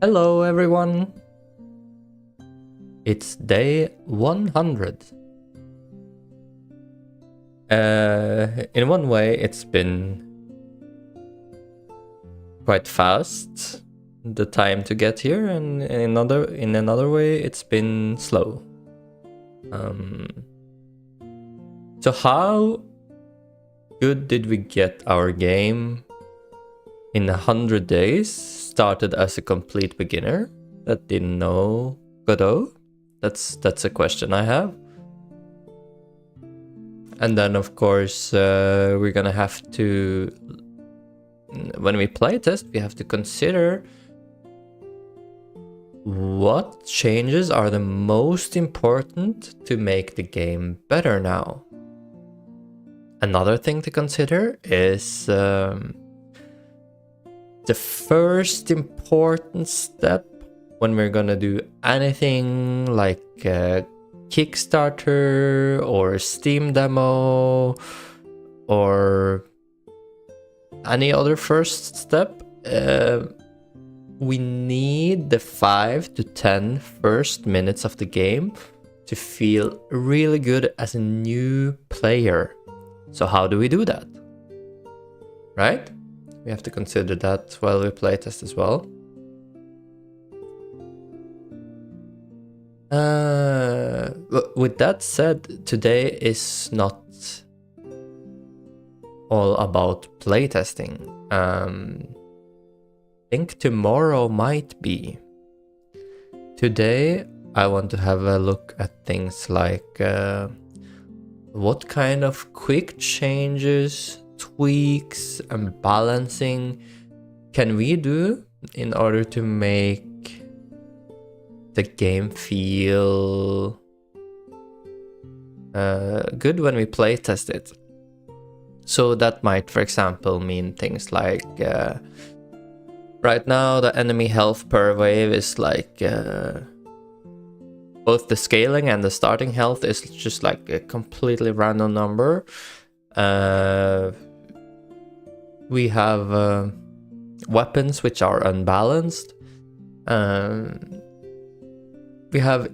Hello everyone! It's day 100. In one way it's been quite fast, the time to get here, and in another way it's been slow. So how good did we get our game in 100 days? Started as a complete beginner that didn't know Godot? That's a question I have. And then of course we're gonna have to, when we playtest, we have to consider what changes are the most important to make the game better now. Another thing to consider is the first important step when we're gonna do anything like a Kickstarter or Steam demo or any other first step. We need the 5 to 10 first minutes of the game to feel really good as a new player. So how do we do that? Right? We have to consider that while we playtest as well. With that said, today is not all about playtesting. I think tomorrow might be. Today I want to have a look at things like what kind of quick changes, tweaks and balancing can we do in order to make the game feel good when we playtest it. So that might, for example, mean things like right now the enemy health per wave is like both the scaling and the starting health is just like a completely random number. We have weapons which are unbalanced. We have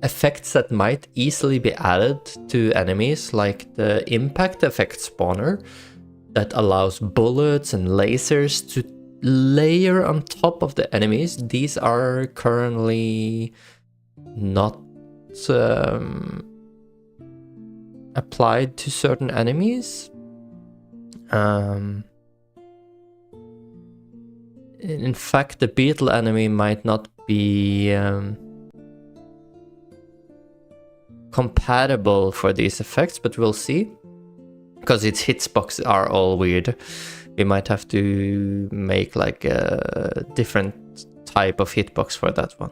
effects that might easily be added to enemies, like the impact effect spawner that allows bullets and lasers to layer on top of the enemies. These are currently not applied to certain enemies. In fact, the beetle enemy might not be compatible for these effects, but we'll see, because its hitboxes are all weird. We might have to make like a different type of hitbox for that one,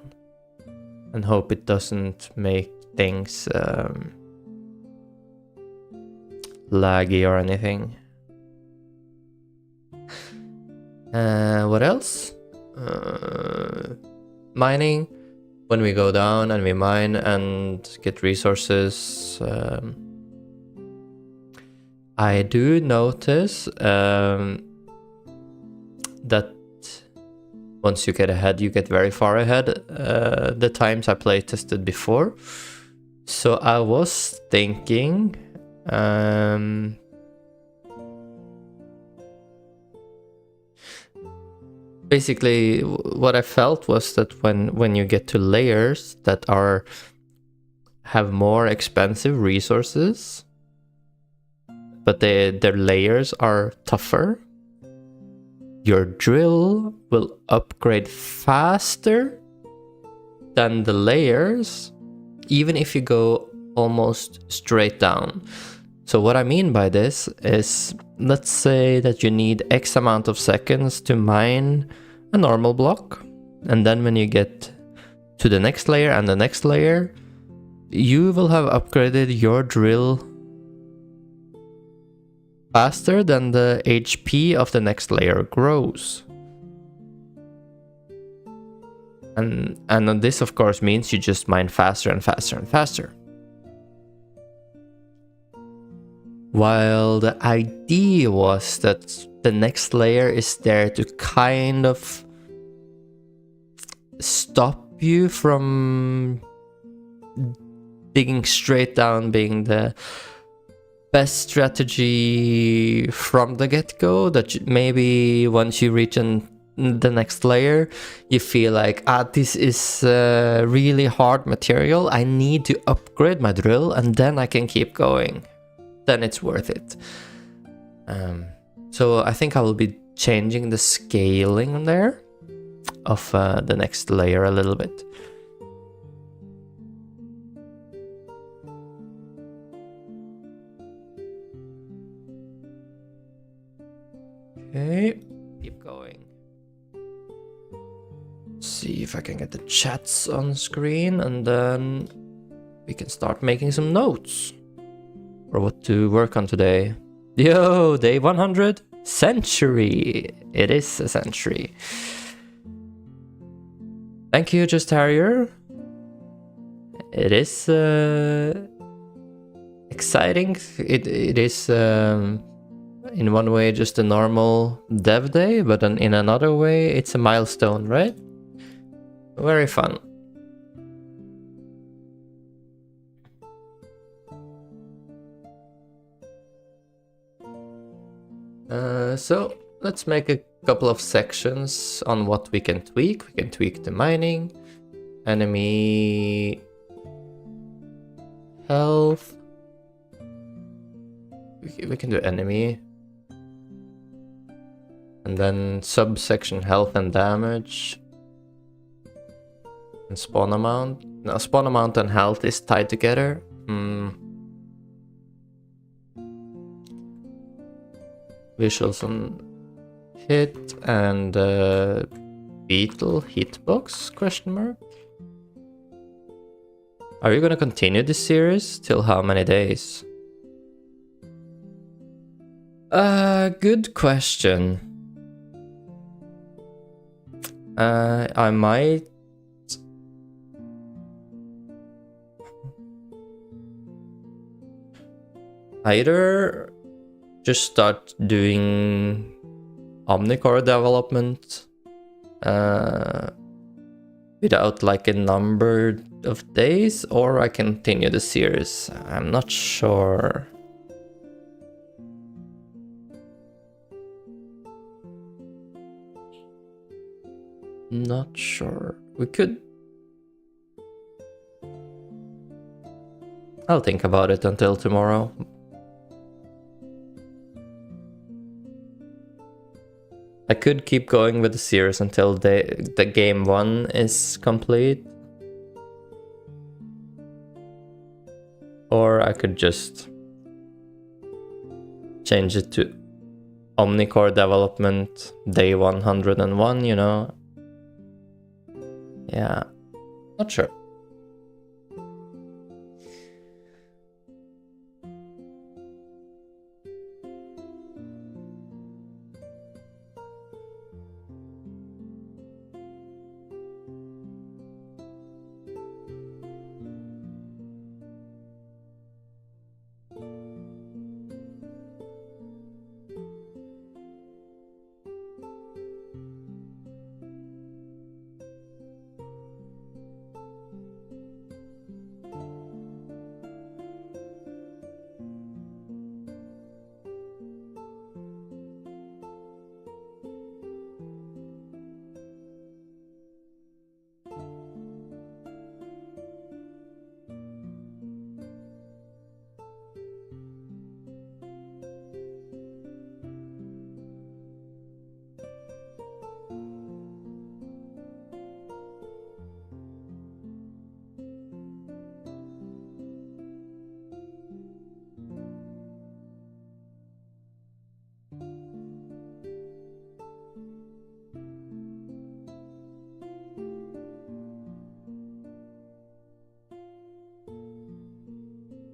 and hope it doesn't make things laggy or anything. What else? Mining. When we go down and we mine and get resources, I do notice that once you get ahead, you get very far ahead. The times I play tested before. So I was thinking basically what I felt was that when you get to layers that have more expensive resources, but their layers are tougher, your drill will upgrade faster than the layers, even if you go almost straight down. So what I mean by this is, let's say that you need X amount of seconds to mine a normal block, and then when you get to the next layer and the next layer, you will have upgraded your drill faster than the HP of the next layer grows. And this of course means you just mine faster and faster and faster. While the idea was that the next layer is there to kind of stop you from digging straight down being the best strategy from the get-go, that maybe once you reach the next layer you feel like, this is really hard material, I need to upgrade my drill and then I can keep going, then it's worth it. So I think I will be changing the scaling there of the next layer a little bit. Okay, keep going. See if I can get the chats on screen, and then we can start making some notes for what to work on today. Yo, day 100, century. It is a century. Thank you, Just Harrier. It is exciting. It is in one way just a normal dev day, but in another way it's a milestone, right? Very fun. So let's make a couple of sections on what we can tweak. We can tweak the mining, enemy health. We can do enemy. And then subsection health and damage. And spawn amount. Now spawn amount and health is tied together. Visuals on hit and beetle hitbox question mark. Are you gonna continue this series till how many days? Good question. I might either just start doing Omnicore development without like a number of days, or I continue the series. I'm not sure. Not sure. We could. I'll think about it until tomorrow. I could keep going with the series until the game 1 is complete. Or I could just change it to Omnicore development day 101, you know? Yeah, not sure.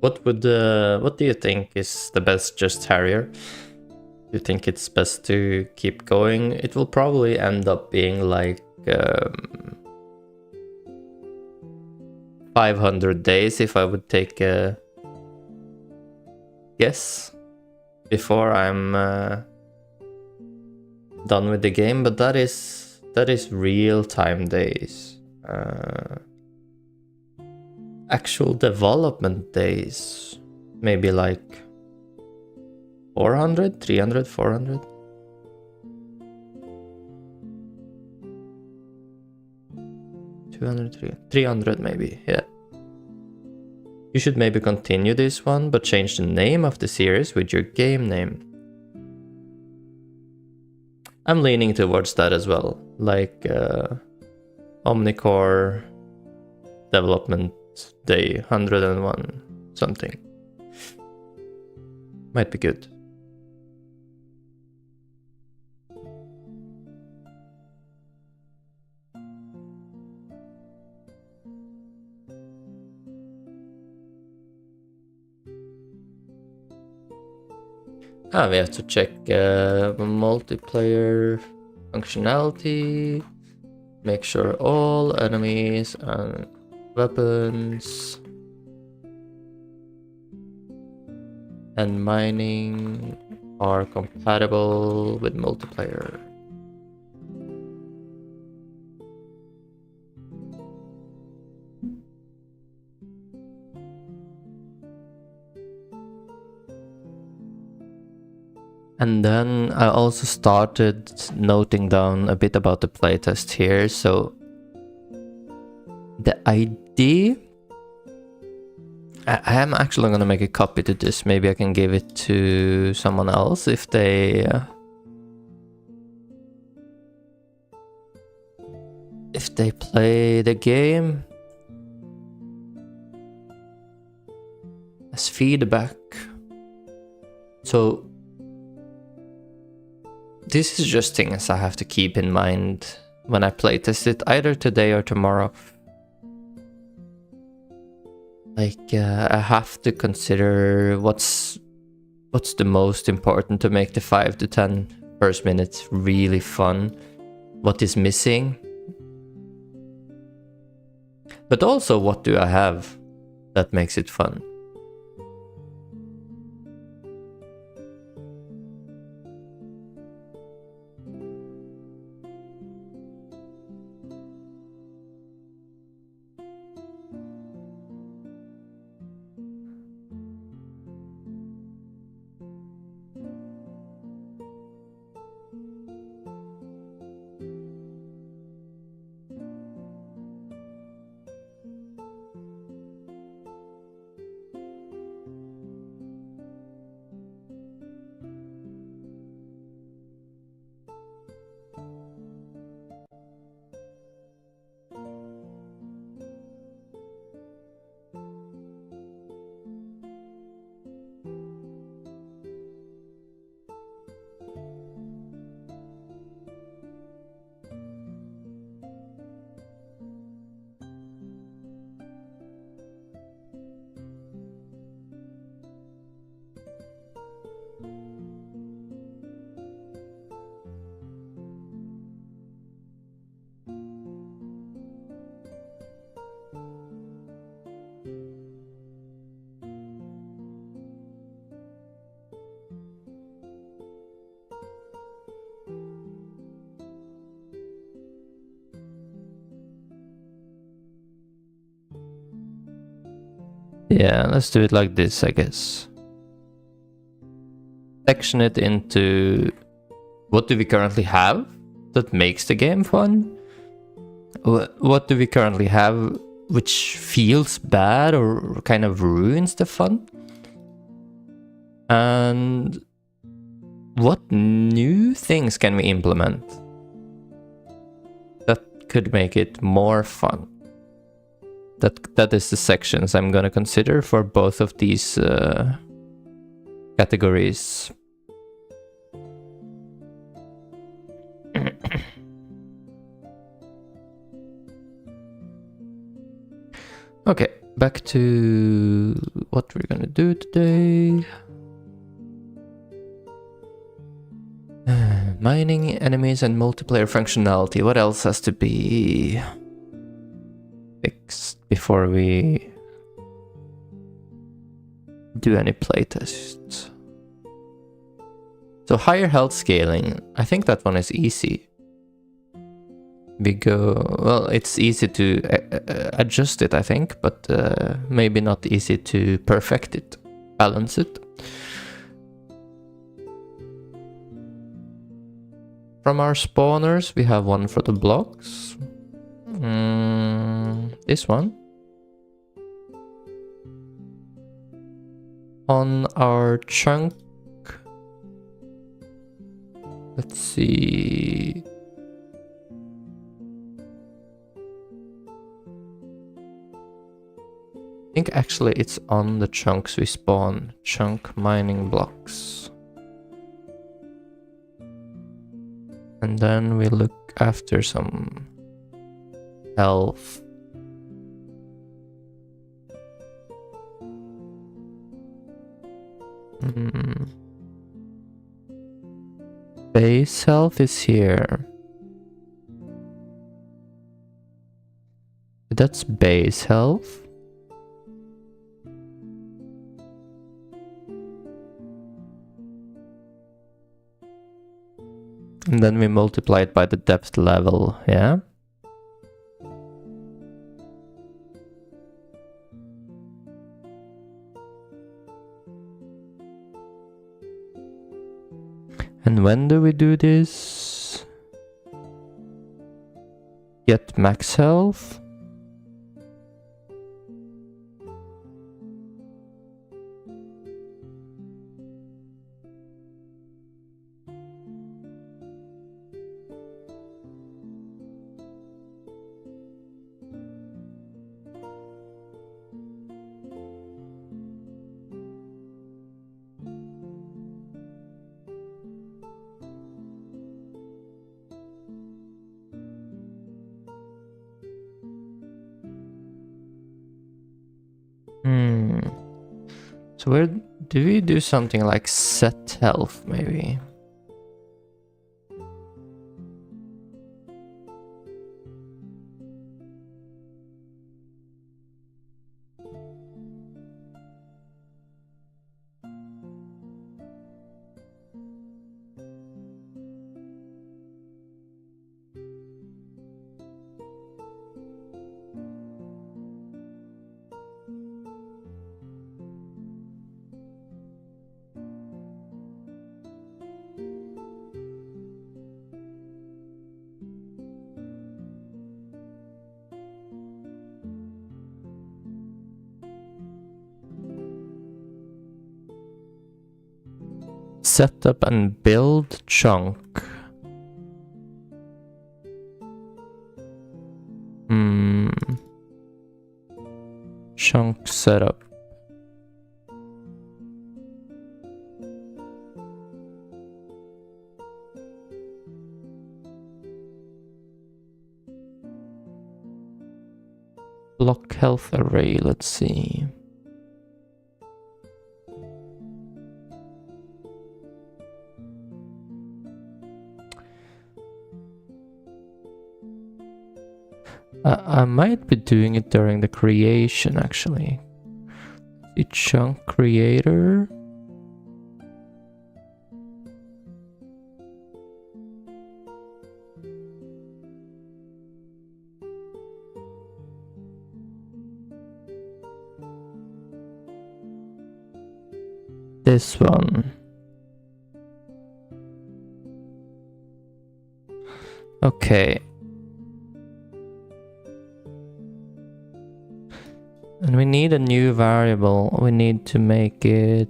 What do you think is the best Just Harrier? Do you think it's best to keep going? It will probably end up being like 500 days if I would take a guess before I'm done with the game, but that is That is real-time days. Actual development days, maybe like 400, 300, 400. 200, 300 maybe, yeah. You should maybe continue this one, but change the name of the series with your game name. I'm leaning towards that as well, like Omnicore development day 101 something. Might be good. We have to check multiplayer functionality, make sure all enemies and weapons and mining are compatible with multiplayer. And then I also started noting down a bit about the playtest here. So the idea, I am actually going to make a copy to this. Maybe I can give it to someone else if they play the game as feedback. So this is just things I have to keep in mind when I playtest it, either today or tomorrow. Like, I have to consider what's the most important to make the 5 to 10 first minutes really fun. What is missing? But also, what do I have that makes it fun? Yeah, let's do it like this, I guess. Section it into what do we currently have that makes the game fun? What do we currently have which feels bad or kind of ruins the fun? And what new things can we implement that could make it more fun? That is the sections I'm gonna consider for both of these categories. Okay, back to what we're gonna do today. Mining, enemies, and multiplayer functionality. What else has to be fixed before we do any playtests? So higher health scaling, I think that one is easy. we go, well, it's easy to adjust it, I think, but maybe not easy to perfect it, balance it. From our spawners, we have one for the blocks. This one. On our chunk, let's see. I think actually it's on the chunks we spawn, chunk mining blocks. And then we look after some health. Base health is here. That's base health. And then we multiply it by the depth level, yeah? And when do we do this? Get max health. So where do we do something like set health, maybe? Setup and build chunk. Chunk setup. Block health array, let's see. I might be doing it during the creation, actually. The chunk creator. This one. Okay. And we need a new variable. We need to make it...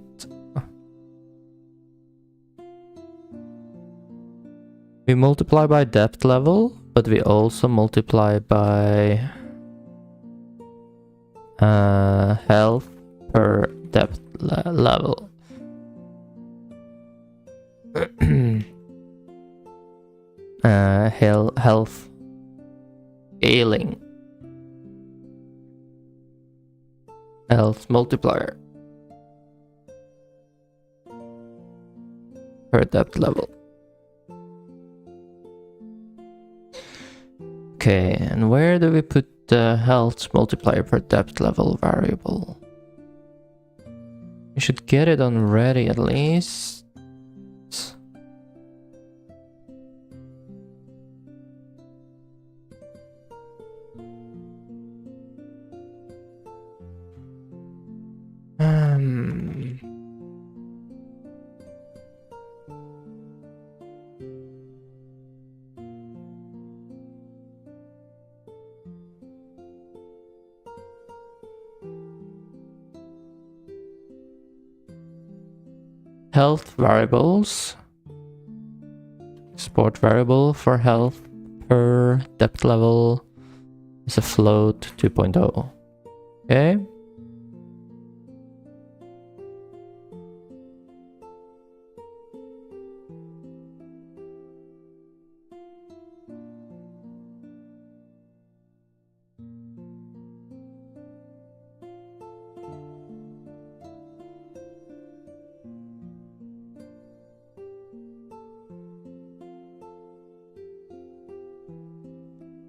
We multiply by depth level, but we also multiply by health per depth level. Health scaling. Health multiplier per depth level. Okay, and where do we put the health multiplier per depth level variable? We should get it on ready at least. health variables. Export variable for health per depth level is a float 2.0. Okay.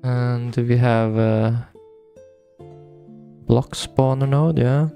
And do we have a block spawner node? Yeah.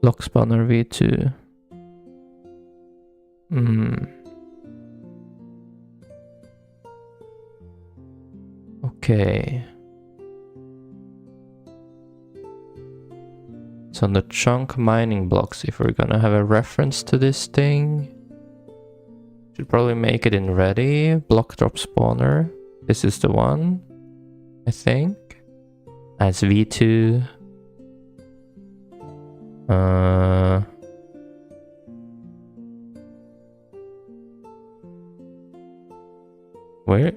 Block spawner v2. Okay. It's on the chunk mining blocks. If we're gonna have a reference to this thing, should probably make it in ready. Block drop spawner. This is the one, I think. As v2. Where?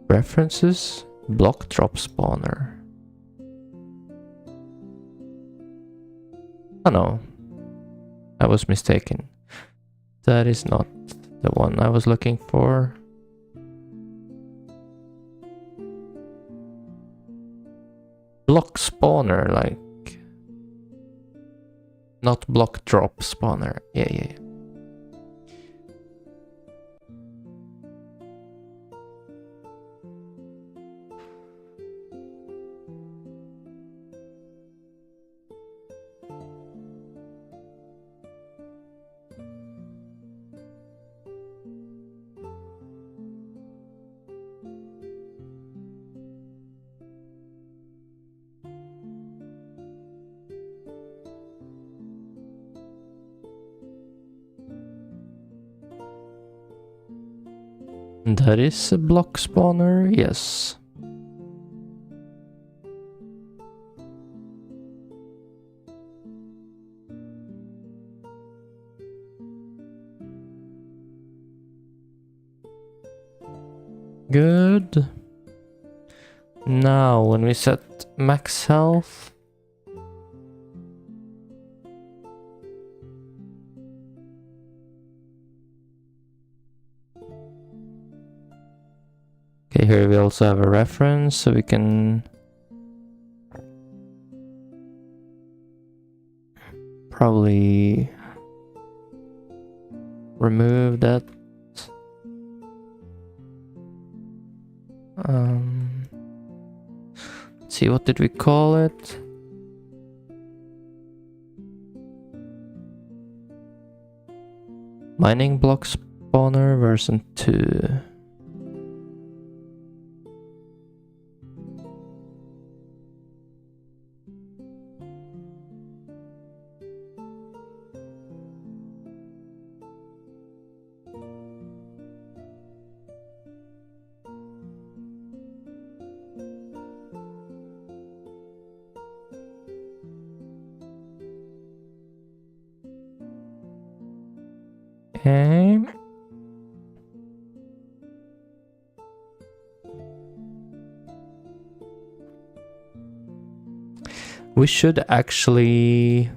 References? Block drop spawner. Oh no, I was mistaken. That is not the one I was looking for. Block spawner, like, not block drop spawner. Yeah. That is a block spawner, yes. Good. Now, when we set max health, okay, here we also have a reference, so we can probably remove that. Let's see, what did we call it? Mining block spawner version 2. Okay. We should actually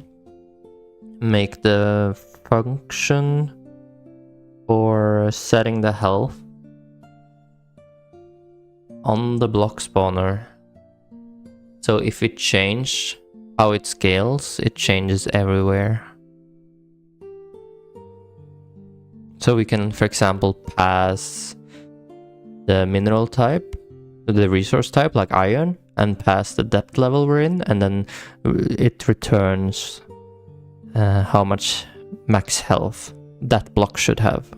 make the function for setting the health on the block spawner. So if we change how it scales, it changes everywhere. So we can, for example, pass the mineral type, the resource type like iron, and pass the depth level we're in, and then it returns how much max health that block should have.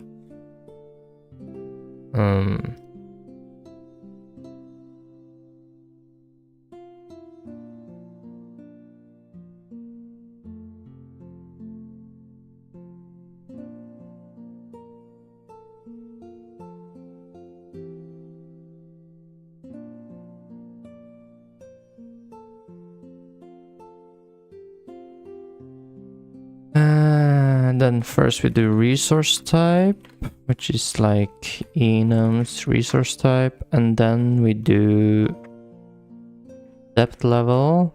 And then first we do resource type, which is like enum's resource type, and then we do depth level,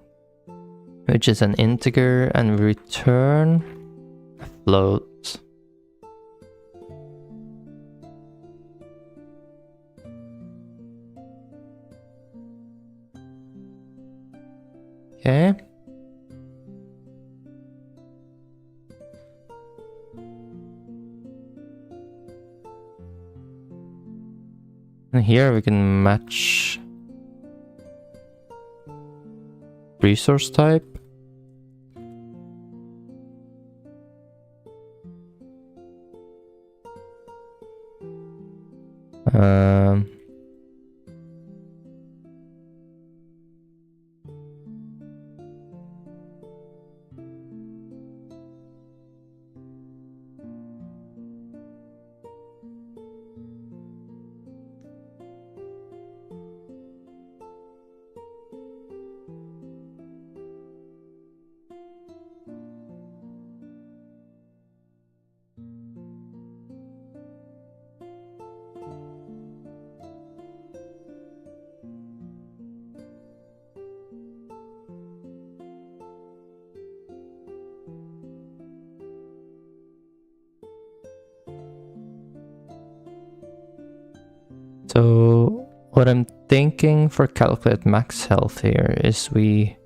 which is an integer, and we return a float. Okay. And here we can match resource type. So what I'm thinking for calculate max health here is we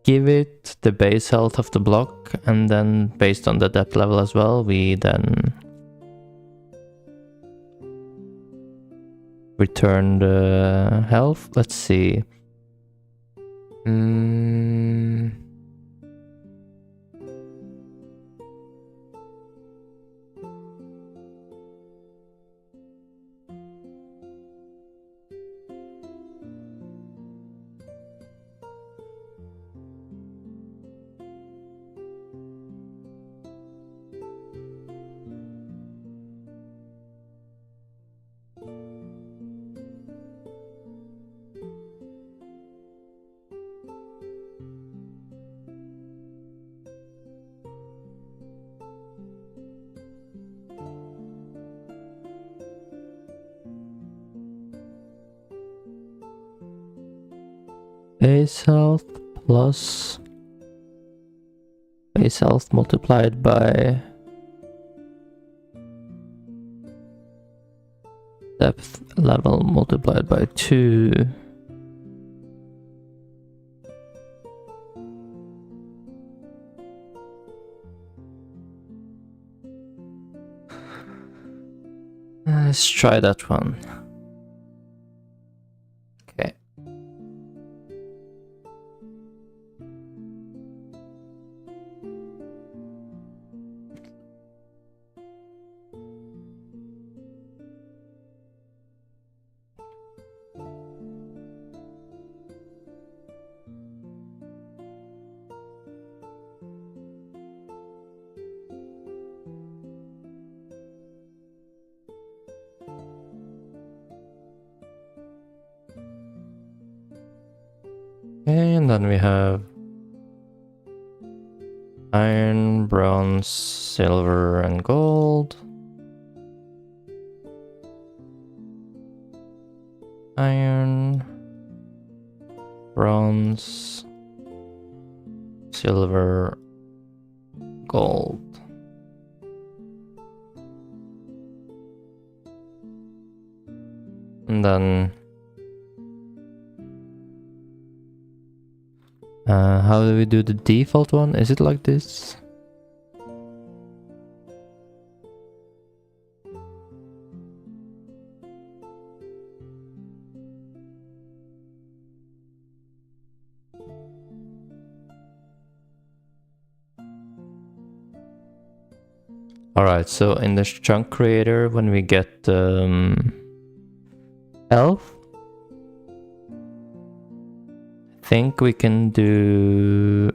give it the base health of the block, and then based on the depth level as well, we then return the health. Let's see. Base health plus base health multiplied by depth level multiplied by 2. Let's try that one. Okay. And then we have iron, bronze, silver, and gold. Iron, bronze, silver, gold. And then how do we do the default one? Is it like this? Alright, so in the chunk creator, when we get elf, I think we can do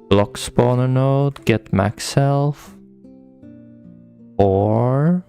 block spawner node, get max health, or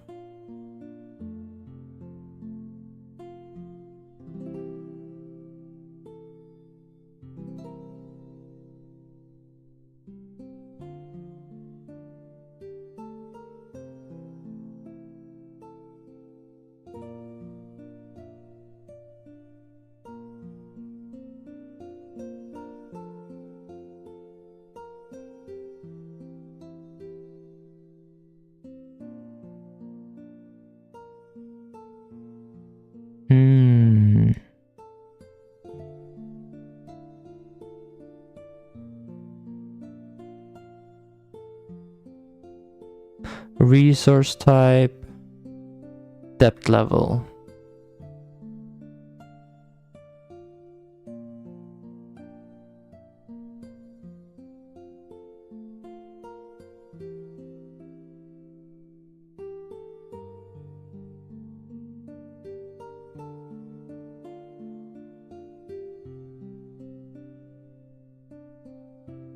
resource type, depth level.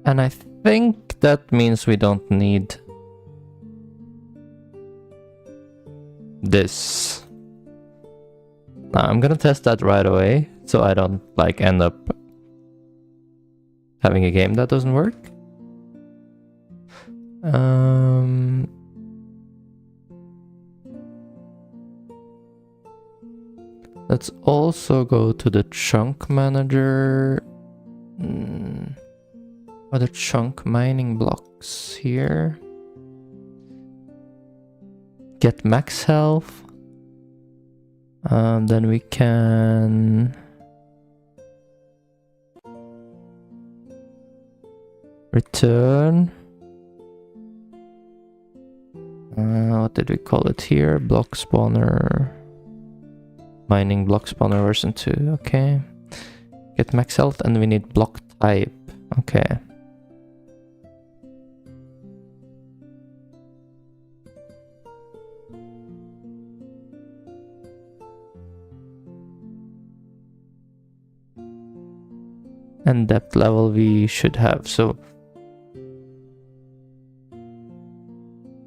And I think that means we don't need this. Now, I'm gonna test that right away, so I don't like end up having a game that doesn't work. Let's also go to the chunk manager. Other chunk mining blocks here. Get max health. Then we can return. What did we call it here? Block spawner. Mining block spawner version 2. Okay. Get max health, and we need block type. Okay. And depth level we should have. So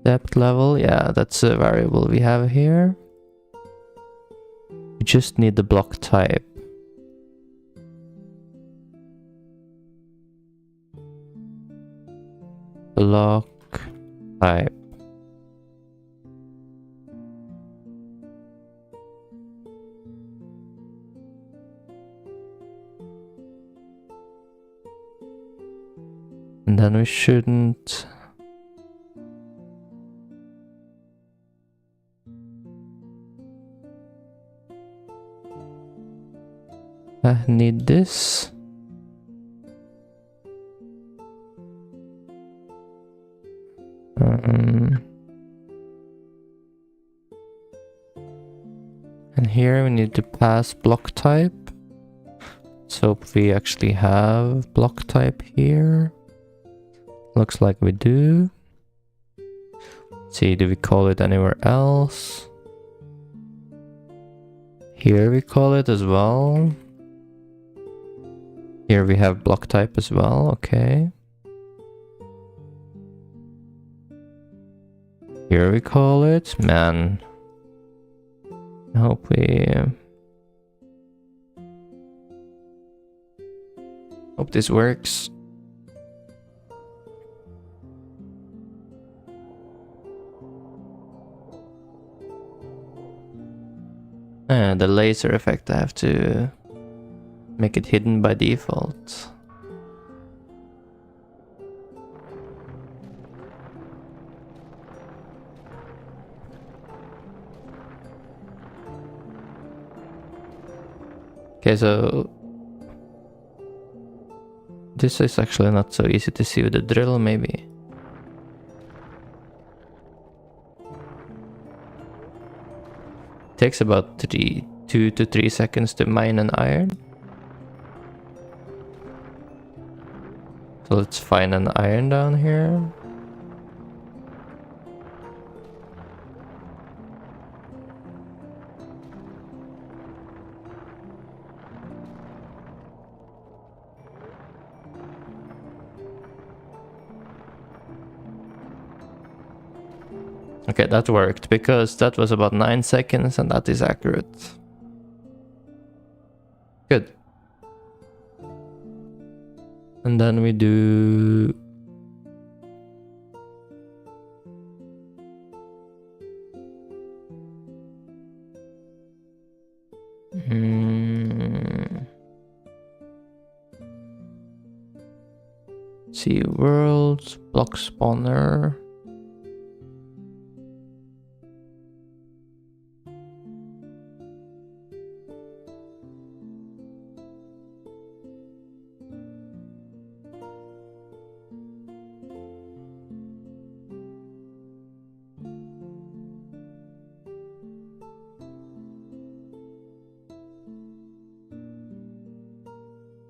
depth level, yeah, that's a variable we have here. We just need the block type. Block type. And then we shouldn't need this. And here we need to pass block type. Let's hope we actually have block type here. Looks like we do. Let's see, do we call it anywhere else? Here we call it as well. Here we have block type as well, okay. Here we call it, man. I hope this works. The laser effect, I have to make it hidden by default. Okay, so this is actually not so easy to see with the drill, maybe. Takes about 2 to 3 seconds to mine an iron. So let's find an iron down here. Okay, that worked because that was about 9 seconds and that is accurate. Good. And then we do... See worlds, block spawner.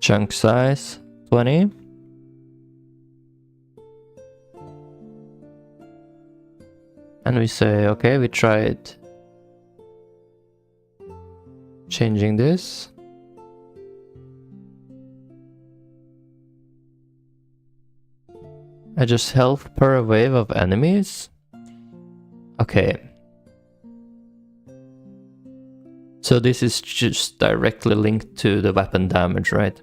Chunk size 20. And we say, okay, we tried changing this. Adjust health per wave of enemies. Okay. So this is just directly linked to the weapon damage, right?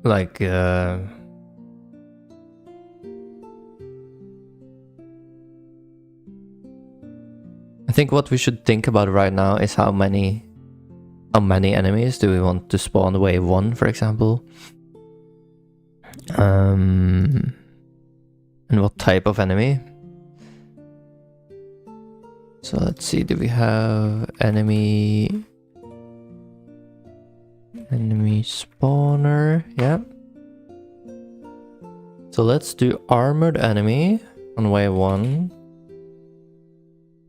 Like, I think what we should think about right now is how many enemies do we want to spawn wave 1, for example? And what type of enemy? So let's see, do we have enemy spawner? Yeah. So let's do armored enemy on wave 1.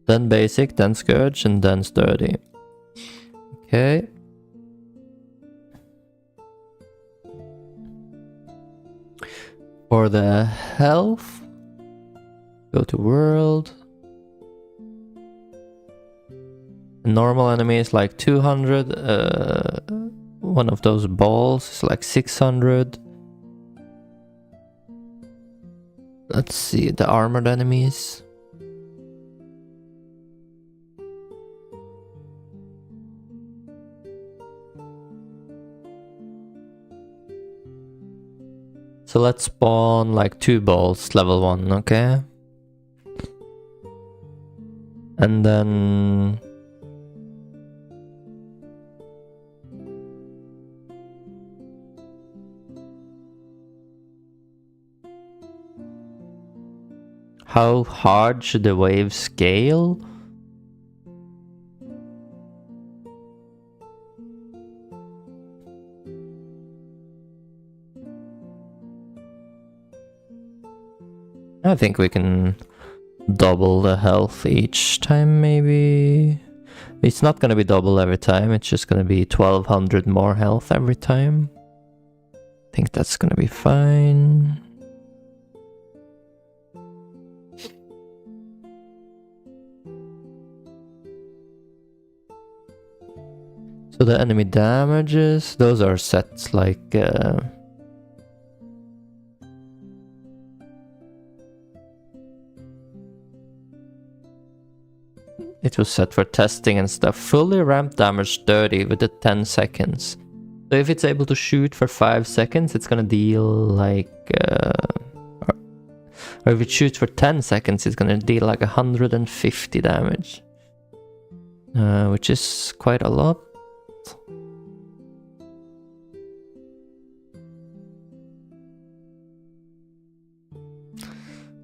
Then basic, then scourge, and then sturdy. Okay. For the health, go to world. Normal enemy is like 200. One of those balls is like 600. Let's see the armored enemies. So let's spawn like 2 balls, level 1, okay? And then... how hard should the wave scale? I think we can double the health each time, maybe. It's not gonna be double every time, it's just gonna be 1200 more health every time. I think that's gonna be fine. So the enemy damages, those are set like... it was set for testing and stuff. Fully ramped damage 30 with the 10 seconds. So if it's able to shoot for 5 seconds, it's gonna deal like... or if it shoots for 10 seconds, it's gonna deal like 150 damage. Which is quite a lot.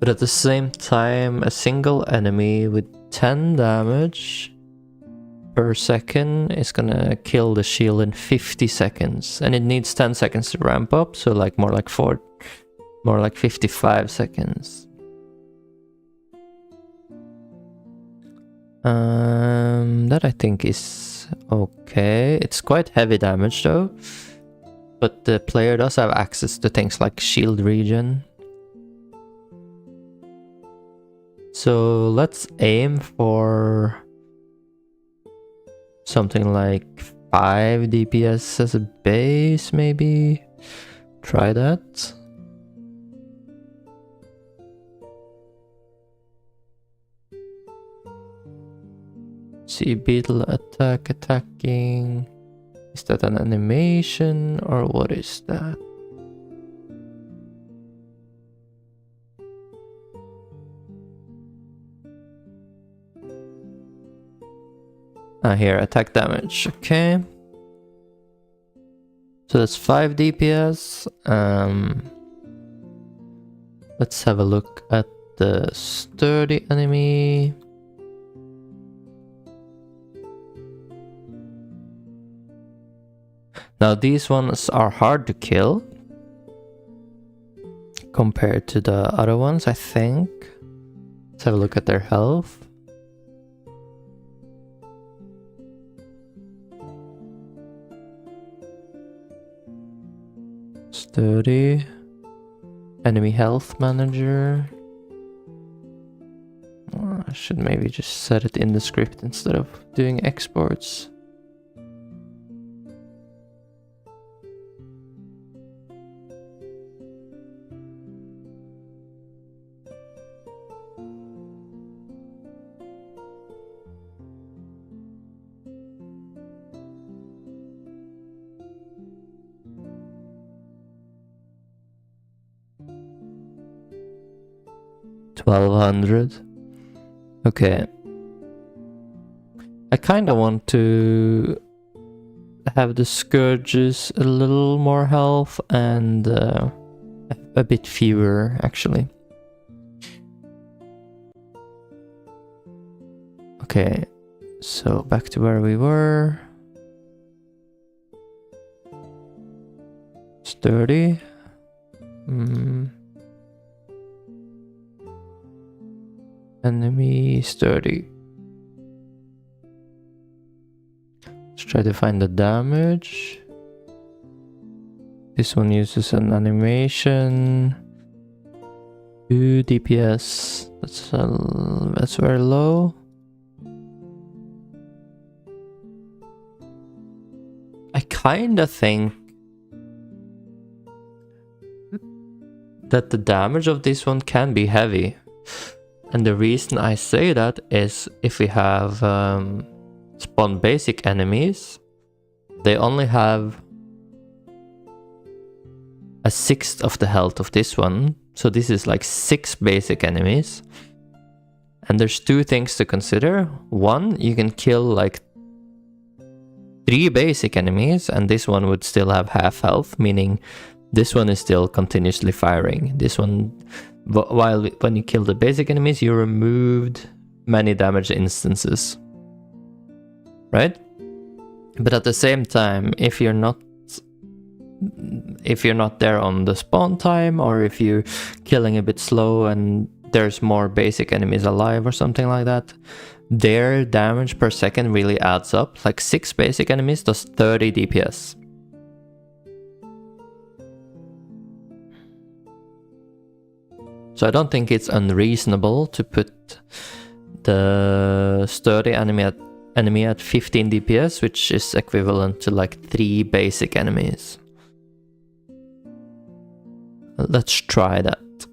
But at the same time, a single enemy with 10 damage per second is gonna kill the shield in 50 seconds. And it needs 10 seconds to ramp up, so like more like 55 seconds. That I think is is okay. It's quite heavy damage though. But the player does have access to things like shield regen. So let's aim for something like 5 DPS as a base, maybe. Try that. See, beetle attacking. Is that an animation or what is that? Here, attack damage. Okay. So that's 5 DPS. Let's have a look at the sturdy enemy. Now these ones are hard to kill compared to the other ones, I think. Let's have a look at their health. Sturdy. Enemy health manager. I should maybe just set it in the script instead of doing exports. $1,200. Okay. I kind of want to have the scourges a little more health and a bit fewer, actually. Okay, so back to where we were. Sturdy. Enemy sturdy. Let's try to find the damage. This one uses an animation. 2 DPS. That's very low. I kinda think that the damage of this one can be heavy. And the reason I say that is if we have spawn basic enemies, they only have a sixth of the health of this one. So this is like 6 basic enemies. And there's 2 things to consider. One, you can kill like 3 basic enemies and this one would still have half health, meaning this one is still continuously firing. This one, while when you kill the basic enemies, you removed many damage instances, right? But at the same time, if you're not there on the spawn time, or if you're killing a bit slow and there's more basic enemies alive or something like that, their damage per second really adds up. Like 6 basic enemies does 30 DPS. So I don't think it's unreasonable to put the sturdy enemy at 15 DPS, which is equivalent to like 3 basic enemies. Let's try that.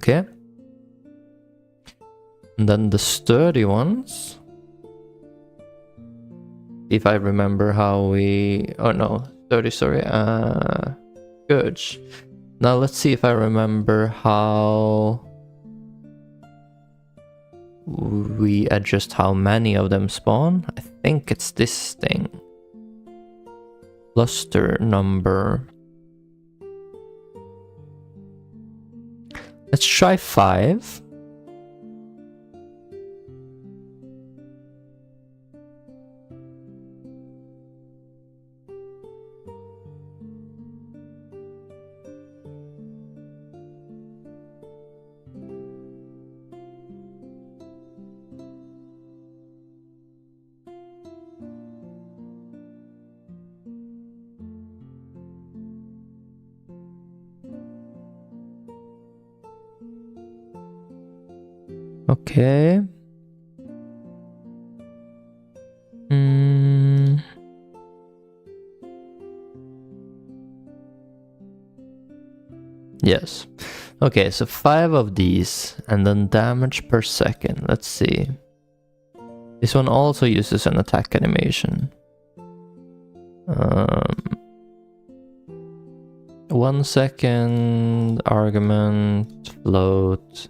Okay. And then the sturdy ones. If I remember how we... Oh no, sturdy, sorry. Scourge. Now let's see if I remember how we adjust how many of them spawn. I think it's this thing. Cluster number. Let's try 5. Okay. Yes. Okay, so 5 of these, and then damage per second. Let's see. This one also uses an attack animation. 1 second, argument, float.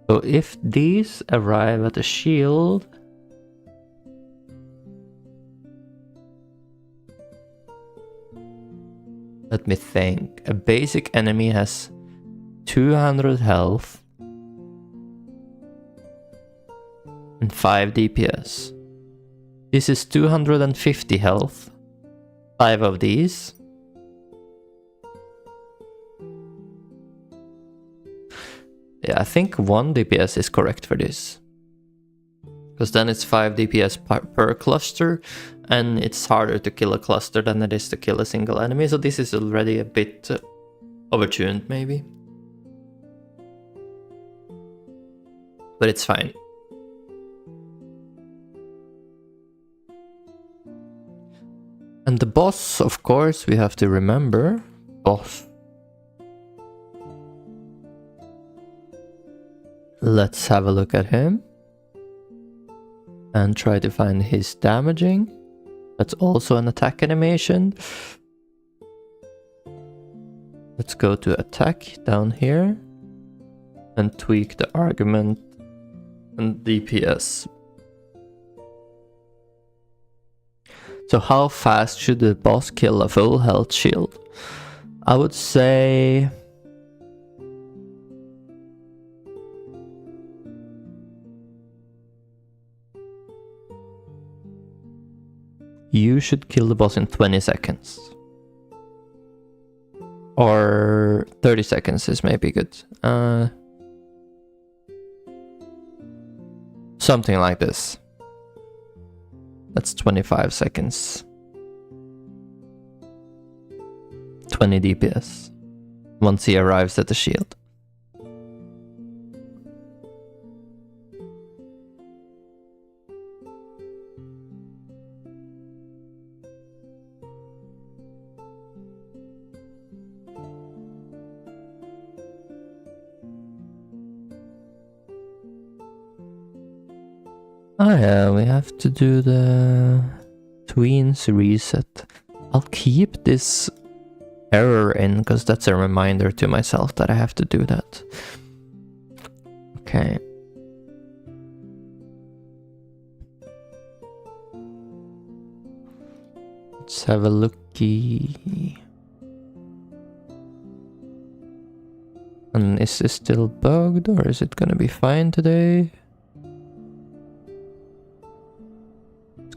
So if these arrive at a shield, let me think. A basic enemy has 200 health and 5 DPS. This is 250 health. 5 of these. Yeah, I think 1 DPS is correct for this. Because then it's 5 DPS per cluster, and it's harder to kill a cluster than it is to kill a single enemy, so this is already a bit overtuned maybe. But it's fine. And the boss, of course, we have to remember. Boss. Let's have a look at him. And try to find his damaging. That's also an attack animation. Let's go to attack down here. And tweak the argument and DPS. So how fast should the boss kill a full health shield? I would say... you should kill the boss in 20 seconds. Or 30 seconds is maybe good. Something like this. That's 25 seconds. 20 DPS. Once he arrives at the shield. Oh yeah, we have to do the tweens reset. I'll keep this error in, because that's a reminder to myself that I have to do that. Okay. Let's have a looky. And is this still bugged, or is it gonna be fine today?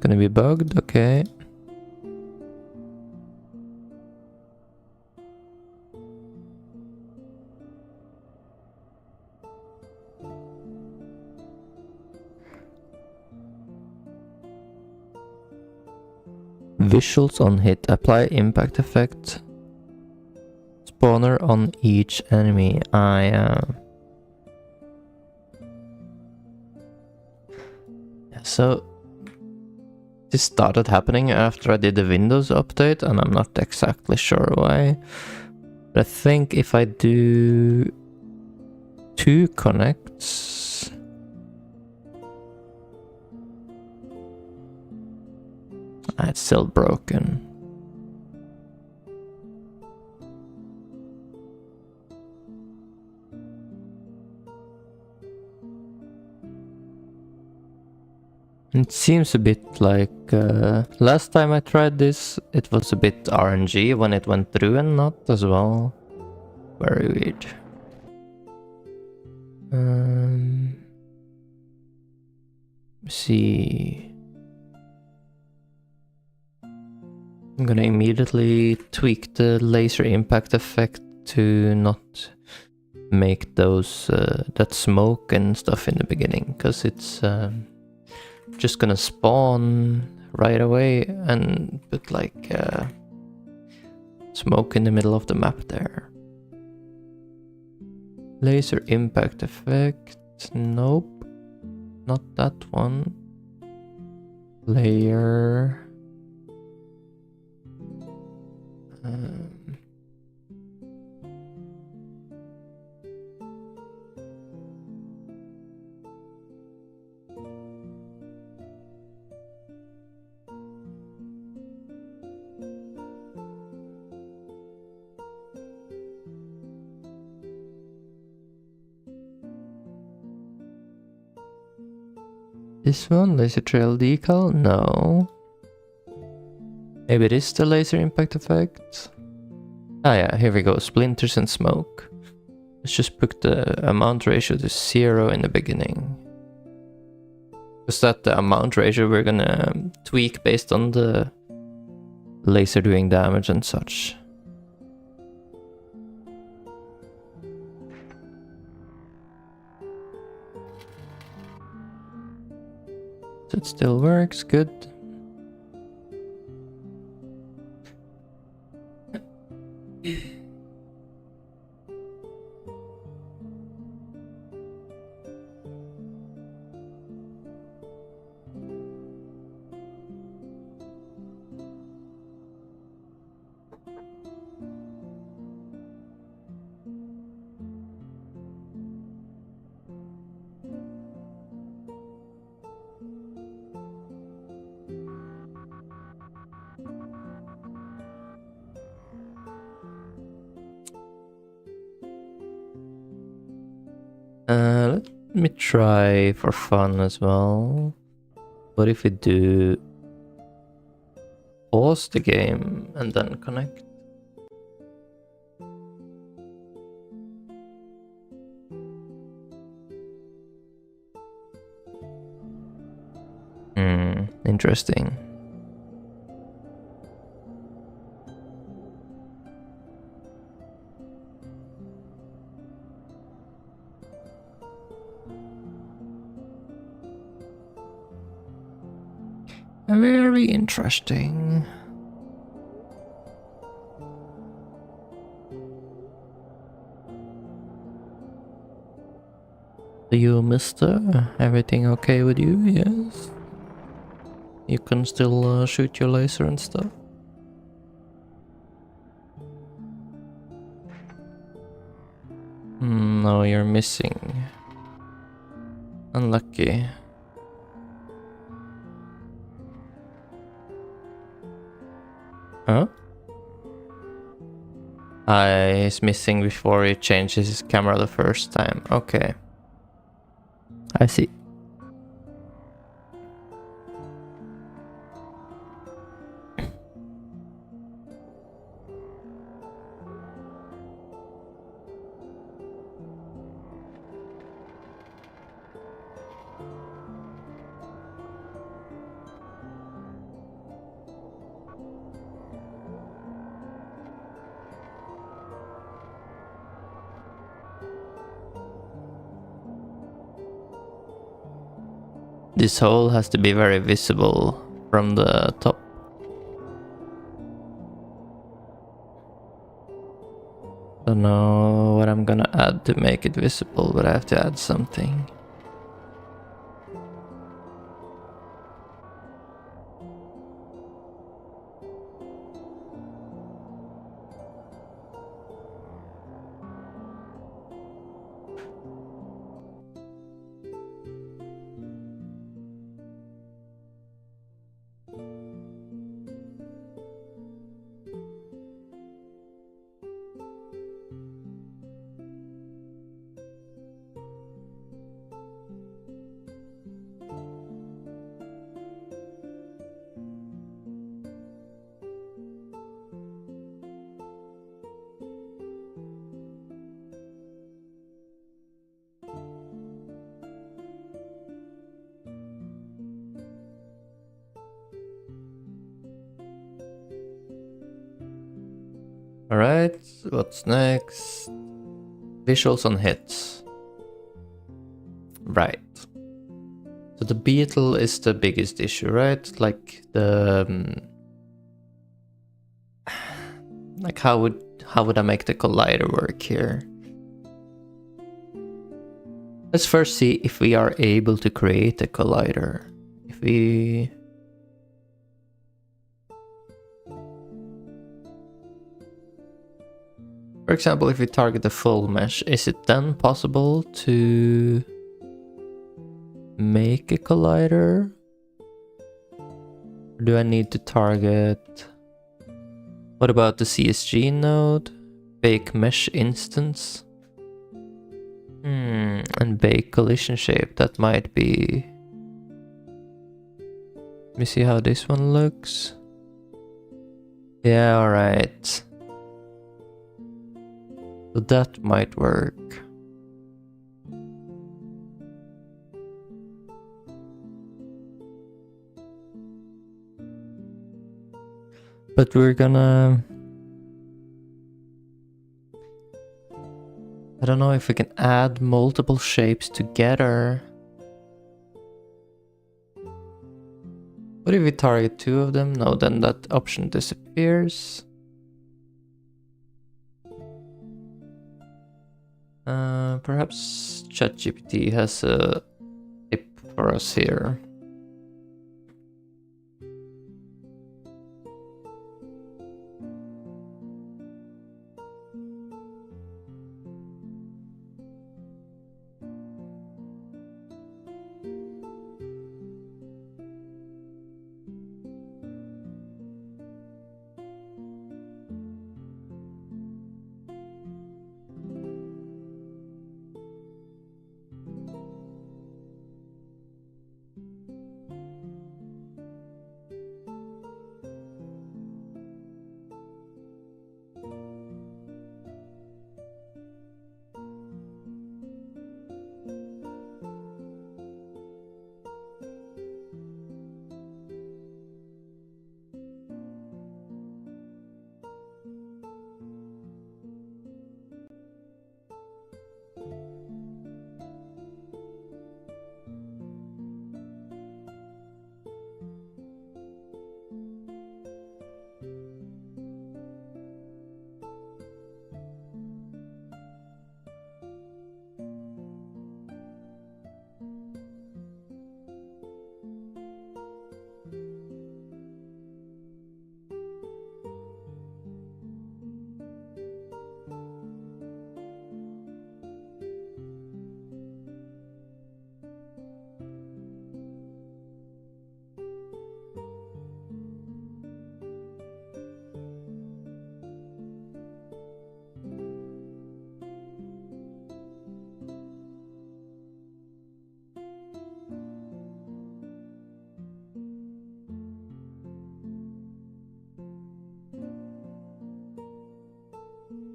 Gonna be bugged, okay. Visuals on hit, apply impact effect. Spawner on each enemy. So this started happening after I did the Windows update, and I'm not exactly sure why. But I think if I do 2 connects, it's still broken. It seems a bit like last time I tried this, it was a bit RNG when it went through and not as well. Very weird. See. I'm gonna immediately tweak the laser impact effect to not make those that smoke and stuff in the beginning, because it's just gonna spawn right away and put like smoke in the middle of the map there. Laser impact effect. Nope. Not that one. Layer. This one, laser trail decal? No. Maybe it is the laser impact effect. Ah yeah, here we go. Splinters and smoke. Let's just put the amount ratio to 0 in the beginning. Is that the amount ratio we're gonna tweak based on the laser doing damage and such? So it still works, good. Let me try for fun as well. What if we do pause the game and then connect? Interesting. Very interesting. Do you, mister? Everything okay with you? Yes? You can still shoot your laser and stuff? No, you're missing. Unlucky. Huh? He's missing before he changes his camera the first time. Okay. I see. This hole has to be very visible from the top. Don't know what I'm gonna add to make it visible, but I have to add something. Alright, what's next? Visuals on hits. Right. So the beetle is the biggest issue, right? Like the... like how would I make the collider work here? Let's first see if we are able to create a collider. If we... For example, if we target the full mesh, is it then possible to make a collider? Or do I need to target... What about the CSG node? Bake mesh instance? And bake collision shape, that might be... Let me see how this one looks. Yeah, alright. So that might work. But we're gonna... I don't know if we can add multiple shapes together. What if we target 2 of them? No, then that option disappears. Perhaps ChatGPT has a tip for us here.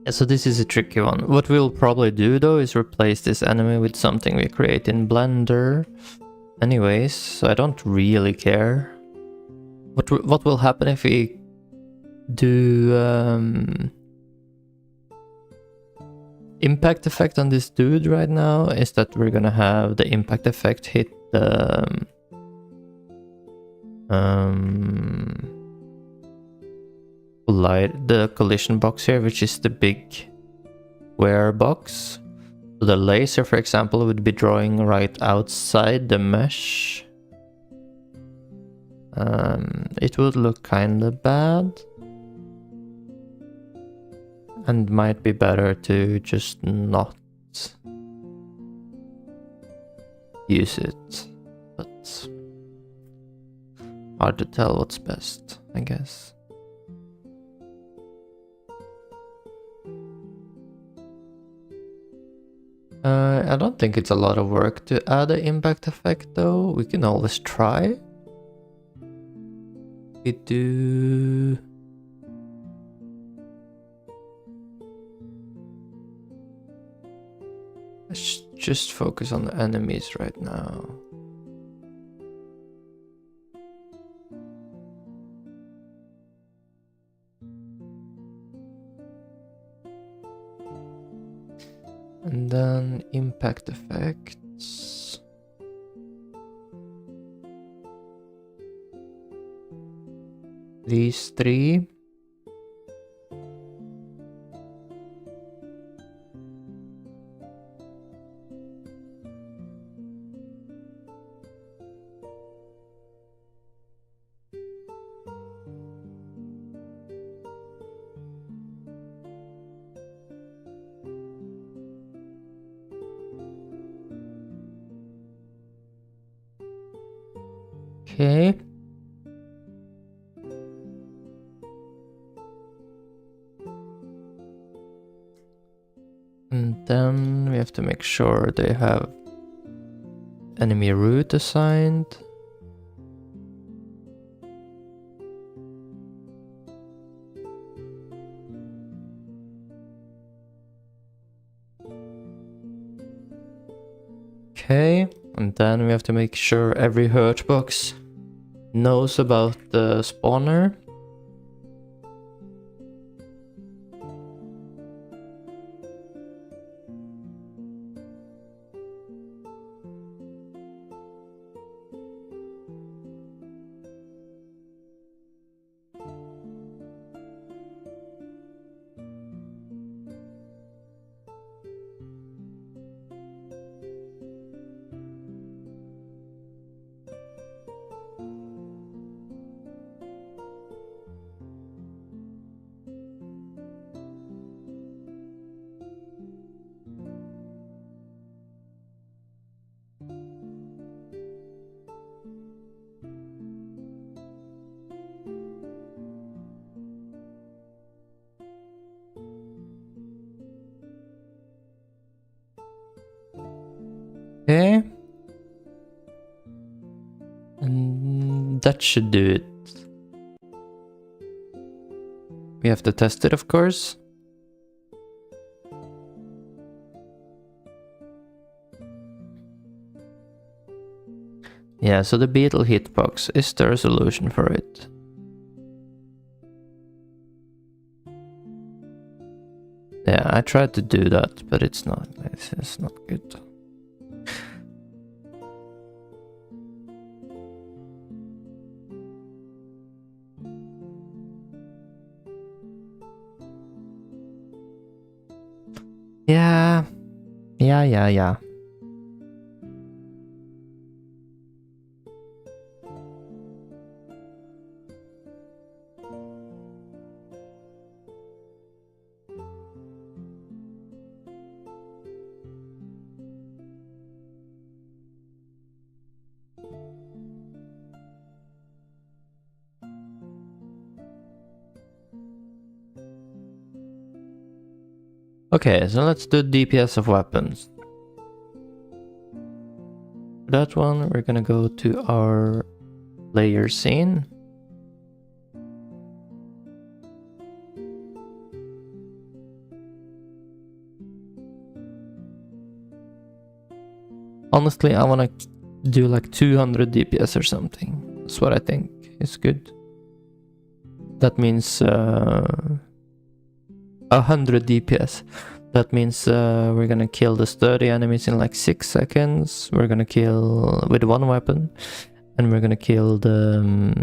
So this is a tricky one. What we'll probably do though is replace this enemy with something we create in Blender. Anyways, so I don't really care. What will happen if we do impact effect on this dude right now is that we're gonna have the impact effect hit the collision box here, which is the big square box. So the laser, for example, would be drawing right outside the mesh. It would look kinda bad. And might be better to just not use it. But hard to tell what's best, I guess. I don't think it's a lot of work to add an impact effect though. We can always try. We do... Let's just focus on the enemies right now. And then impact effects. These 3. Okay. And then we have to make sure they have enemy route assigned. Okay, and then we have to make sure every hurt box knows about the spawner. Okay. And that should do it. We have to test it, of course. Yeah, so the beetle hitbox, is there a solution for it? Yeah, I tried to do that, but it's not good. Yeah. Okay, so let's do DPS of weapons. For that one, we're gonna go to our player scene. Honestly, I wanna do like 200 DPS or something. That's what I think is good. That means 100 DPS. That means we're gonna kill the sturdy enemies in like 6 seconds. We're gonna kill with one weapon, and we're gonna kill the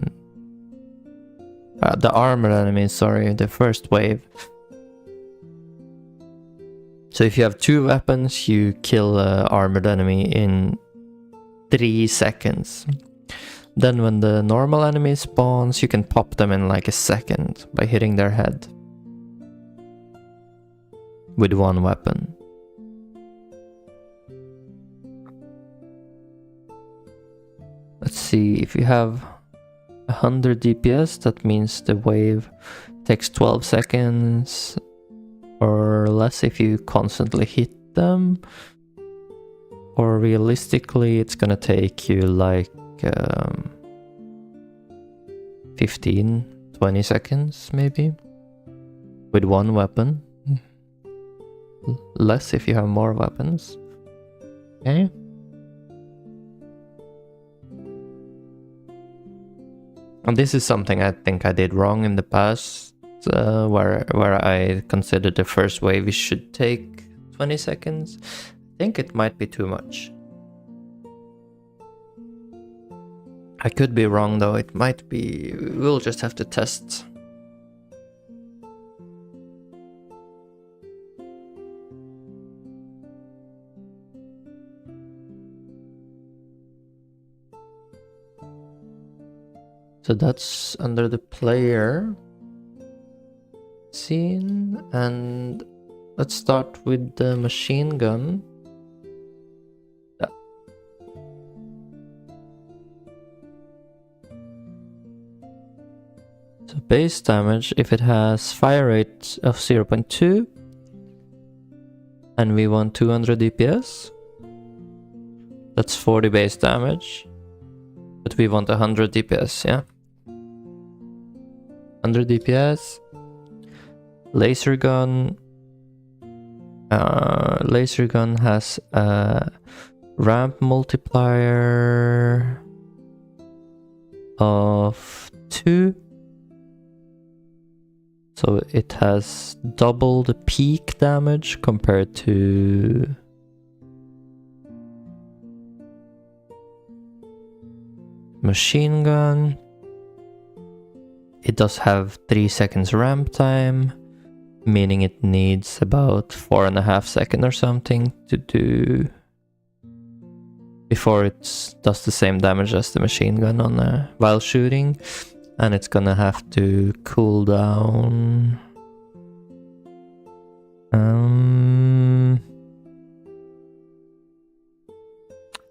armored enemies. Sorry, the first wave. So if you have 2 weapons, you kill an armored enemy in 3 seconds. Then when the normal enemy spawns, you can pop them in like a second by hitting their head with one weapon. Let's see, if you have 100 DPS, that means the wave takes 12 seconds or less if you constantly hit them. Or realistically, it's gonna take you like 15-20 seconds maybe with one weapon. Less if you have more weapons. Okay. And this is something I think I did wrong in the past, where I considered the first wave should take 20 seconds. I think it might be too much. I could be wrong though, it might be. We'll just have to test. So that's under the player scene, and let's start with the machine gun. So base damage, if it has fire rate of 0.2 and we want 200 DPS, that's 40 base damage, but we want 100 DPS, yeah? 100 DPS. Laser gun. Laser gun has a ramp multiplier of 2. So it has double the peak damage compared to machine gun. It does have 3 seconds ramp time, meaning it needs about 4.5 seconds or something to do before it does the same damage as the machine gun on while shooting, and it's gonna have to cool down.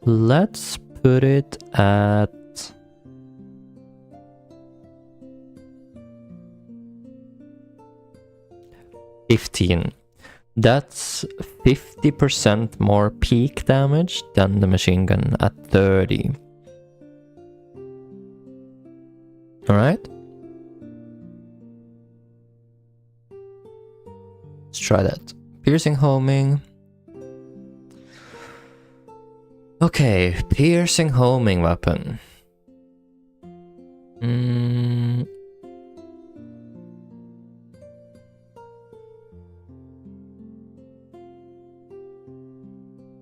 Let's put it at 15. That's 50% more peak damage than the machine gun at 30. Alright? Let's try that. Piercing homing. Okay, piercing homing weapon.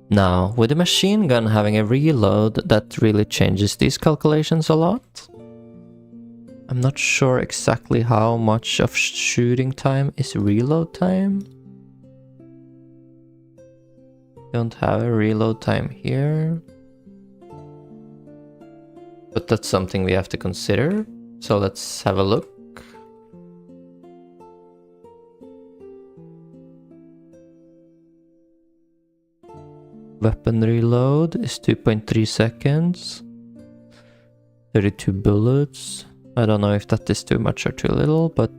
Now, with the machine gun having a reload, that really changes these calculations a lot. I'm not sure exactly how much of shooting time is reload time. Don't have a reload time here. But that's something we have to consider. So let's have a look. Weapon reload is 2.3 seconds. 32 bullets. I don't know if that is too much or too little, but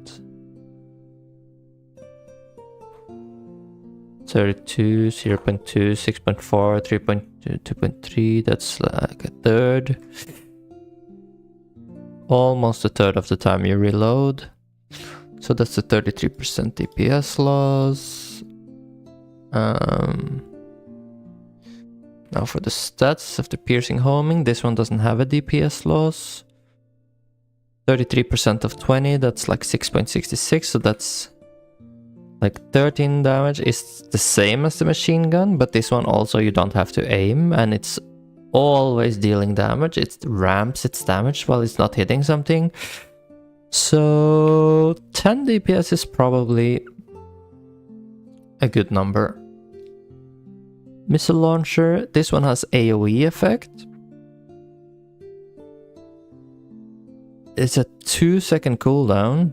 32, 0.2, 6.4, 3.2, 2.3, that's like a third. Almost a third of the time you reload. So that's a 33% DPS loss. Now for the stats of the piercing homing, this one doesn't have a DPS loss. 33% of 20, that's like 6.66, so that's like 13 damage. Is the same as the machine gun, but this one also you don't have to aim, and it's always dealing damage. It ramps its damage while it's not hitting something. So 10 DPS is probably a good number. Missile launcher, this one has AoE effect. It's a 2-second cooldown.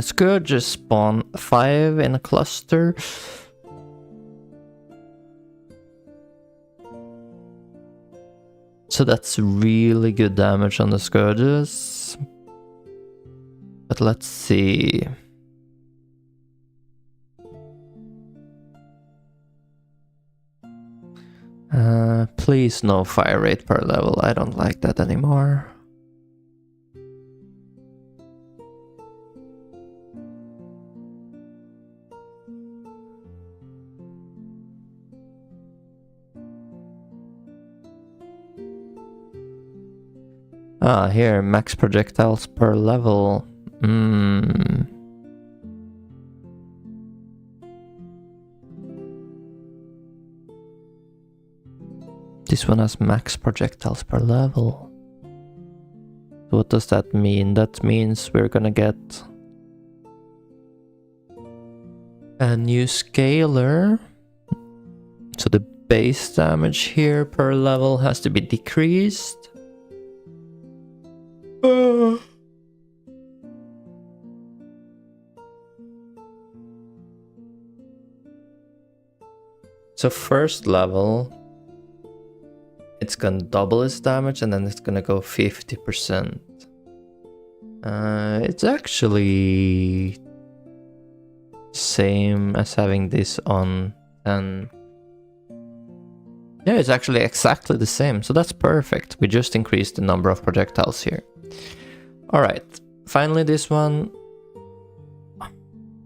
Scourges spawn 5 in a cluster. So that's really good damage on the Scourges. But let's see. Please no fire rate per level. I don't like that anymore. Ah, here, max projectiles per level. This one has max projectiles per level. So what does that mean? That means we're gonna get a new scaler. So the base damage here per level has to be decreased. So first level, it's gonna double its damage and then it's gonna go 50%. It's actually same as having this on 10. Yeah, it's actually exactly the same, so that's perfect. We just increased the number of projectiles here. Alright, finally this one.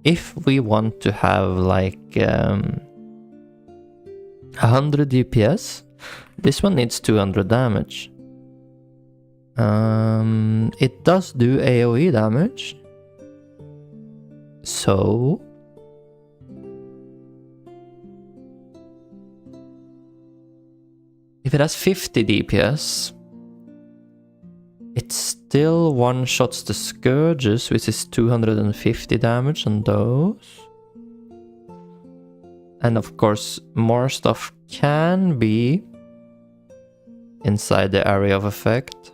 If we want to have like 100 DPS, this one needs 200 damage. It does do AoE damage. So if it has 50 DPS, it still one-shots the Scourges, which is 250 damage on those. And of course, more stuff can be inside the area of effect.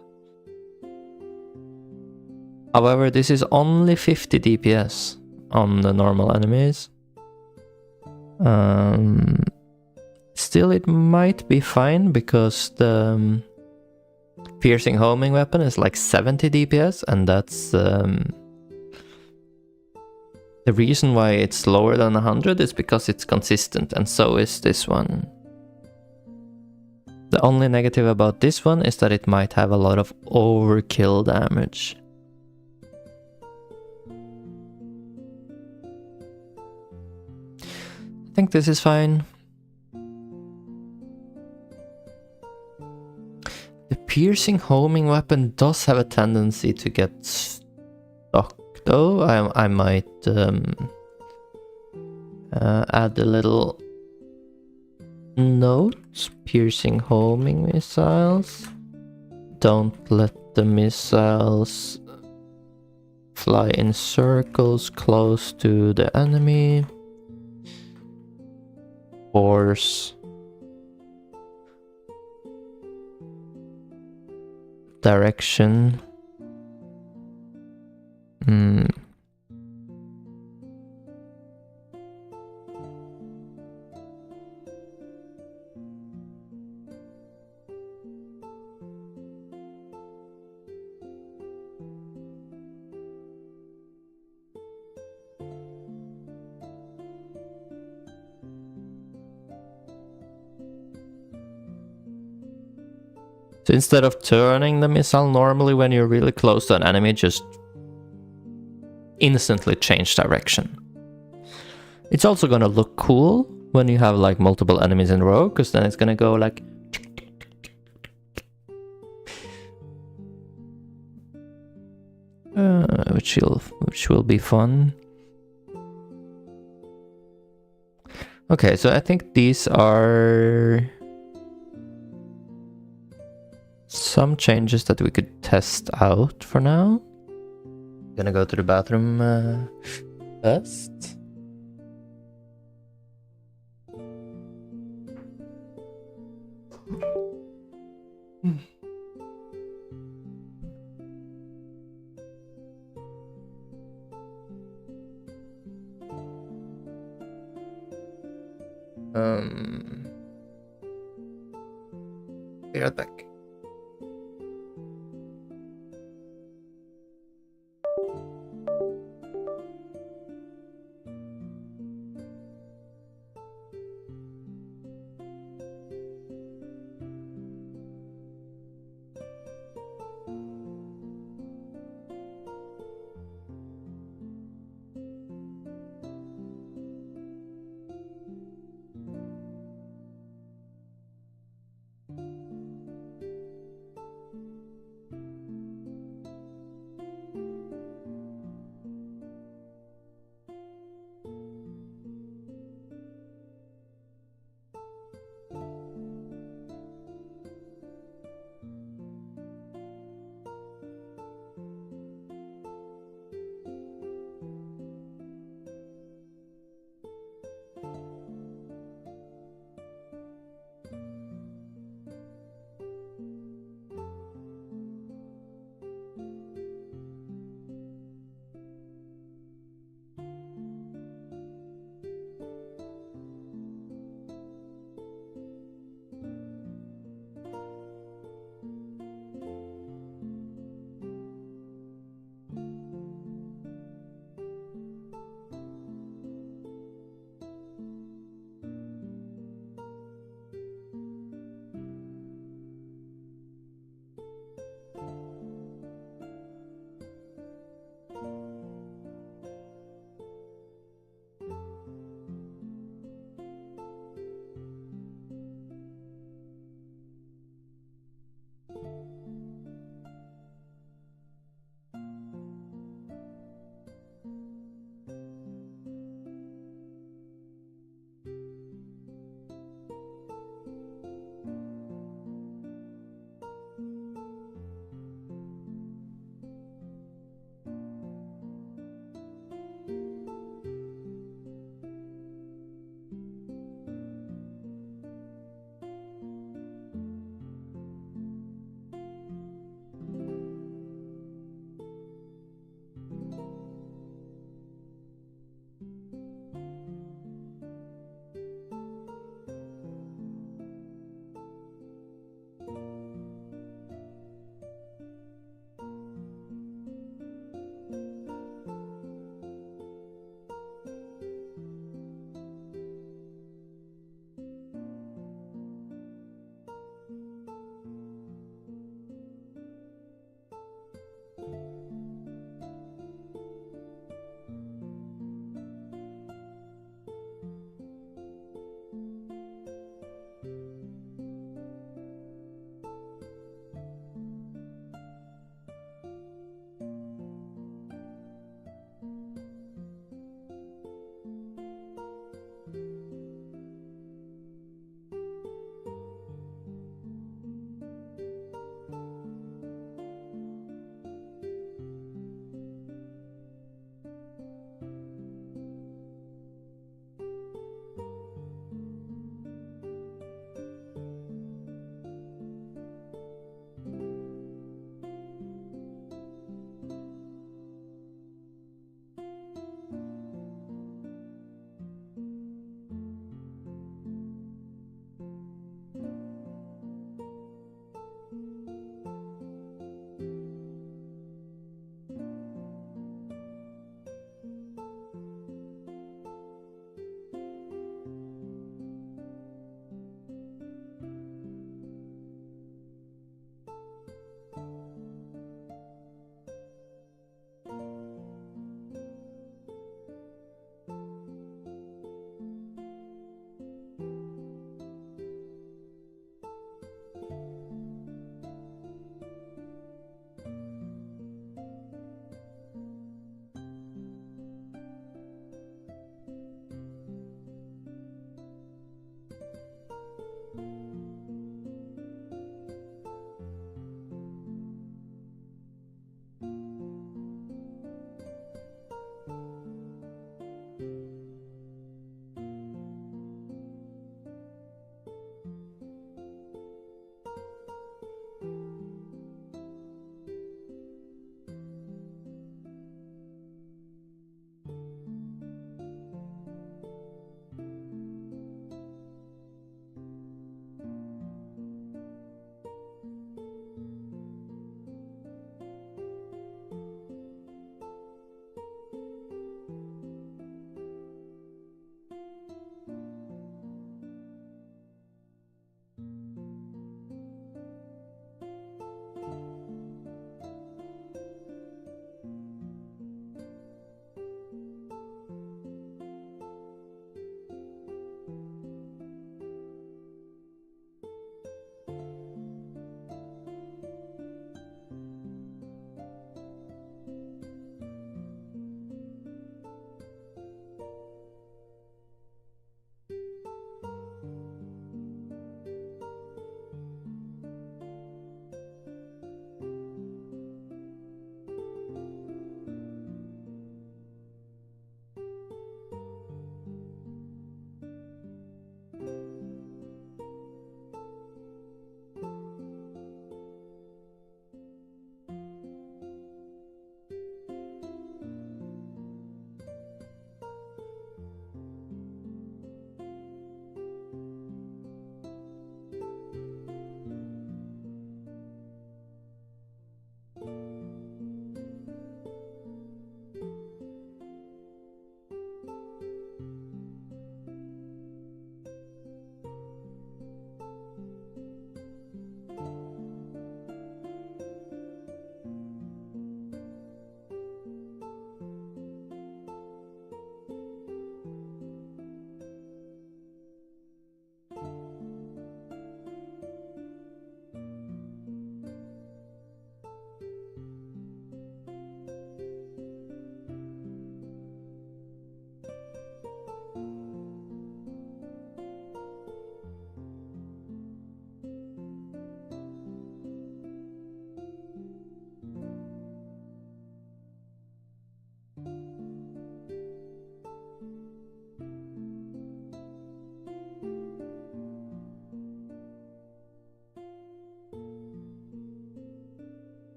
However, this is only 50 DPS on the normal enemies. Still, it might be fine because the piercing homing weapon is like 70 DPS, and that's the reason why it's lower than 100 is because it's consistent, and so is this one. The only negative about this one is that it might have a lot of overkill damage. I think this is fine. The piercing homing weapon does have a tendency to get stuck though. I might add a little note. Piercing homing missiles. Don't let the missiles fly in circles close to the enemy. Force direction. So instead of turning the missile normally when you're really close to an enemy, just instantly change direction. It's also gonna look cool when you have like multiple enemies in a row, because then it's gonna go like which will be fun. Okay, so I think these are some changes that we could test out for now. Gonna go to the bathroom first. Be right back.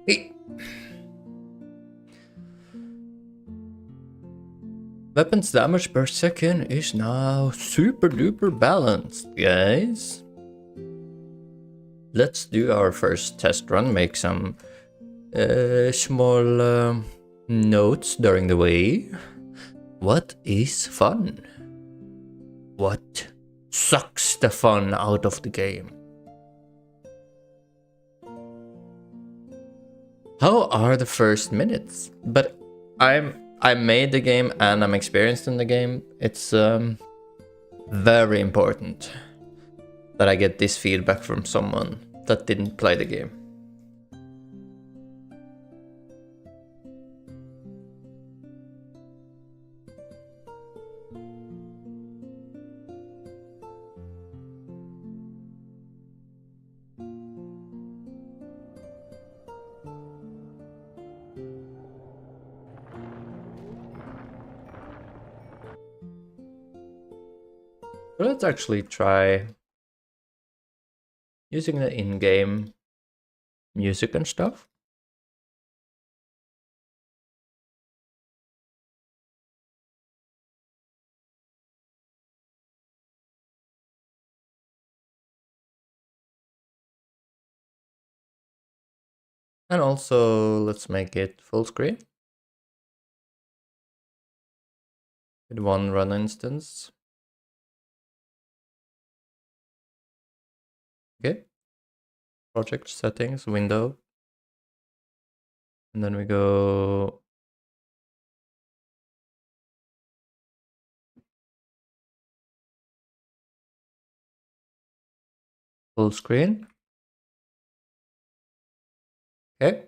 Hey. Weapons damage per second is now super duper balanced, guys. Let's do our first test run, make some small notes during the way. What is fun? What sucks the fun out of the game? How are the first minutes? But I made the game and I'm experienced in the game. It's very important that I get this feedback from someone that didn't play the game. Let's actually try using the in-game music and stuff. And also, let's make it full screen with one run instance. Okay. Project settings, window. And then we go full screen. Okay.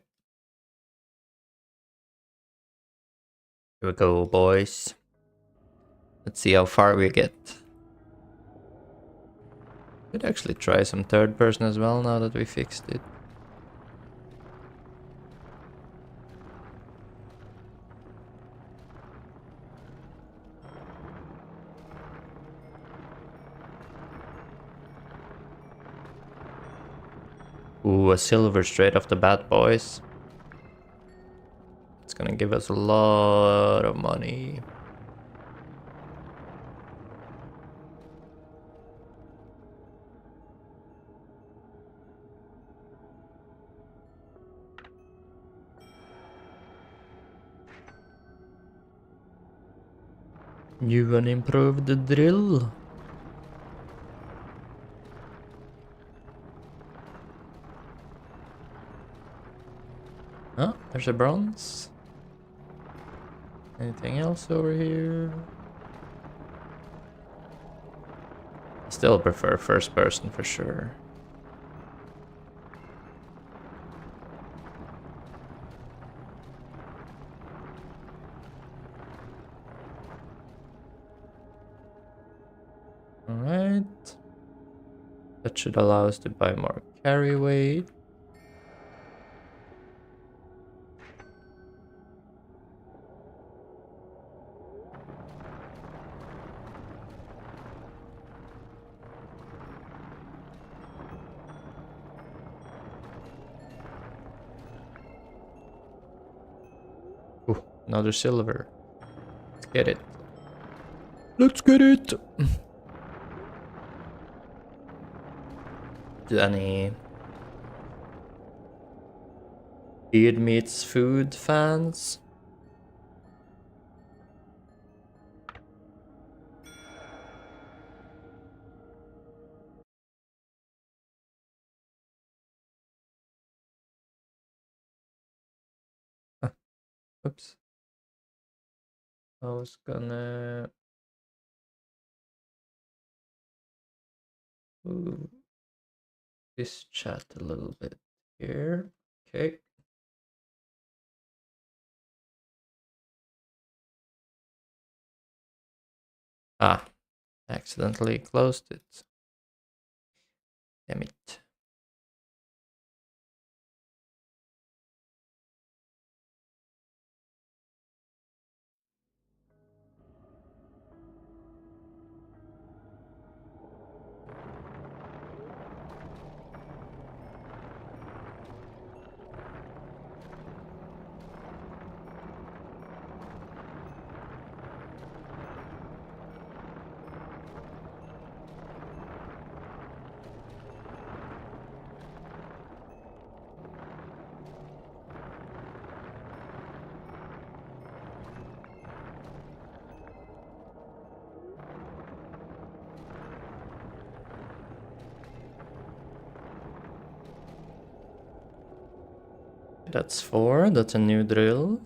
Here we go, boys. Let's see how far we get. Could actually try some third person as well now that we fixed it. Ooh, a silver straight off the bat, boys. It's gonna give us a lot of money. You wanna improve the drill? Oh, there's a bronze. Anything else over here? Still prefer first person for sure. Alright. That should allow us to buy more carry weight. Ooh, another silver. Let's get it. Let's get it! Any beard meets food fans? Oops. I was gonna move this chat a little bit here. Okay. Ah, accidentally closed it. Damn it. That's 4. That's a new drill.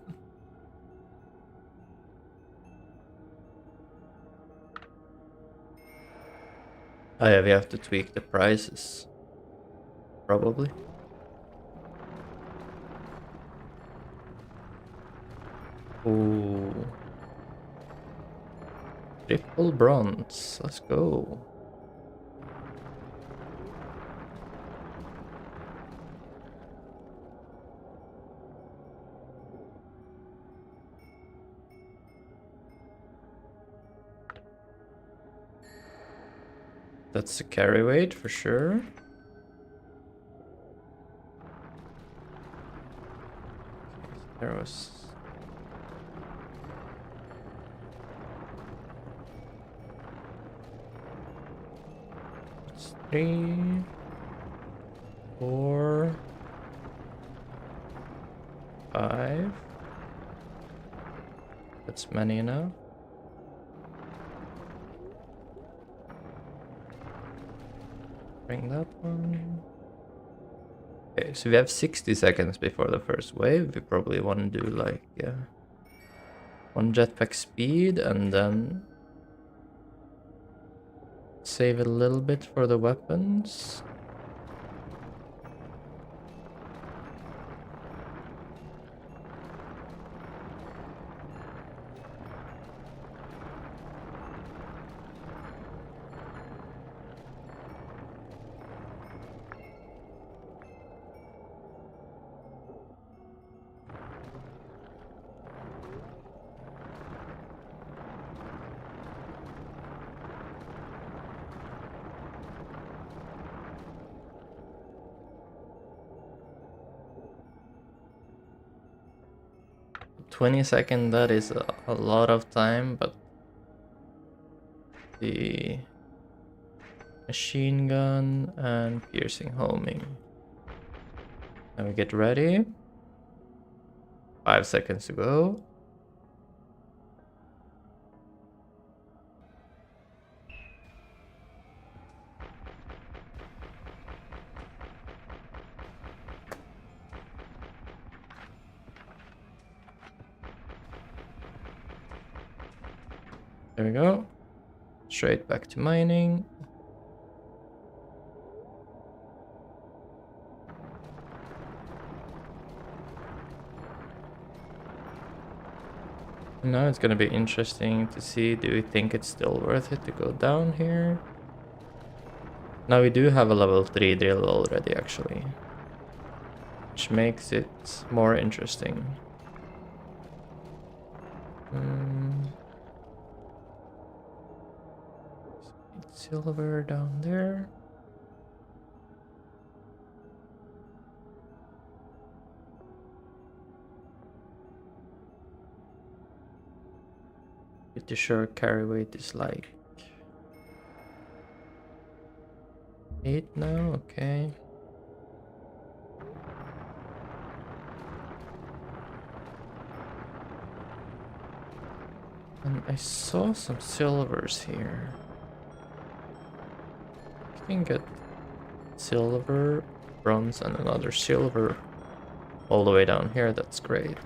Oh yeah, we have to tweak the prices. Probably. Ooh. Triple bronze. Let's go. That's a carry weight for sure. There was... It's 3, 4, 5. That's many enough. Bring that one. Okay, so we have 60 seconds before the first wave. We probably want to do like 1 jetpack speed and then save a little bit for the weapons. $20, that is a lot of time, but the machine gun and piercing homing. Now we get ready. 5 seconds to go. There we go. Straight back to mining. Now it's gonna be interesting to see, do we think it's still worth it to go down here? Now we do have a level 3 drill already actually, which makes it more interesting. Silver down there. Pretty sure carry weight is like 8 now, okay. And I saw some silvers here. You can get silver, bronze, and another silver all the way down here. That's great.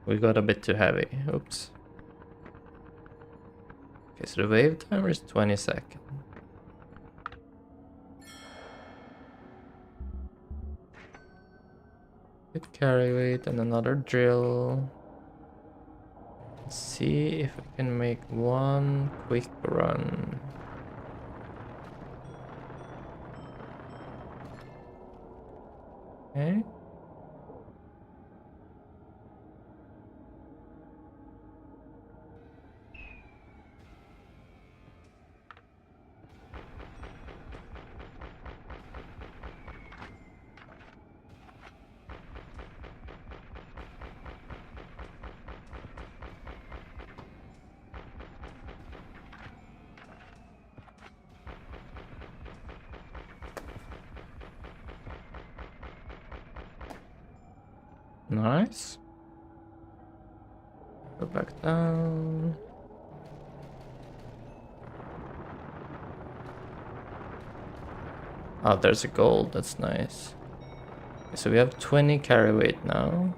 We got a bit too heavy. Oops. Okay, so the wave timer is 20 seconds. Good carry weight and another drill. Let's see if we can make one quick run. Okay. Nice. Go back down. Oh, there's a gold. That's nice. Okay, so we have 20 carry weight now.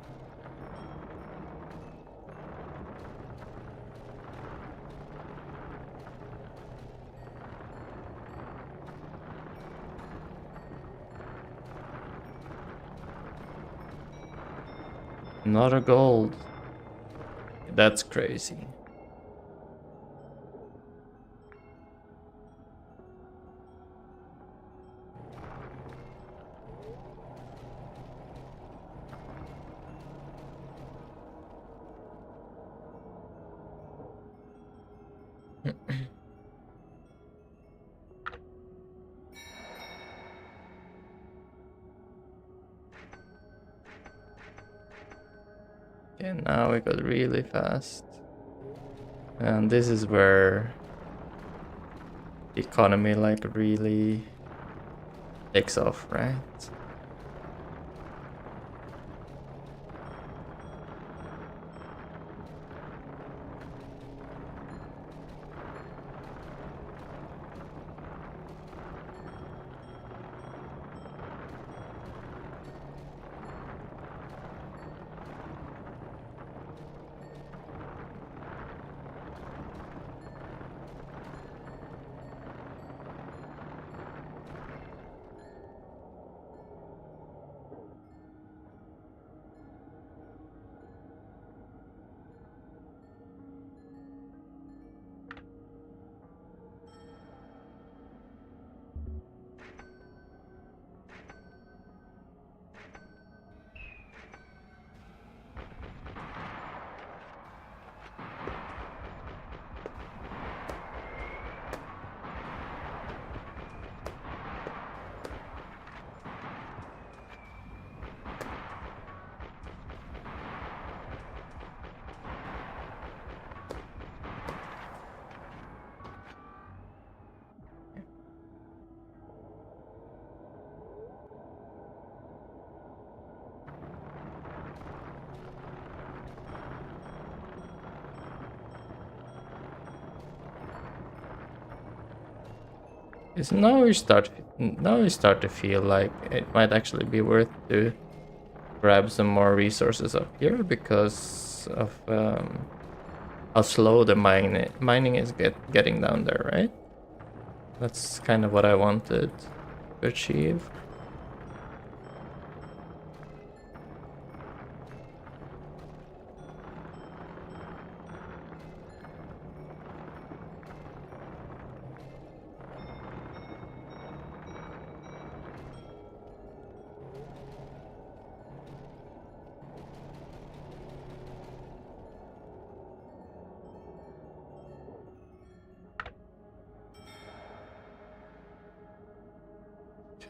Not a gold. That's crazy. Okay, now we got really fast. And this is where the economy like really takes off, right? Is now we start to feel like it might actually be worth to grab some more resources up here because of how slow the mining is getting down there, right? That's kind of what I wanted to achieve.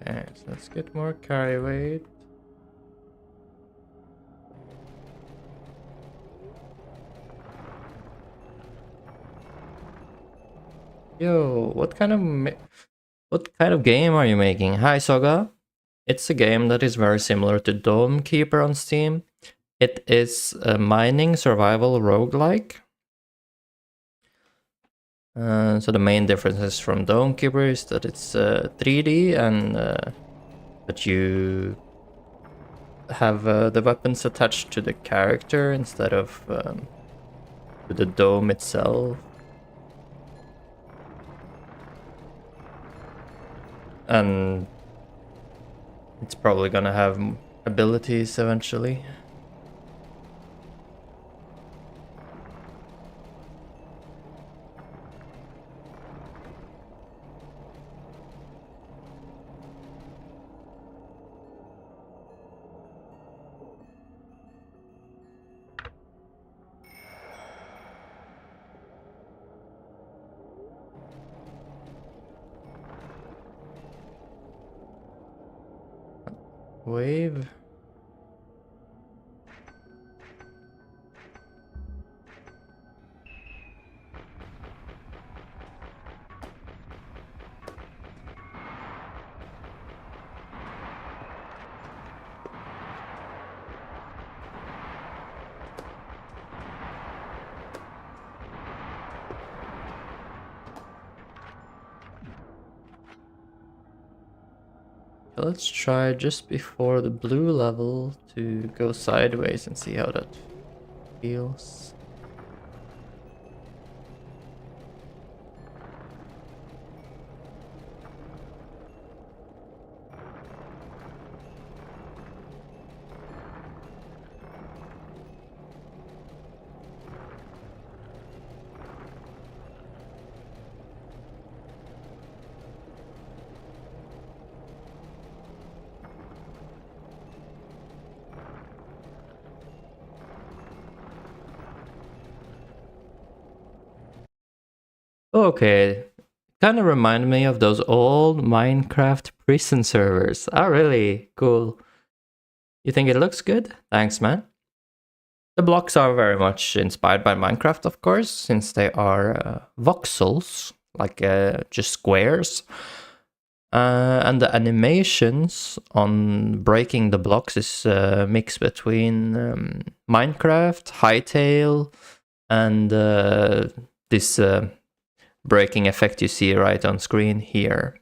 Okay, so let's get more carry weight. Yo, what kind of game are you making? Hi, Soga. It's a game that is very similar to Dome Keeper on Steam. It is a mining survival roguelike. So the main differences from Dome Keeper is that it's 3D and that you have the weapons attached to the character instead of to the dome itself. And it's probably gonna have abilities eventually. Wave. Let's try just before the blue level to go sideways and see how that feels. Okay, kind of remind me of those old Minecraft prison servers. Oh, really? Cool. You think it looks good? Thanks, man. The blocks are very much inspired by Minecraft, of course, since they are voxels, like just squares. And the animations on breaking the blocks is a mix between Minecraft, Hytale, and this breaking effect you see right on screen here.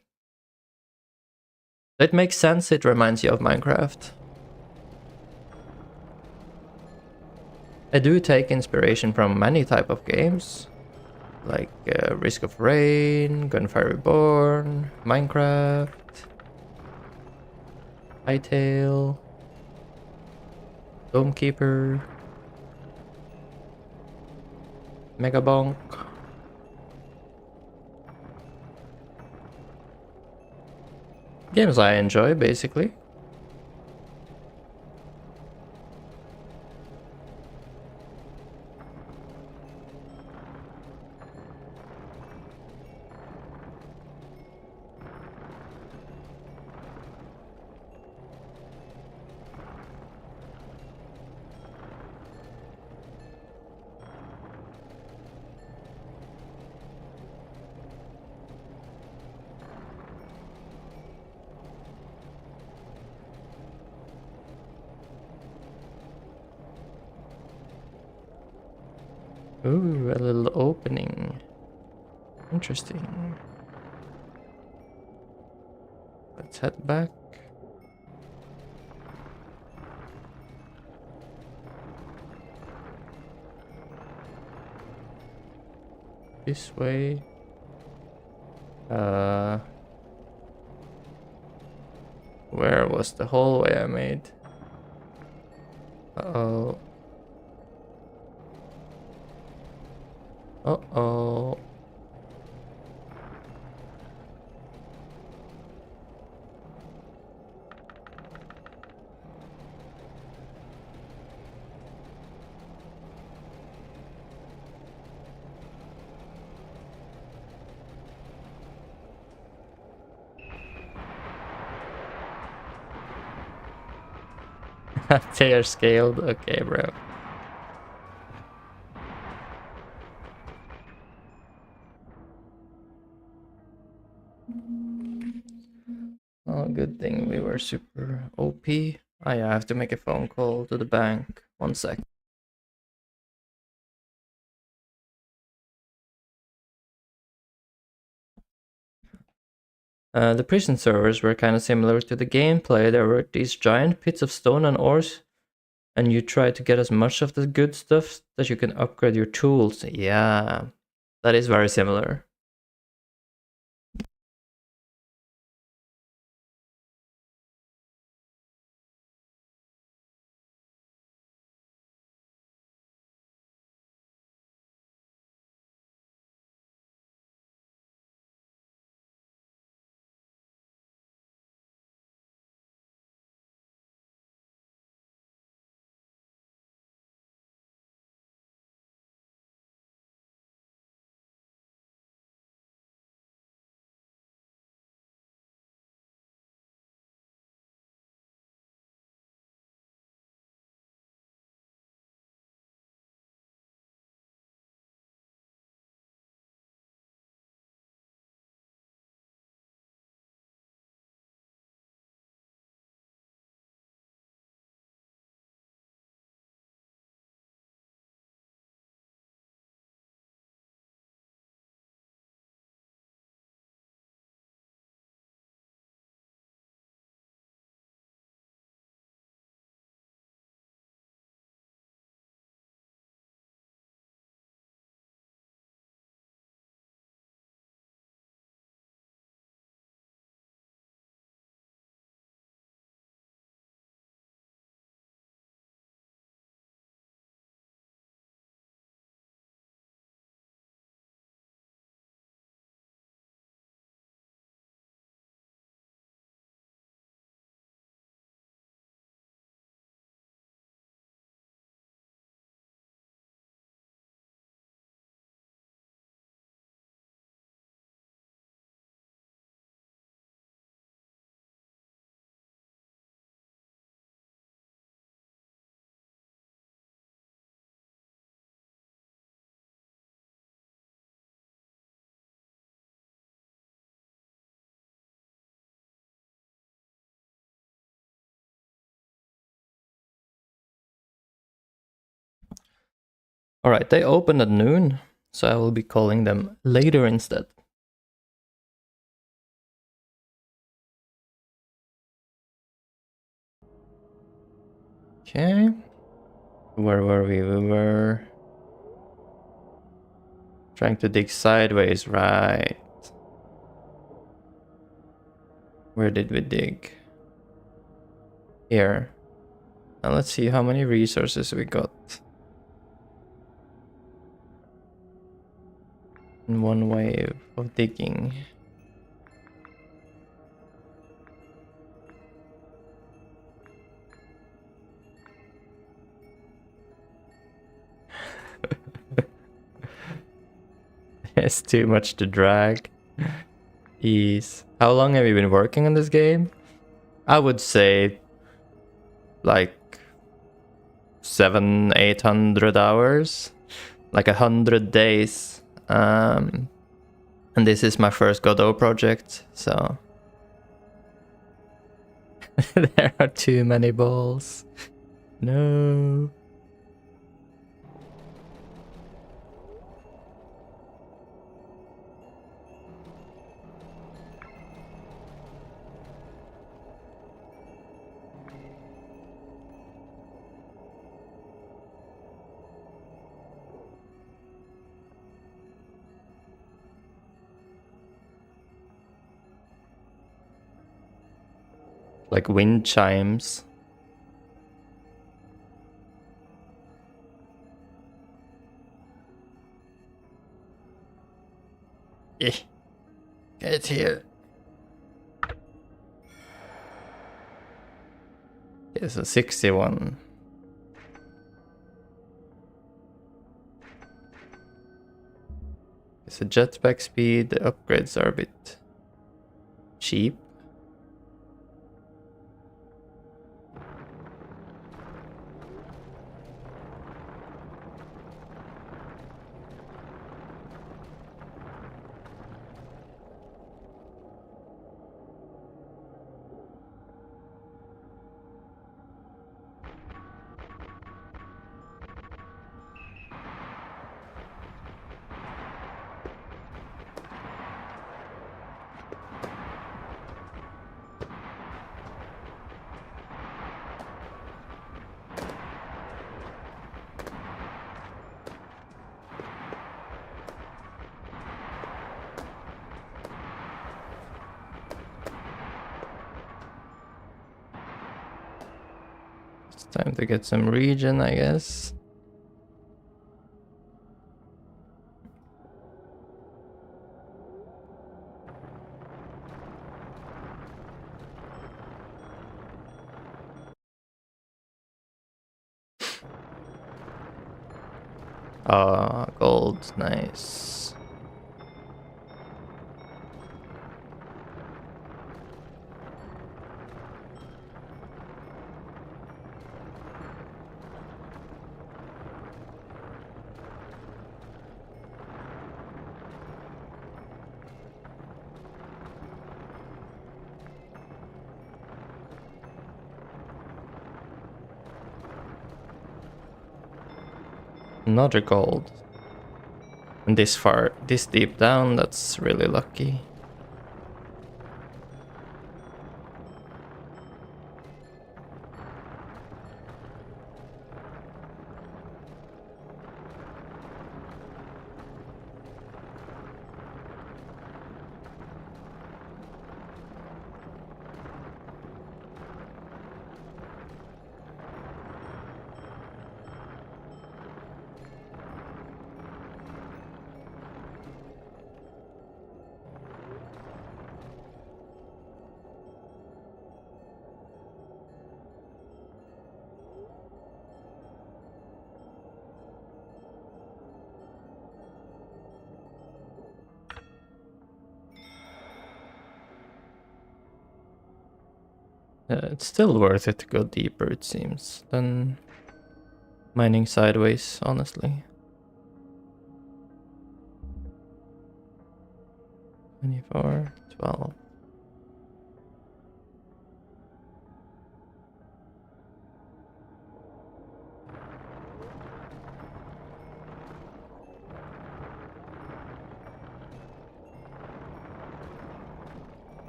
It makes sense, it reminds you of Minecraft. I do take inspiration from many type of games, like Risk of Rain, Gunfire Reborn, Minecraft, Hytale, Domekeeper, Megabonk. Games I enjoy, basically. Ooh, a little opening. Interesting. Let's head back. This way. Where was the hallway I made? Uh-oh. Uh-oh. They are scaled? Okay, bro. Oh, good thing we were super OP. Oh yeah, I have to make a phone call to the bank. 1 sec. The prison servers were kind of similar to the gameplay. There were these giant pits of stone and ores, and you try to get as much of the good stuff that you can upgrade your tools. Yeah, that is very similar. Alright, they open at noon, so I will be calling them later instead. Okay. Where were we? We were trying to dig sideways, right? Where did we dig? Here. Now let's see how many resources we got. In one wave of digging. It's too much to drag. Ease. How long have you been working on this game? I would say like 700-800 hours, like 100 days. And this is my first Godot project, so there are too many balls. No. Like wind chimes. Get it here. It's a 61. It's a jetpack speed. The upgrades are a bit cheap. It's time to get some regen, I guess. Ah, gold, nice. Another gold. And this far, this deep down, that's really lucky. It's still worth it to go deeper, it seems, than mining sideways, honestly. 24, 12.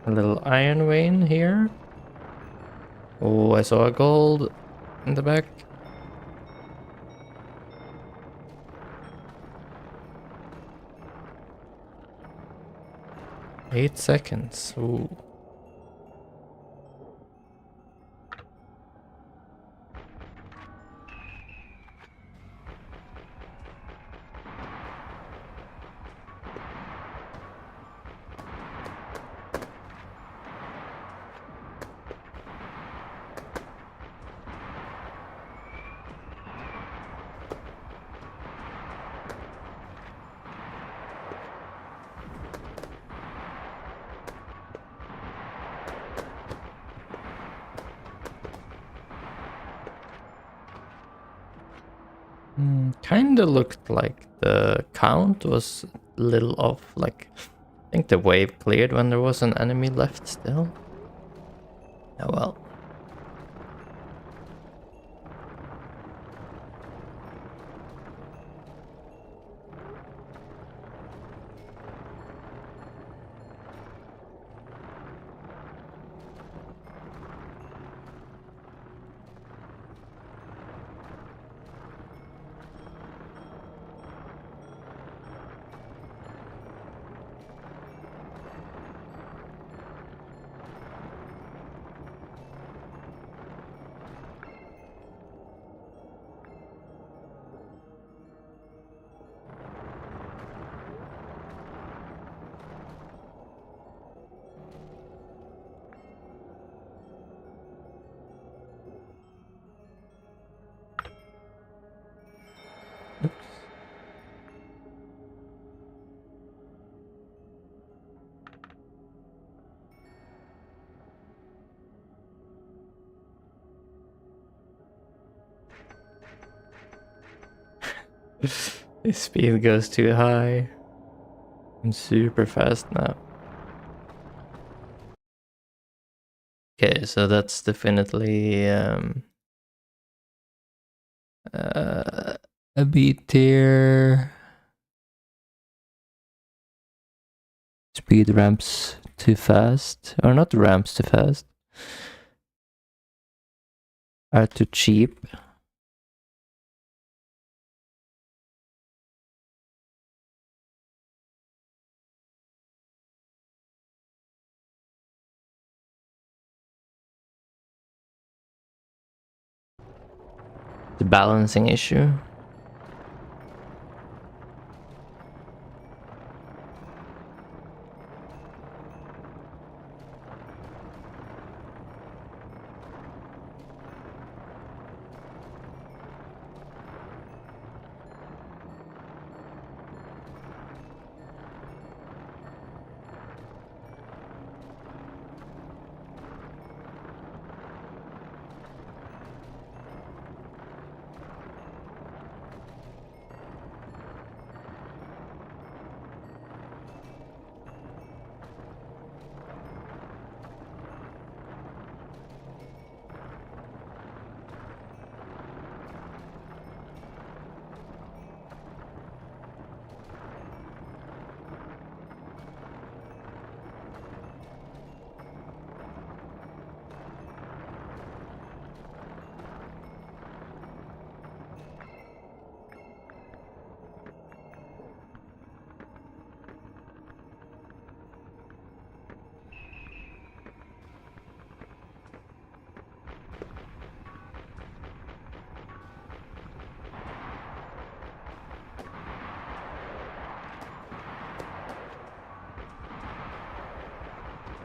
A little iron vein here. Oh, I saw a gold in the back. Eight seconds. Ooh. Kinda looked like the count was a little off. Like, I think the wave cleared when there was an enemy left still. Oh well. This speed goes too high. I'm super fast now. Okay, so that's definitely a B tier. Speed ramps too fast, or not ramps too fast, are too cheap. The balancing issue.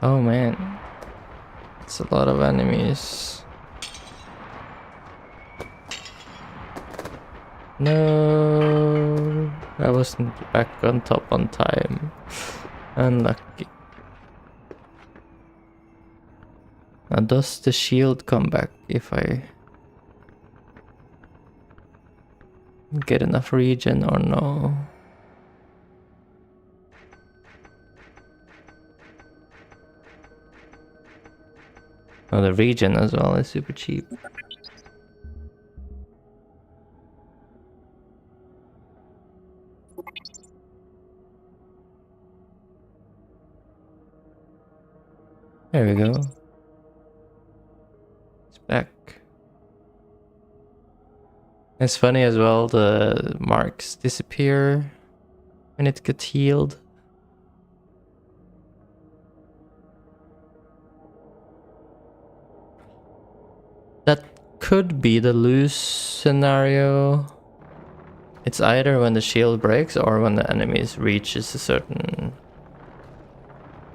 Oh man, it's a lot of enemies. No, I wasn't back on top on time. Unlucky. Now does the shield come back if I get enough regen or no? Oh, the regen as well is super cheap. There we go. It's back. It's funny as well, the marks disappear when it gets healed. That could be the lose scenario. It's either when the shield breaks or when the enemy reaches a certain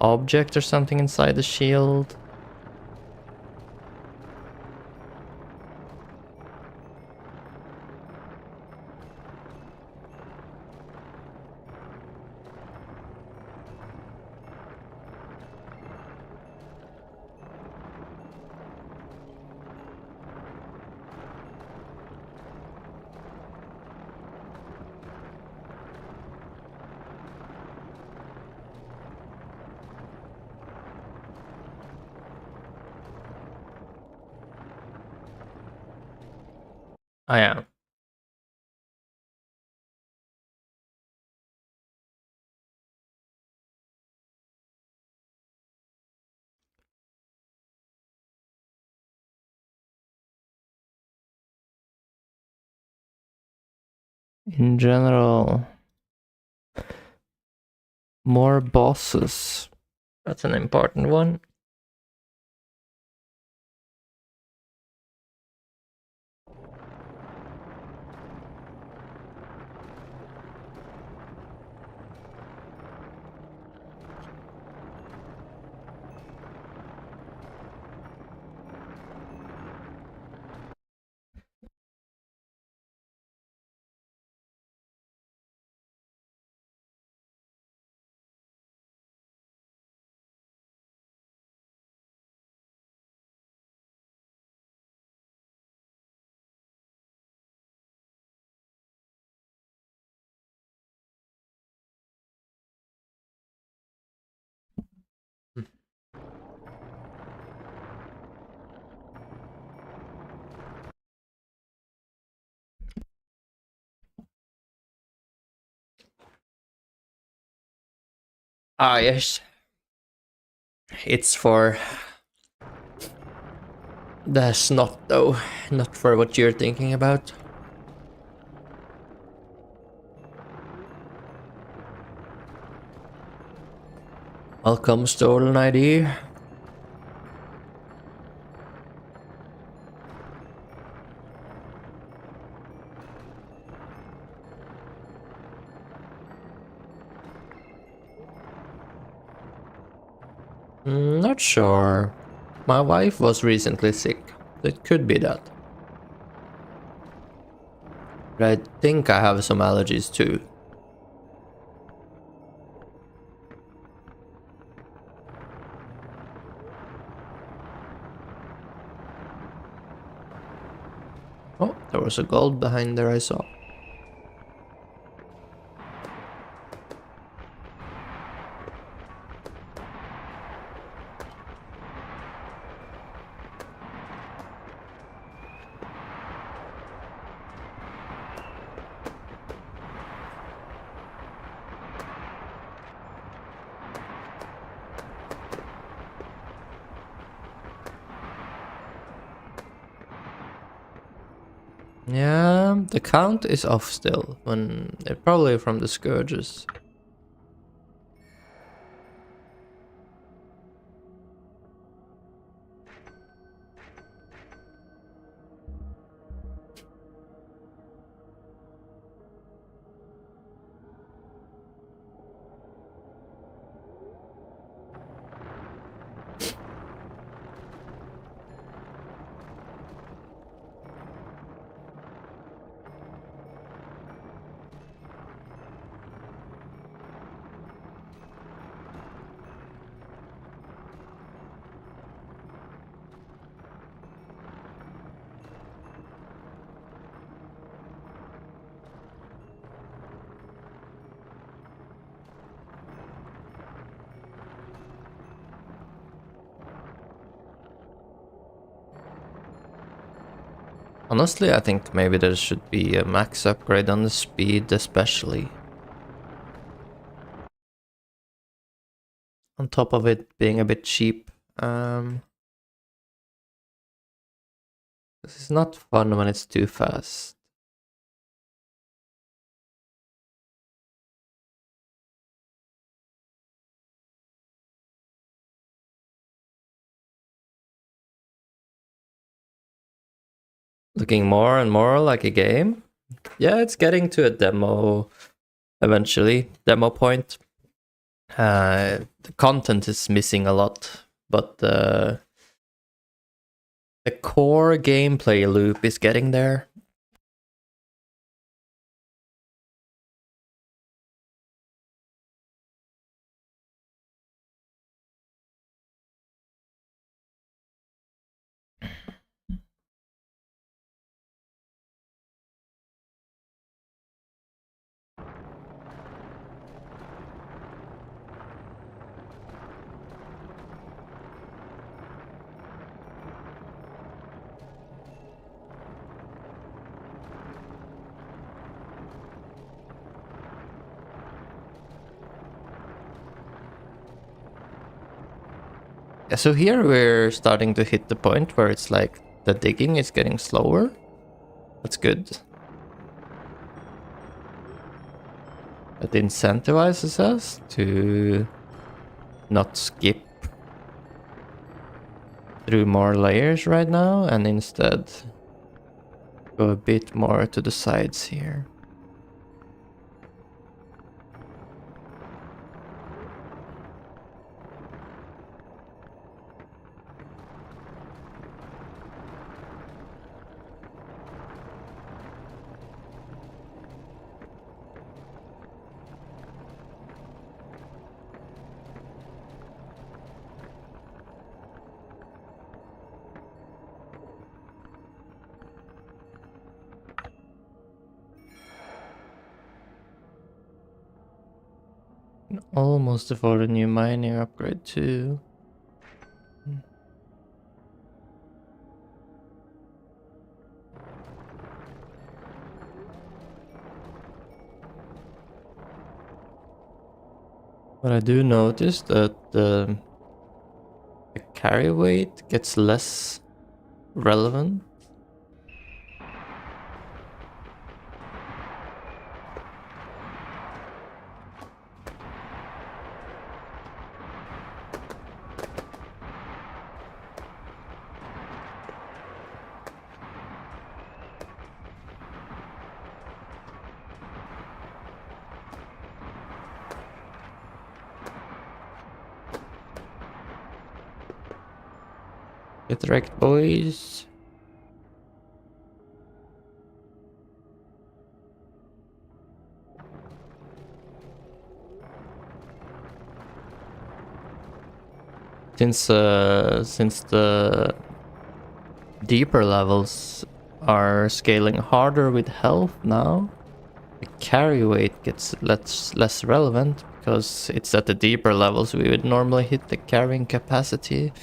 object or something inside the shield. I am. In general, more bosses. That's an important one. Ah, yes. It's for the snot, though, not for what you're thinking about. Welcome, stolen ID. Not sure. My wife was recently sick. It could be that. But I think I have some allergies too. Oh, there was a gold behind there I saw. Yeah, the count is off still, when probably from the scourges. Honestly, I think maybe there should be a max upgrade on the speed, especially. On top of it being a bit cheap, This is not fun when it's too fast. Looking more and more like a game. Yeah, it's getting to a demo eventually. Demo point. The content is missing a lot, but the core gameplay loop is getting there. Yeah, so here we're starting to hit the point where it's like the digging is getting slower. That's good. It incentivizes us to not skip through more layers right now and instead go a bit more to the sides here. Almost afford a new mining upgrade too. But I do notice that the carry weight gets less relevant. Get wrecked, boys. Since the deeper levels are scaling harder with health now, the carry weight gets less relevant because it's at the deeper levels we would normally hit the carrying capacity.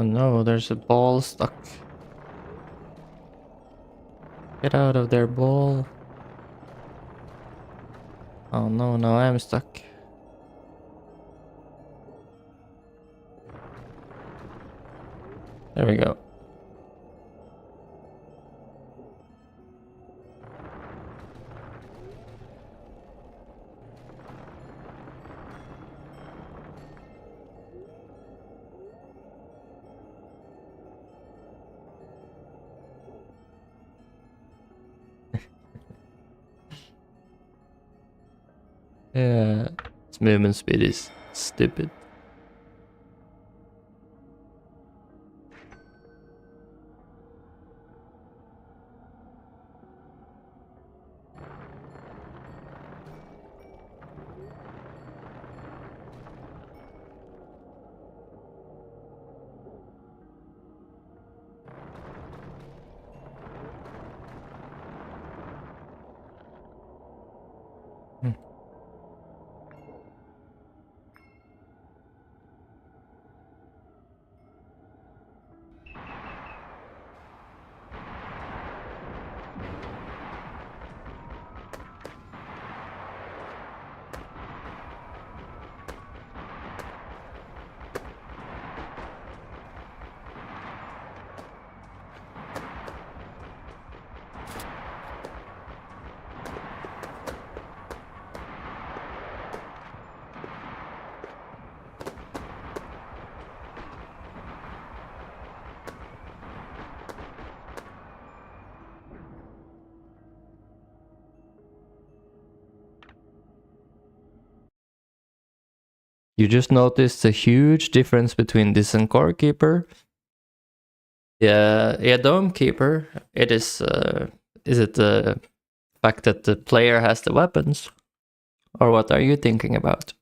Oh no, there's a ball stuck. Get out of there, ball. Oh no, now I am stuck. There we go. Yeah, its movement speed is stupid. You just noticed a huge difference between this and Core Keeper. Yeah, Dome Keeper. It is it the fact that the player has the weapons? Or what are you thinking about?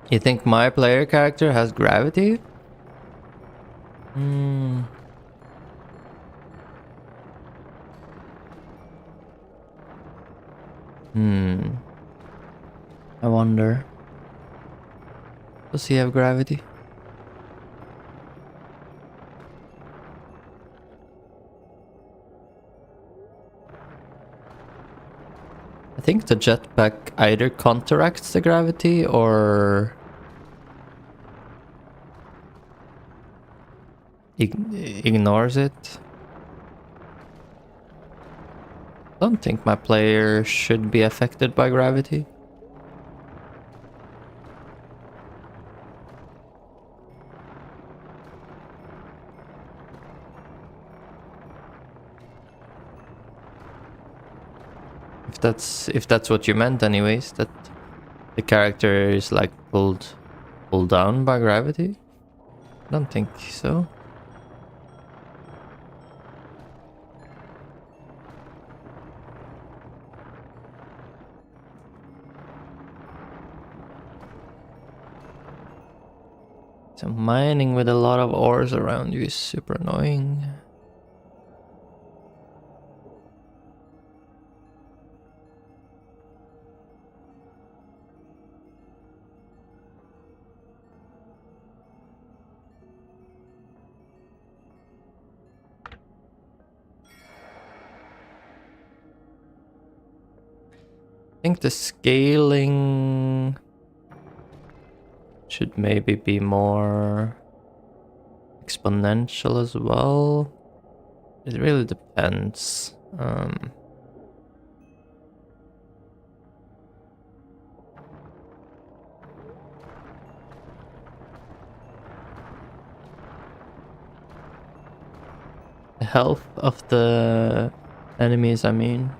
You think my player character has gravity? Hmm. I wonder. Does he have gravity? I think the jetpack either counteracts the gravity or ignores it. I don't think my player should be affected by gravity. If that's what you meant anyways, that the character is like pulled down by gravity? I don't think so. So mining with a lot of ores around you is super annoying. I think the scaling should maybe be more exponential as well. It really depends. The health of the enemies, I mean.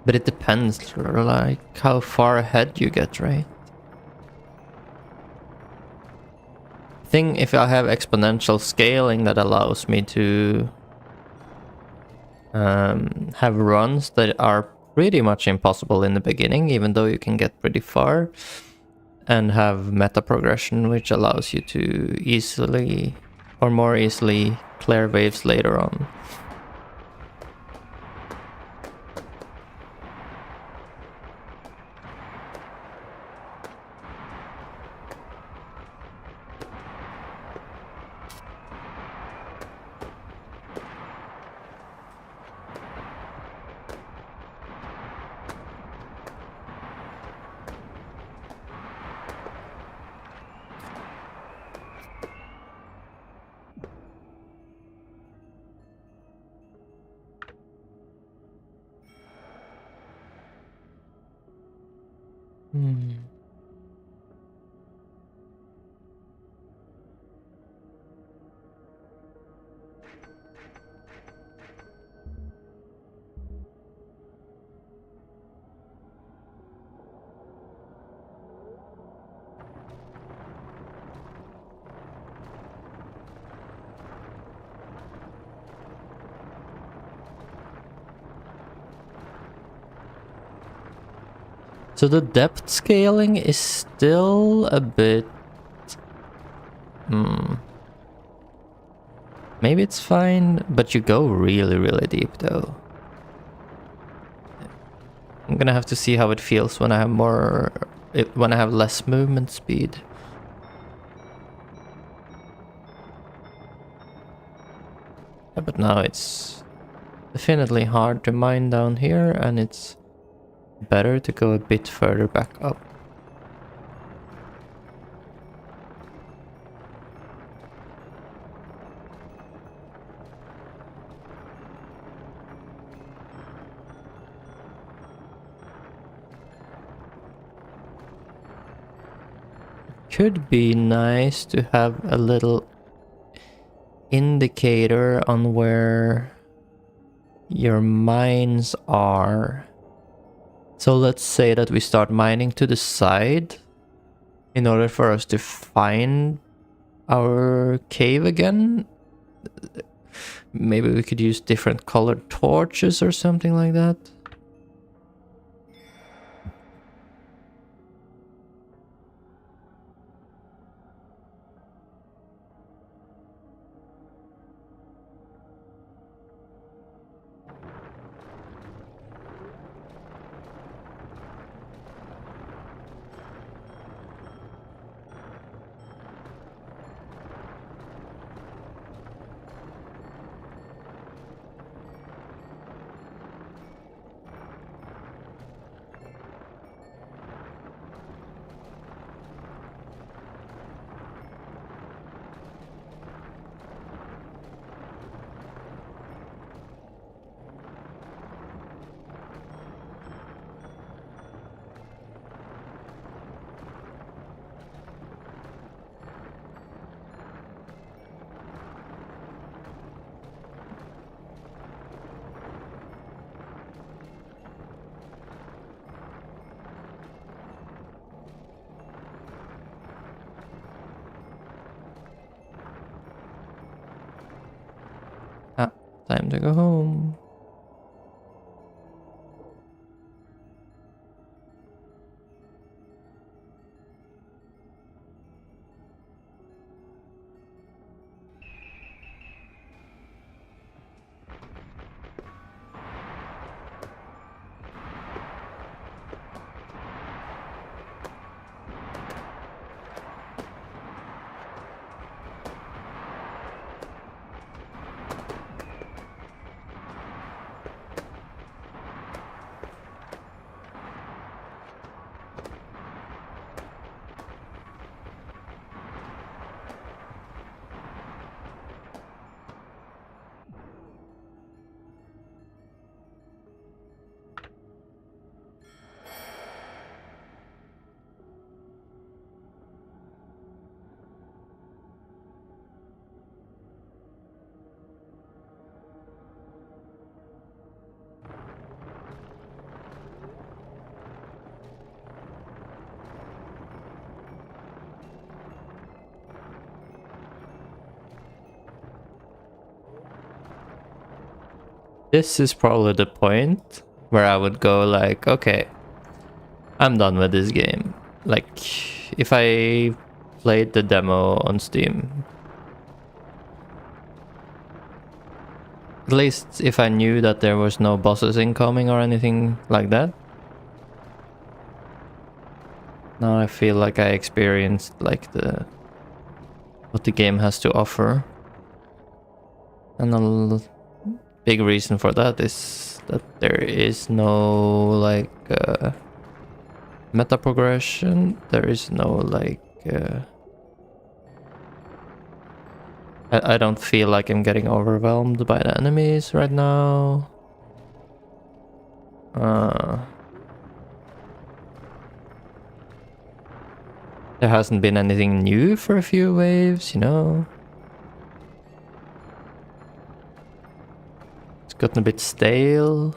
But it depends, like, how far ahead you get, right? think if I have exponential scaling that allows me to have runs that are pretty much impossible in the beginning, even though you can get pretty far, and have meta progression, which allows you to easily or more easily clear waves later on. So the depth scaling is still a bit... Maybe it's fine, but you go really, really deep though. I'm gonna have to see how it feels when I have more... when I have less movement speed. Yeah, but now it's definitely hard to mine down here, and it's better to go a bit further back up. Could be nice to have a little indicator on where your mines are. So let's say that we start mining to the side in order for us to find our cave again. Maybe we could use different colored torches or something like that. Time to go home. This is probably the point where I would go like, okay, I'm done with this game. Like, if I played the demo on Steam, at least if I knew that there was no bosses incoming or anything like that. Now I feel like I experienced like what the game has to offer. And a big reason for that is that there is no like meta progression. There is no like I don't feel like I'm getting overwhelmed by the enemies right now. There hasn't been anything new for a few waves, you know. It's gotten a bit stale.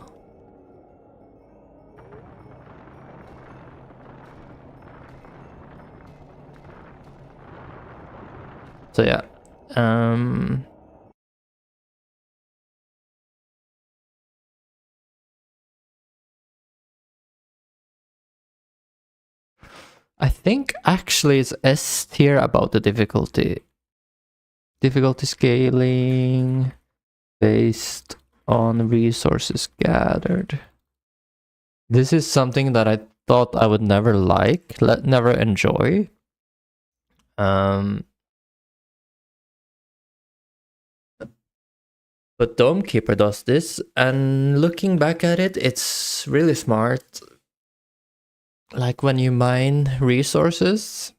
So yeah. I think actually it's S tier about the difficulty. Difficulty scaling based on resources gathered. This is something that I thought I would never like, never enjoy. But Dome Keeper does this, and looking back at it, it's really smart. Like when you mine resources,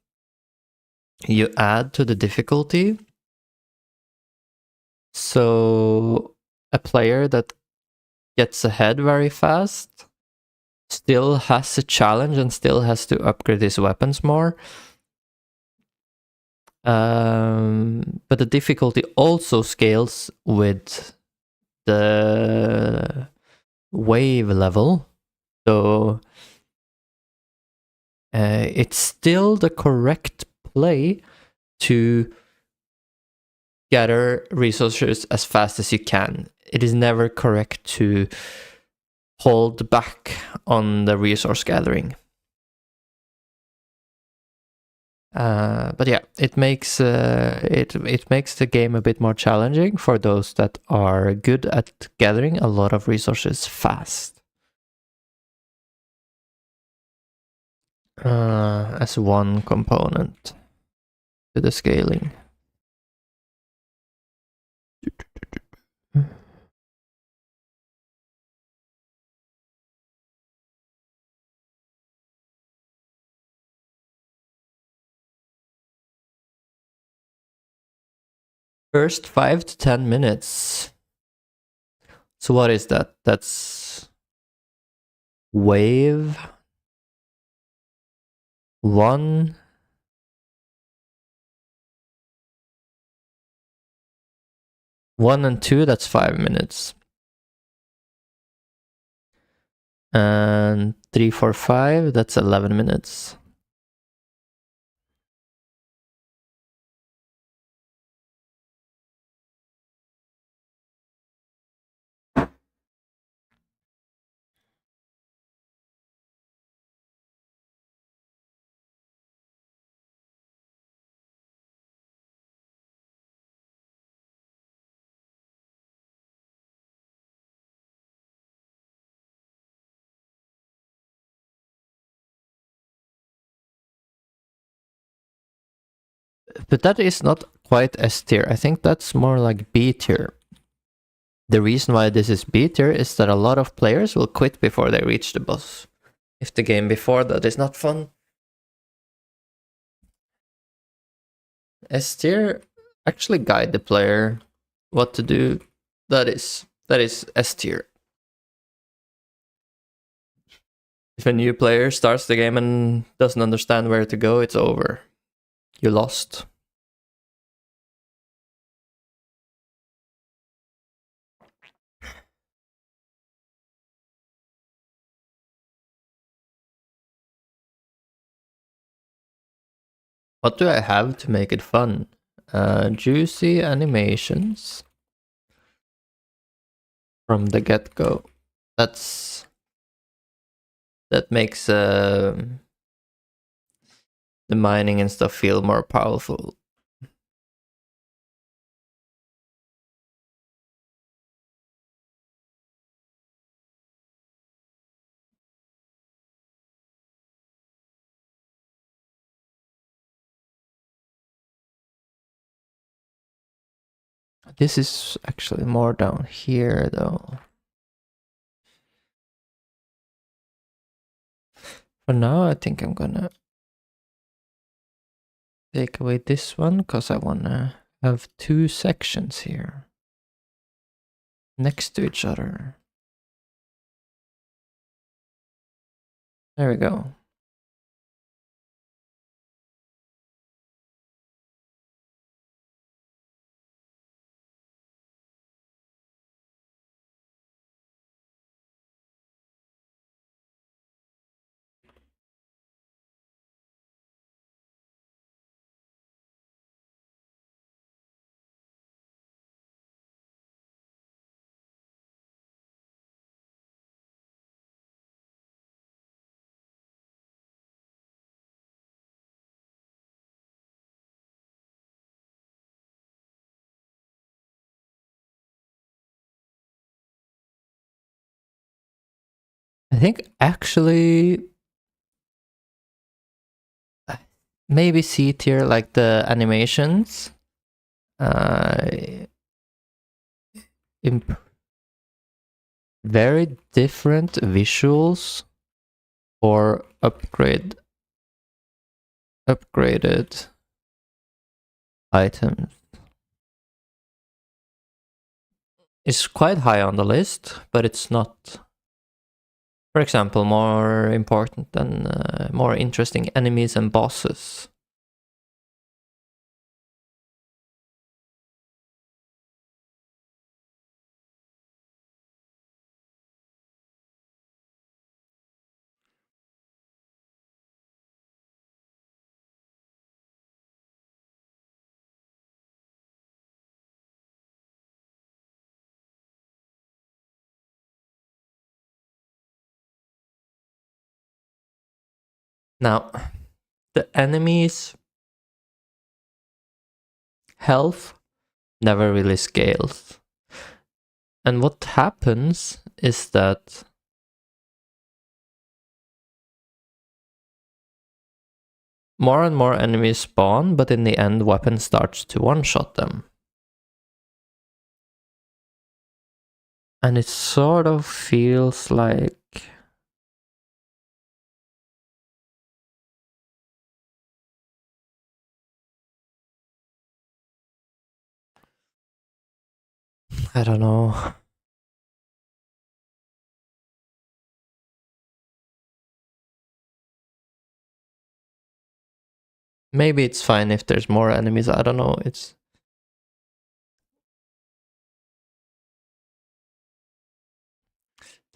you add to the difficulty. So a player that gets ahead very fast still has a challenge and still has to upgrade his weapons more. But the difficulty also scales with the wave level. So it's still the correct play to gather resources as fast as you can. It is never correct to hold back on the resource gathering. But yeah, it makes it makes the game a bit more challenging for those that are good at gathering a lot of resources fast. As one component to the scaling. First 5 to 10 minutes. So what is that? That's wave 1. One and 2, that's 5 minutes. And 3, 4, 5, that's 11 minutes. But that is not quite S tier. I think that's more like B tier. The reason why this is B tier is that a lot of players will quit before they reach the boss. If the game before that is not fun. S tier actually guide the player what to do. That is S tier. If a new player starts the game and doesn't understand where to go, it's over. You lost. What do I have to make it fun? Juicy animations. from the get-go. That makes the mining and stuff feel more powerful. This is actually more down here though. For now, I think I'm gonna take away this one because I wanna have 2 sections here next to each other. There we go. I think actually maybe C tier, like the animations. Very different visuals for upgraded items. It's quite high on the list, but it's not, for example, more important than more interesting enemies and bosses. Now, the enemies' health never really scales. And what happens is that more and more enemies spawn, but in the end, weapon starts to one-shot them. And it sort of feels like I don't know. Maybe it's fine if there's more enemies. I don't know.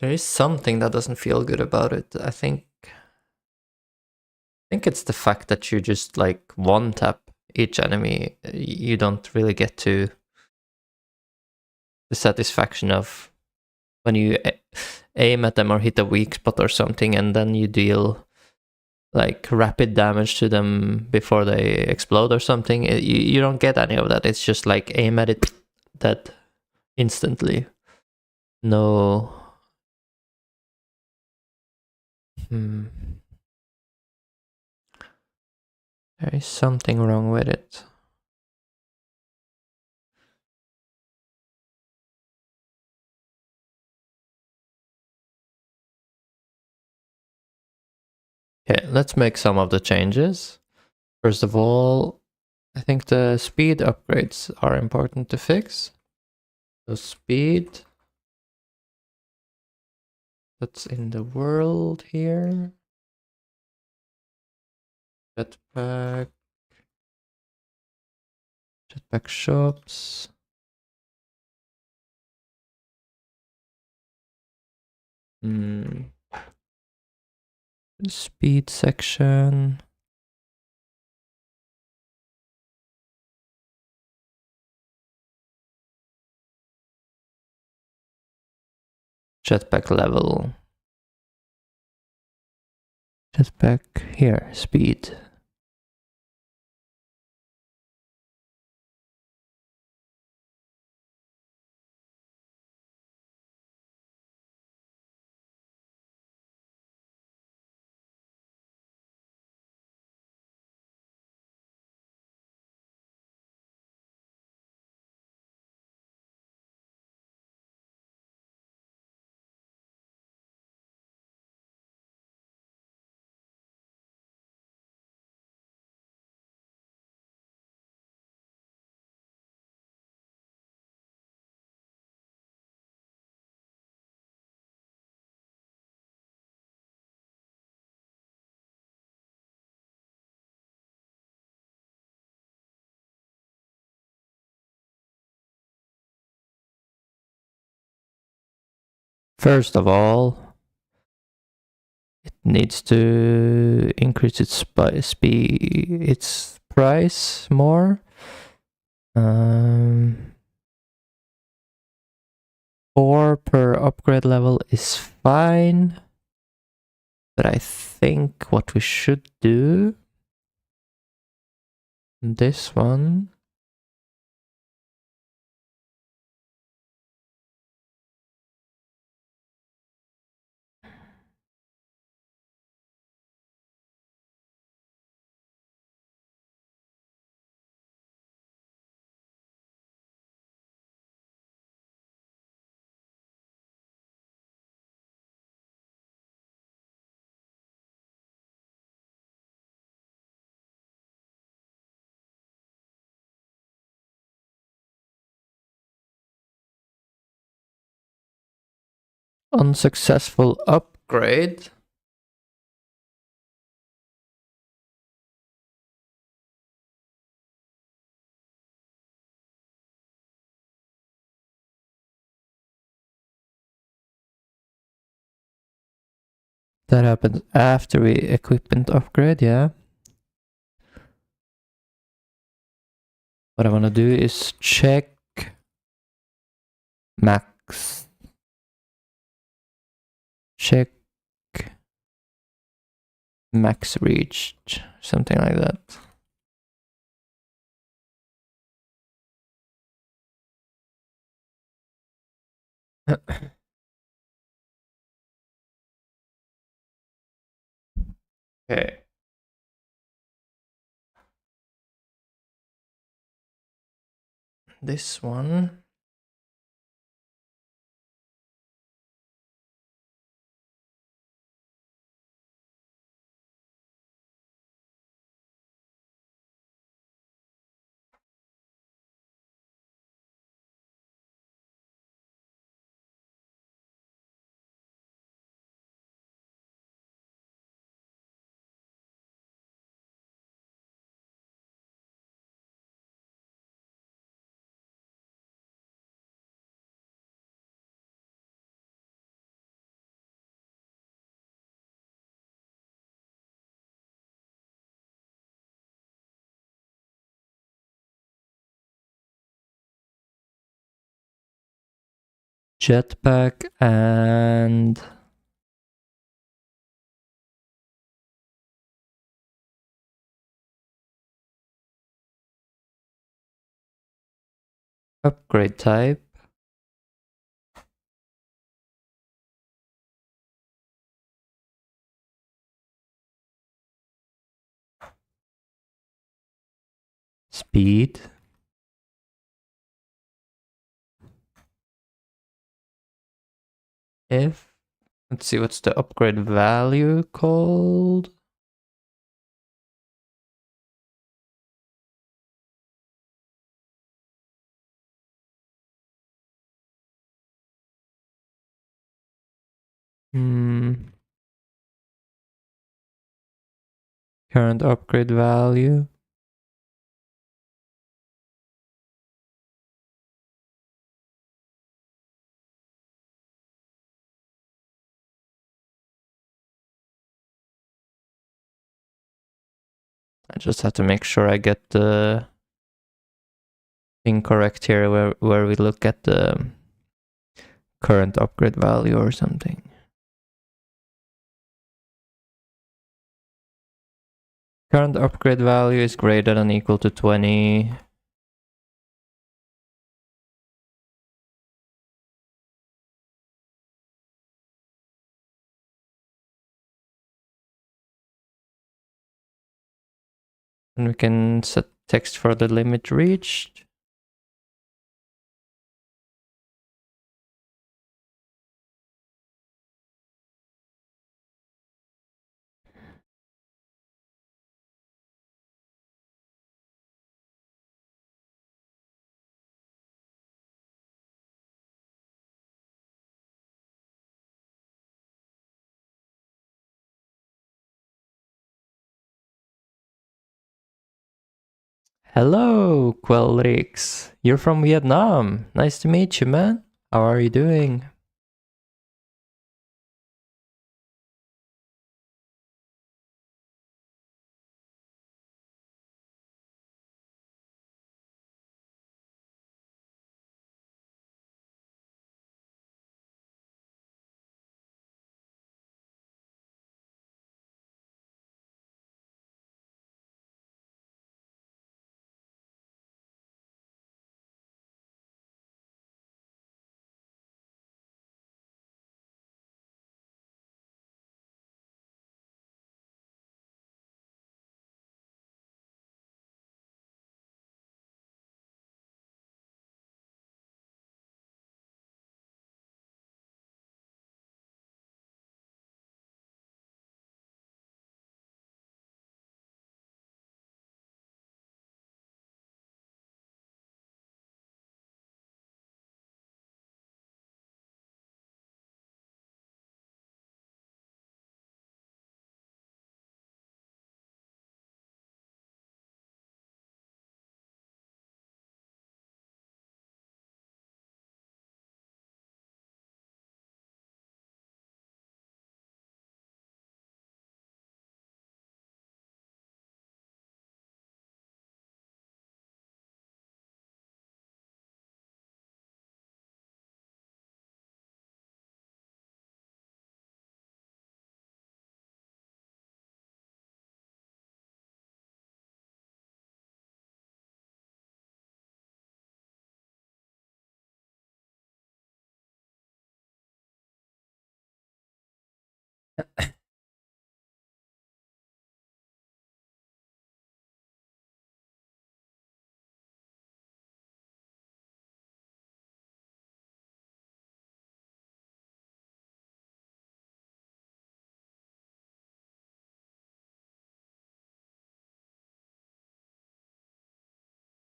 There is something that doesn't feel good about it. I think it's the fact that you just like one tap each enemy. You don't really get to the satisfaction of when you aim at them or hit a weak spot or something, and then you deal like rapid damage to them before they explode or something. You don't get any of that. It's just like aim at it, dead instantly. No. There is something wrong with it. Okay, let's make some of the changes. First of all, I think the speed upgrades are important to fix. So speed, that's in the world here. Jetpack shops. Speed section. Jetpack level. Jetpack here, speed. First of all, it needs to increase its price more. 4 per upgrade level is fine. But I think what we should do, this one, unsuccessful upgrade. That happens after we equipment upgrade, yeah. What I want to do is check max. Check max reached, something like that. Okay. This one. Jetpack and upgrade type. Speed. If, let's see, what's the upgrade value called? Current upgrade value. I just have to make sure I get the thing correct here where we look at the current upgrade value or something. Current upgrade value is greater than equal to 20. And we can set text for the limit reached. Hello, Quelrix. You're from Vietnam. Nice to meet you, man. How are you doing?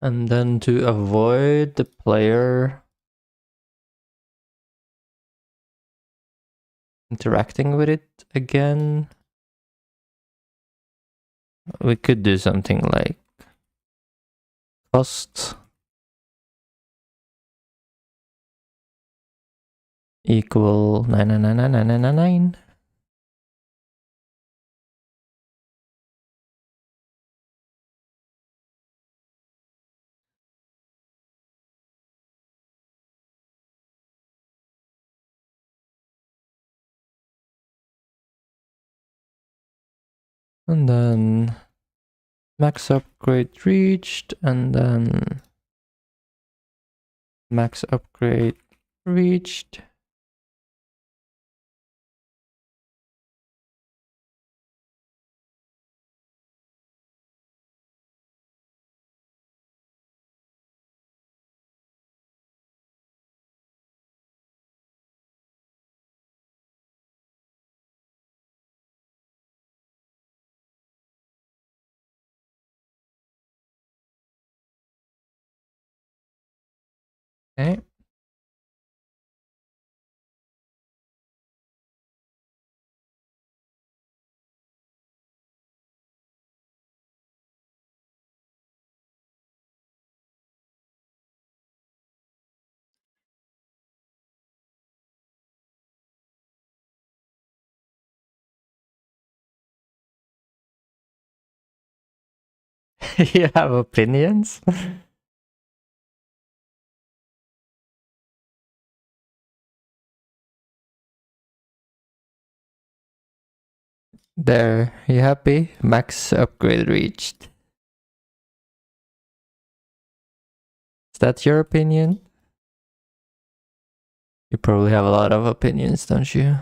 And then to avoid the player interacting with it again, we could do something like cost equal 9999999. And then max upgrade reached, and then max upgrade reached. Okay. You have opinions? There, you happy? Max upgrade reached. Is that your opinion? You probably have a lot of opinions, don't you?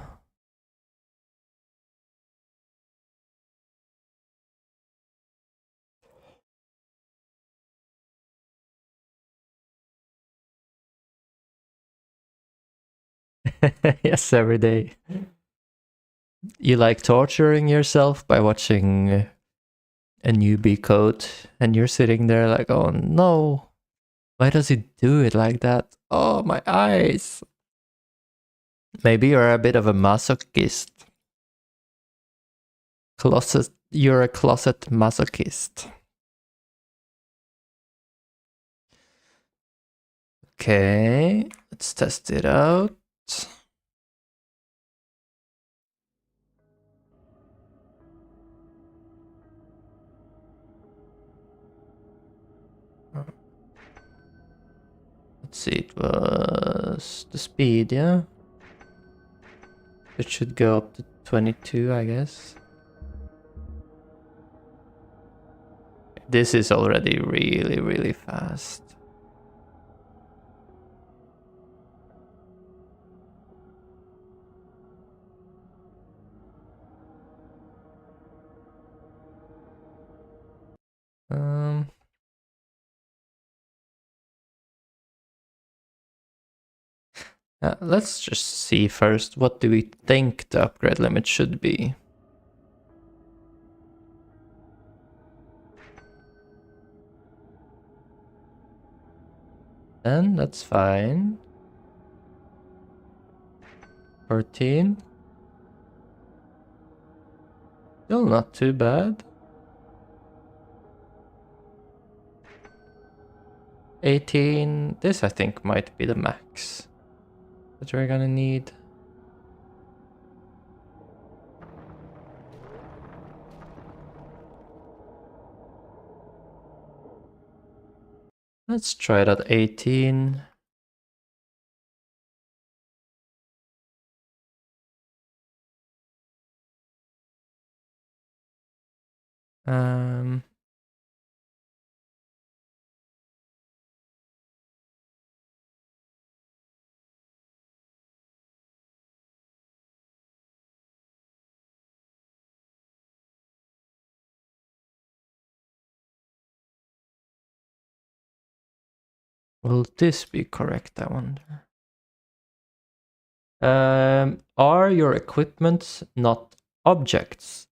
Yes, every day. You like torturing yourself by watching a newbie code, and you're sitting there like, oh no, why does he do it like that? Oh, my eyes. Maybe you're a bit of a masochist. You're a closet masochist. Okay, let's test it out. Let's see, it was the speed, yeah? It should go up to 22, I guess. This is already really, really fast. Let's just see first, what do we think the upgrade limit should be? Then that's fine. 14. Still not too bad. 18. This I think might be the max that we're gonna need. Let's try it at 18. Will this be correct, I wonder? Are your equipment not objects?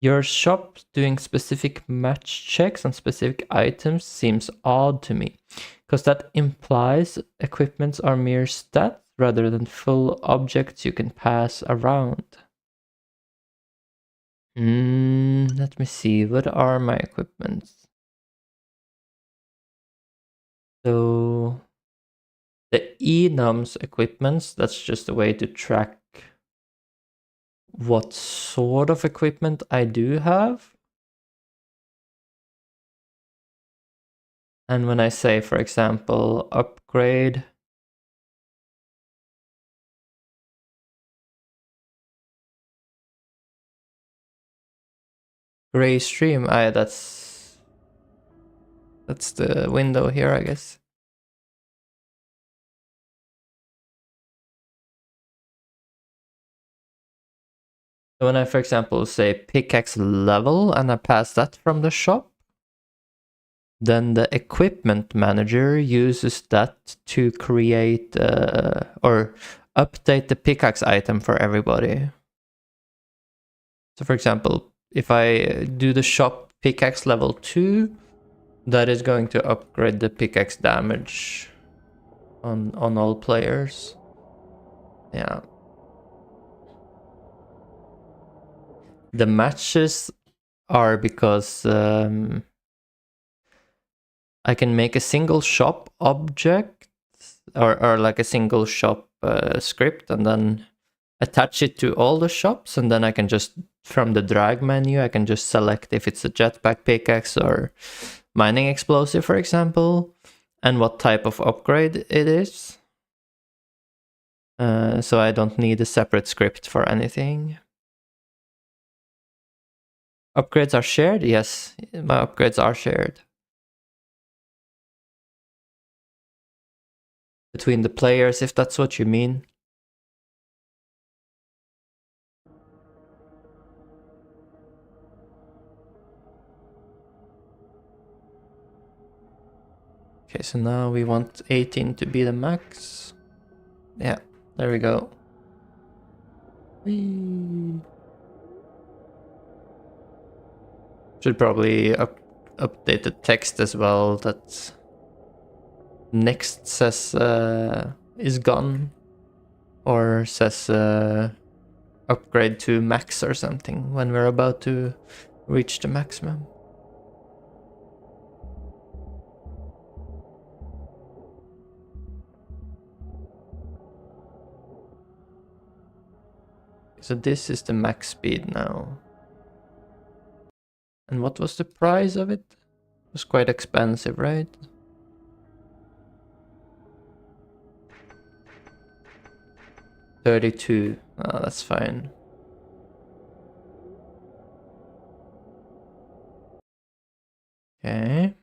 Your shop doing specific match checks on specific items seems odd to me, because that implies equipments are mere stats rather than full objects you can pass around. Let me see, what are my equipments? So the enums equipments, that's just a way to track what sort of equipment I do have. And when I say, for example, upgrade gray stream, that's the window here, I guess. So when I, for example, say pickaxe level and I pass that from the shop, then the equipment manager uses that to create or update the pickaxe item for everybody. So for example, if I do the shop pickaxe level 2, that is going to upgrade the pickaxe damage on all players. Yeah. The matches are because I can make a single shop object or like a single shop script and then attach it to all the shops, and then I can just, from the drag menu, I can just select if it's a jetpack pickaxe or mining explosive, for example, and what type of upgrade it is. So I don't need a separate script for anything. Upgrades are shared? Yes, my upgrades are shared. Between the players, if that's what you mean. Okay, so now we want 18 to be the max. Yeah, there we go. Whee. Should probably update the text as well. That next says is gone, or says upgrade to max or something when we're about to reach the maximum. So this is the max speed now. And what was the price of it? It was quite expensive, right? $32. Oh, that's fine. Okay.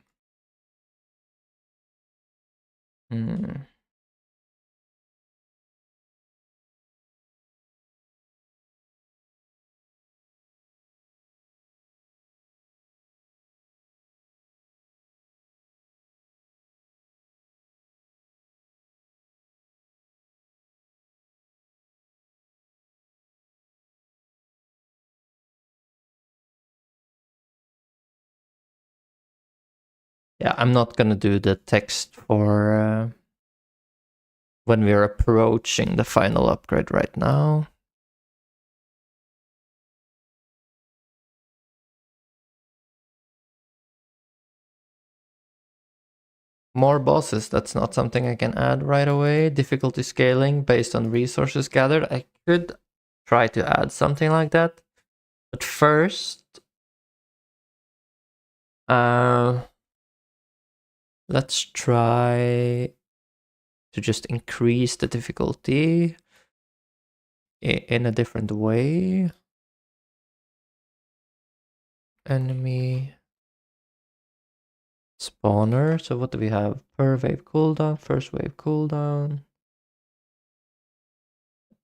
Hmm. Yeah, I'm not gonna do the text for when we're approaching the final upgrade right now. More bosses, that's not something I can add right away. Difficulty scaling based on resources gathered. I could try to add something like that. But first, let's try to just increase the difficulty in a different way. Enemy spawner. So what do we have? Per wave cooldown, first wave cooldown,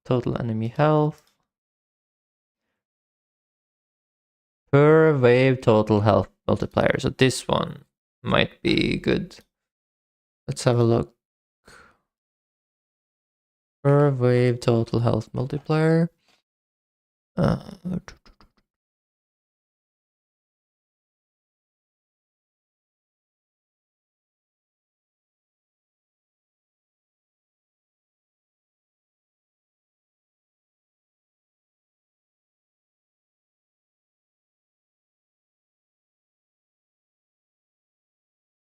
total enemy health, per wave total health multiplier. So this one might be good. Let's have a look. Per wave total health multiplier.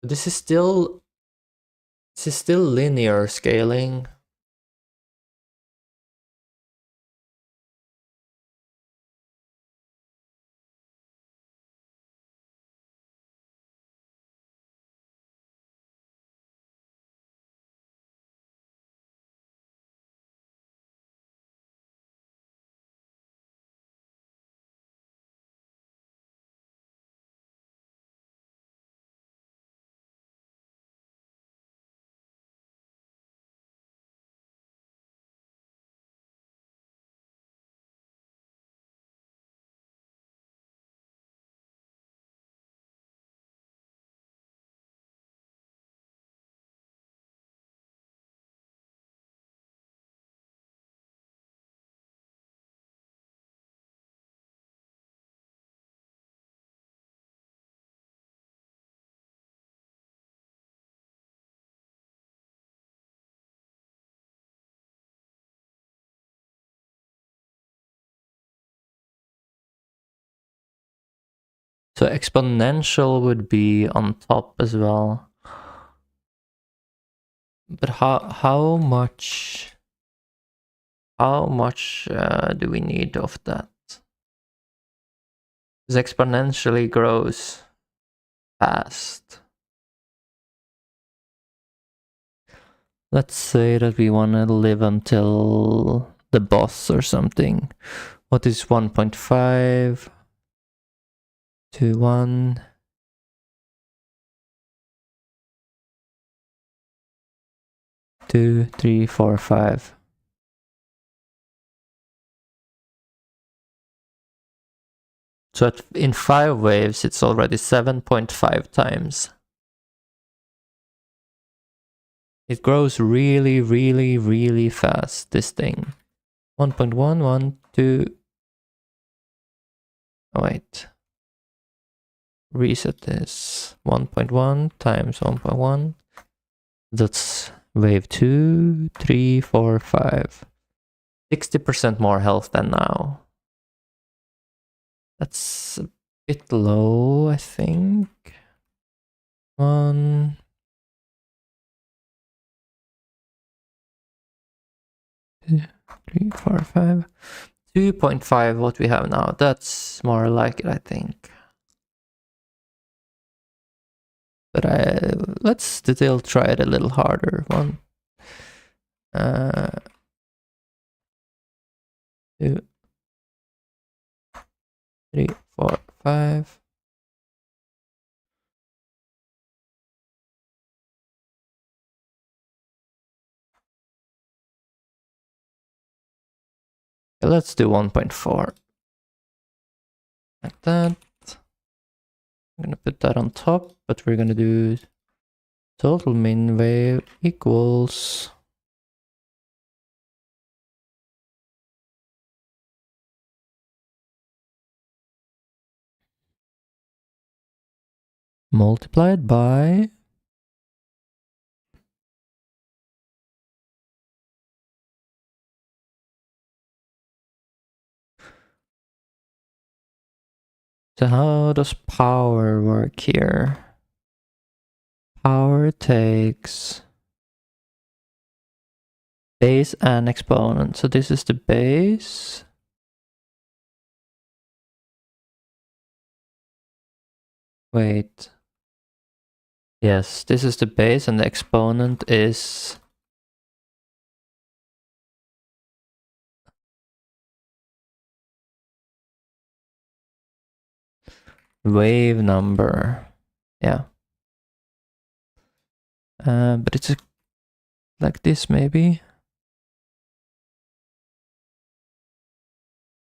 This is still linear scaling. So exponential would be on top as well. But how much do we need of that? Because exponentially grows fast. Let's say that we want to live until the boss or something. What is 1.5? 2, 1. 2, 3, 4, 5. So in 5 waves, it's already 7.5 times. It grows really, really, really fast, this thing. 1.1, 1, 2. Oh, wait. Reset this. 1.1 times 1.1. That's wave 2, 3, 4, 5. 60% more health than now. That's a bit low, I think. 1. 2, 3, 4, 5. 2.5 what we have now. That's more like it, I think. But let's still try it a little harder. 1, 2, 3, 4, 5. Okay, let's do 1.4. Like that. I'm gonna put that on top, but we're gonna do total min wave equals multiplied by so how does power work here? Power takes base and exponent. So this is the base. Wait. Yes, this is the base and the exponent is wave number. Yeah. But it's like this maybe.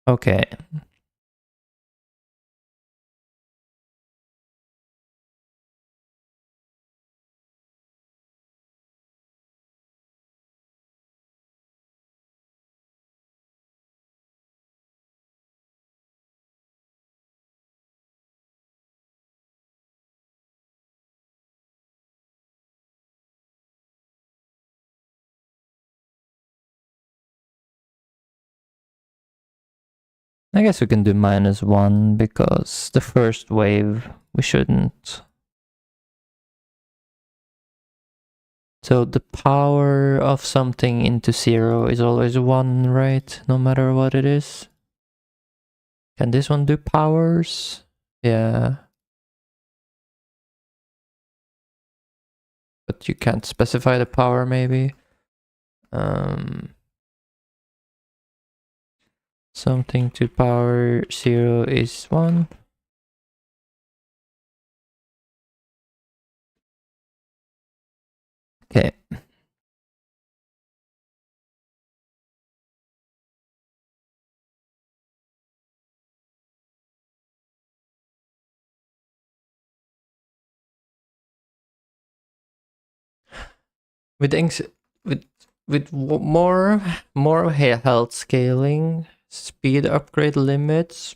Okay. I guess we can do -1 because the first wave we shouldn't. So the power of something into 0 is always 1, right? No matter what it is. Can this one do powers? Yeah. But you can't specify the power maybe. Something to power 0 is 1. Okay. With more health scaling, speed upgrade limits,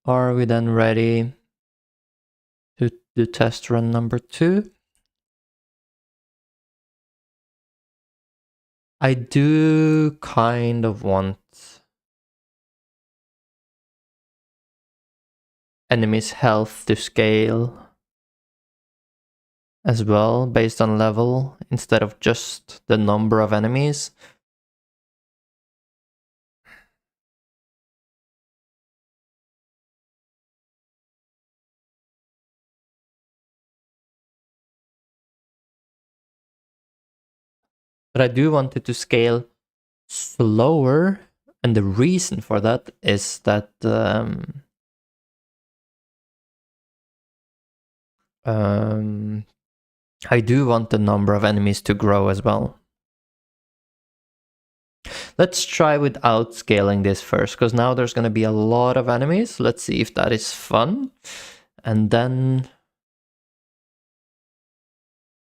are we then ready to do test run number 2? I do kind of want enemies' health to scale as well, based on level, instead of just the number of enemies. But I do want it to scale slower And the reason for that is that I do want the number of enemies to grow as well. Let's try without scaling this first, because now there's going to be a lot of enemies. Let's see if that is fun. And then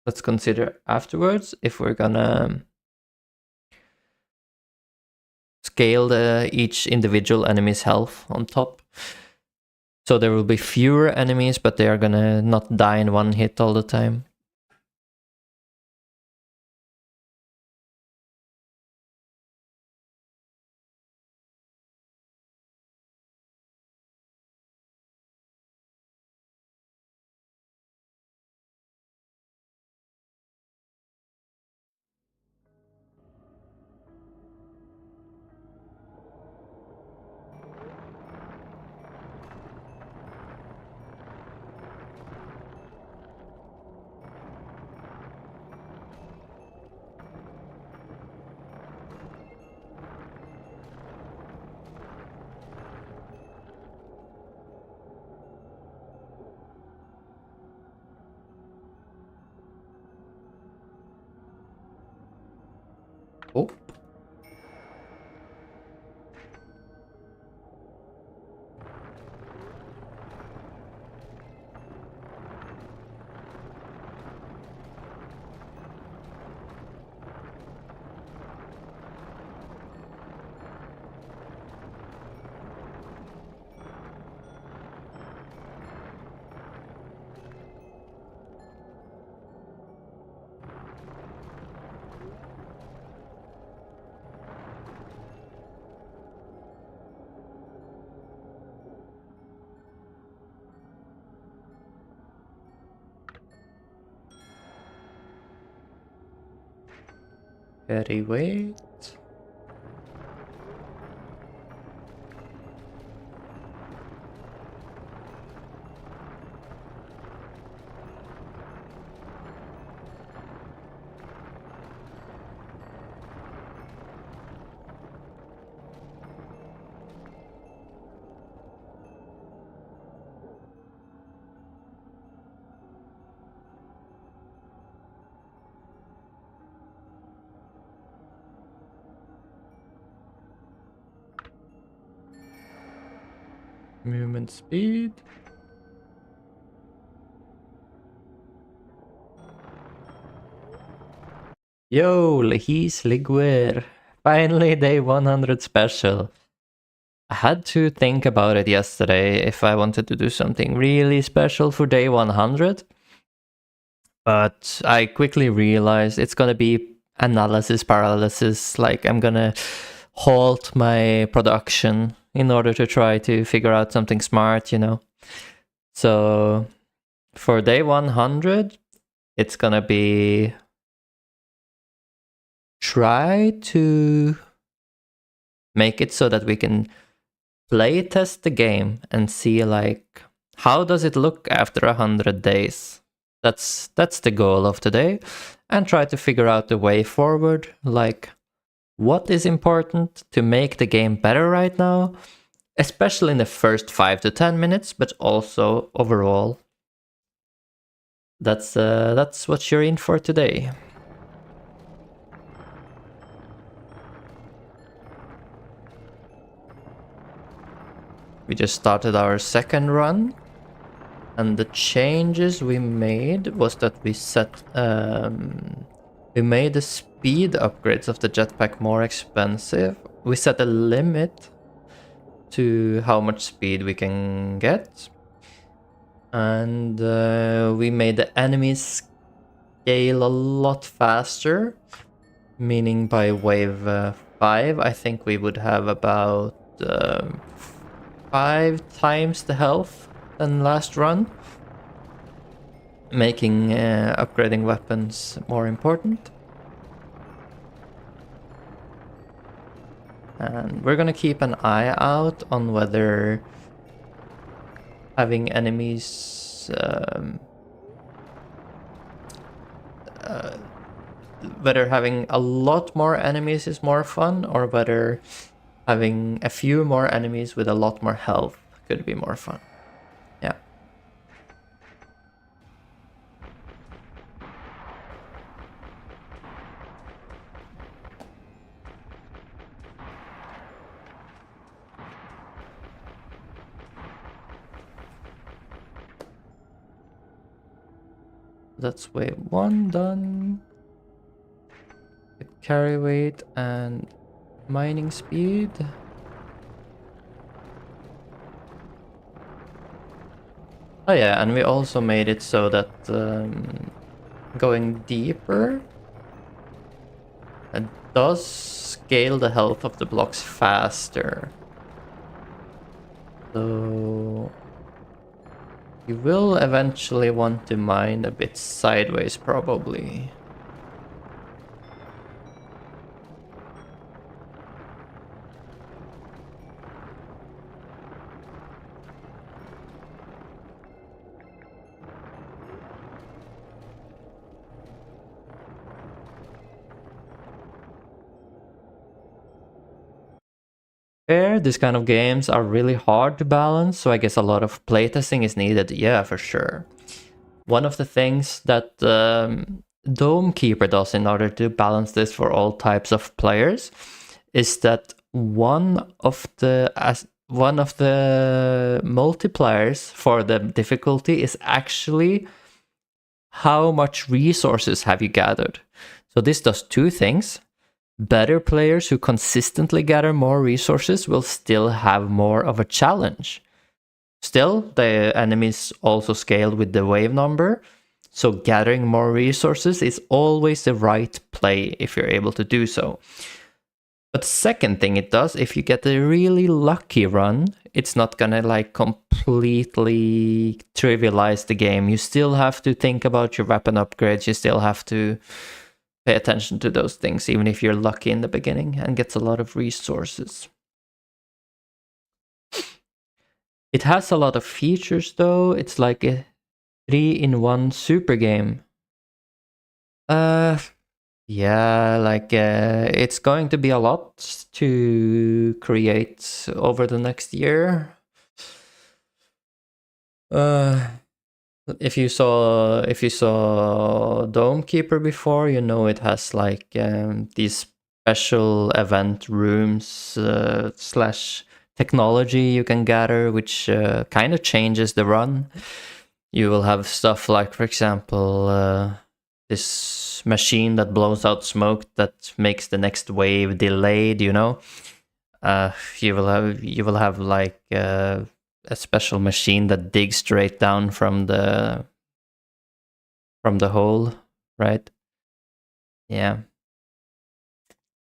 let's consider afterwards if we're gonna scale each individual enemy's health on top. So there will be fewer enemies, but they are gonna not die in one hit all the time. Oh. Carry weight. Movement speed. Yo, Lehis Liguer. Finally, day 100 special. I had to think about it yesterday if I wanted to do something really special for day 100. But I quickly realized it's gonna be analysis paralysis. Like, I'm gonna halt my production in order to try to figure out something smart, you know. So for day 100, it's gonna be try to make it so that we can play test the game and see like how does it look after 100 days. That's the goal of today, and try to figure out the way forward, like what is important to make the game better right now, especially in the first 5 to 10 minutes, but also overall. That's what you're in for today. We just started our second run, and the changes we made was that we made the speed upgrades of the jetpack more expensive. We set a limit to how much speed we can get, and we made the enemies scale a lot faster, meaning by wave 5 I think we would have about 5 times the health than last run, making upgrading weapons more important. And we're gonna keep an eye out on whether having enemies whether having a lot more enemies is more fun, or whether having a few more enemies with a lot more health could be more fun. Yeah. That's wave 1 done. Get carry weight and mining speed. Oh yeah, and we also made it so that going deeper does scale the health of the blocks faster. So you will eventually want to mine a bit sideways, probably. These kind of games are really hard to balance, so I guess a lot of playtesting is needed. Yeah, for sure. One of the things that Dome Keeper does in order to balance this for all types of players is that one of the multipliers for the difficulty is actually how much resources have you gathered. So this does two things. Better players who consistently gather more resources will still have more of a challenge. Still, the enemies also scale with the wave number, so gathering more resources is always the right play if you're able to do so. But the second thing it does, if you get a really lucky run, it's not gonna like completely trivialize the game. You still have to think about your weapon upgrades, you still have to pay attention to those things, even if you're lucky in the beginning and gets a lot of resources. It has a lot of features though. It's like a 3-in-1 super game. Yeah, like it's going to be a lot to create over the next year. If you saw Dome Keeper before, you know it has like these special event rooms slash technology you can gather, which kind of changes the run. You will have stuff like, for example, this machine that blows out smoke that makes the next wave delayed. You know, you will have like a special machine that digs straight down from the hole, right? Yeah,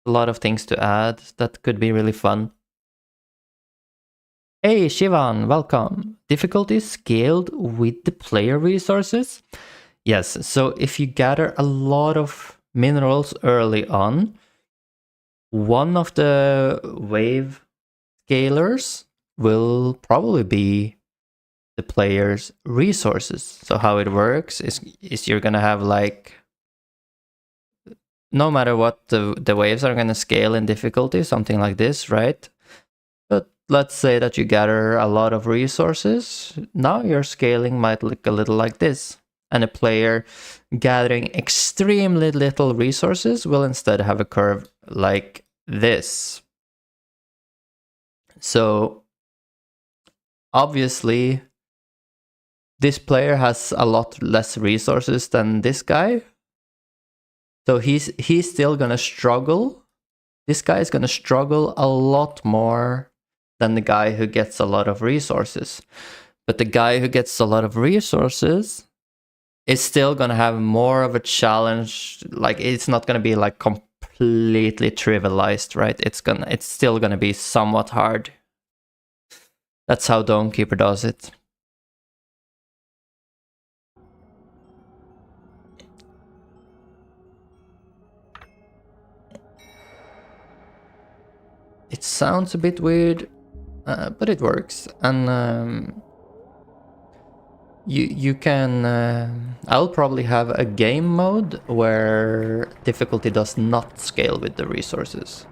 a lot of things to add that could be really fun. Hey Shivan, welcome. Difficulty scaled with the player resources? Yes, so if you gather a lot of minerals early on, one of the wave scalers will probably be the player's resources. So how it works is you're gonna have like, no matter what, the waves are gonna scale in difficulty, something like this, right? But let's say that you gather a lot of resources. Now your scaling might look a little like this. And a player gathering extremely little resources will instead have a curve like this. So obviously, this player has a lot less resources than this guy. So he's still gonna struggle. This guy is gonna struggle a lot more than the guy who gets a lot of resources. But the guy who gets a lot of resources is still gonna have more of a challenge. Like, it's not gonna be like completely trivialized, right? It's still gonna be somewhat hard. That's how Dome Keeper does it. It sounds a bit weird, but it works. And you can. I'll probably have a game mode where difficulty does not scale with the resources.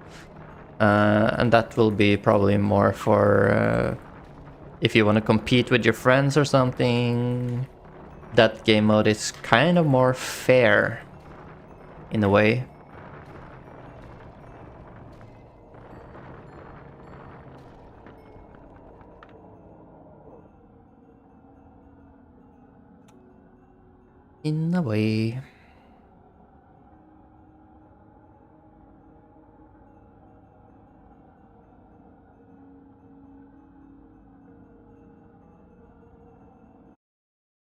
And that will be probably more for if you want to compete with your friends or something. That game mode is kind of more fair in a way. In a way.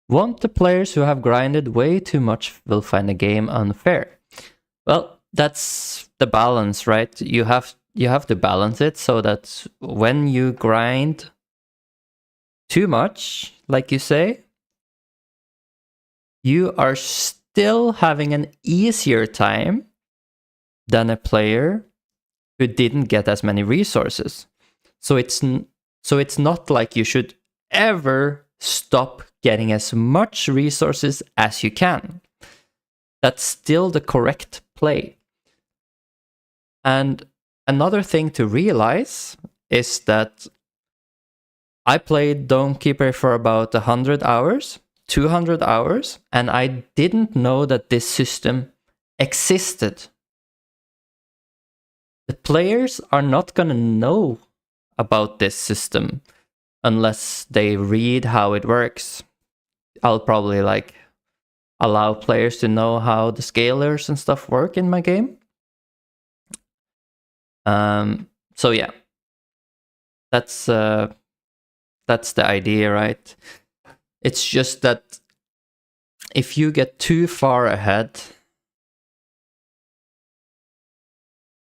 Want the players who have grinded way too much will find the game unfair. Well, that's the balance, right? You have to balance it so that when you grind too much, like you say, you are still having an easier time than a player who didn't get as many resources. So it's not like you should ever stop getting as much resources as you can. That's still the correct play. And another thing to realize is that I played Dawnkeeper for about 100 hours, 200 hours, and I didn't know that this system existed. The players are not gonna know about this system unless they read how it works. I'll probably like allow players to know how the scalars and stuff work in my game. So yeah, that's the idea, right? It's just that if you get too far ahead,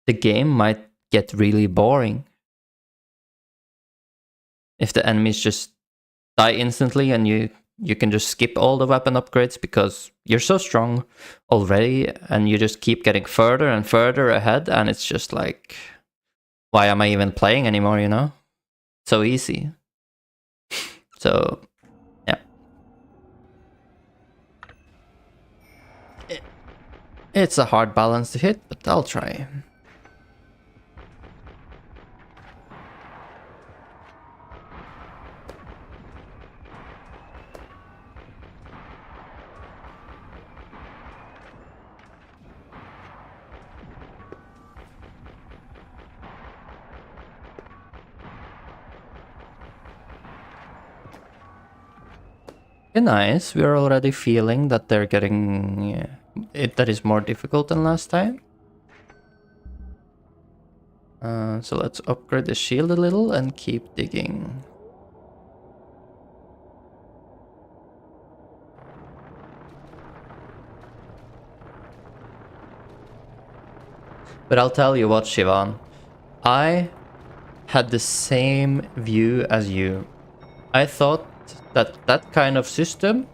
the game might get really boring. If the enemies just die instantly and you can just skip all the weapon upgrades because you're so strong already and you just keep getting further and further ahead, and it's just like, why am I even playing anymore, you know? So easy. So, yeah. It's a hard balance to hit, but I'll try. Nice, we are already feeling that they're getting it that is more difficult than last time. So let's upgrade the shield a little and keep digging. But I'll tell you what, Shivan, I had the same view as you. I thought that kind of system,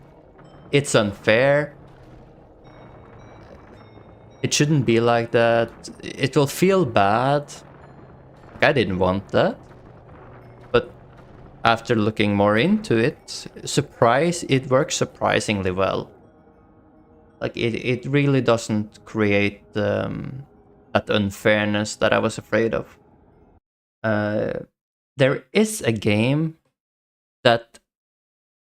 it's unfair. It shouldn't be like that. It will feel bad. I didn't want that. But after looking more into it, it works surprisingly well. Like it really doesn't create that unfairness that I was afraid of. There is a game that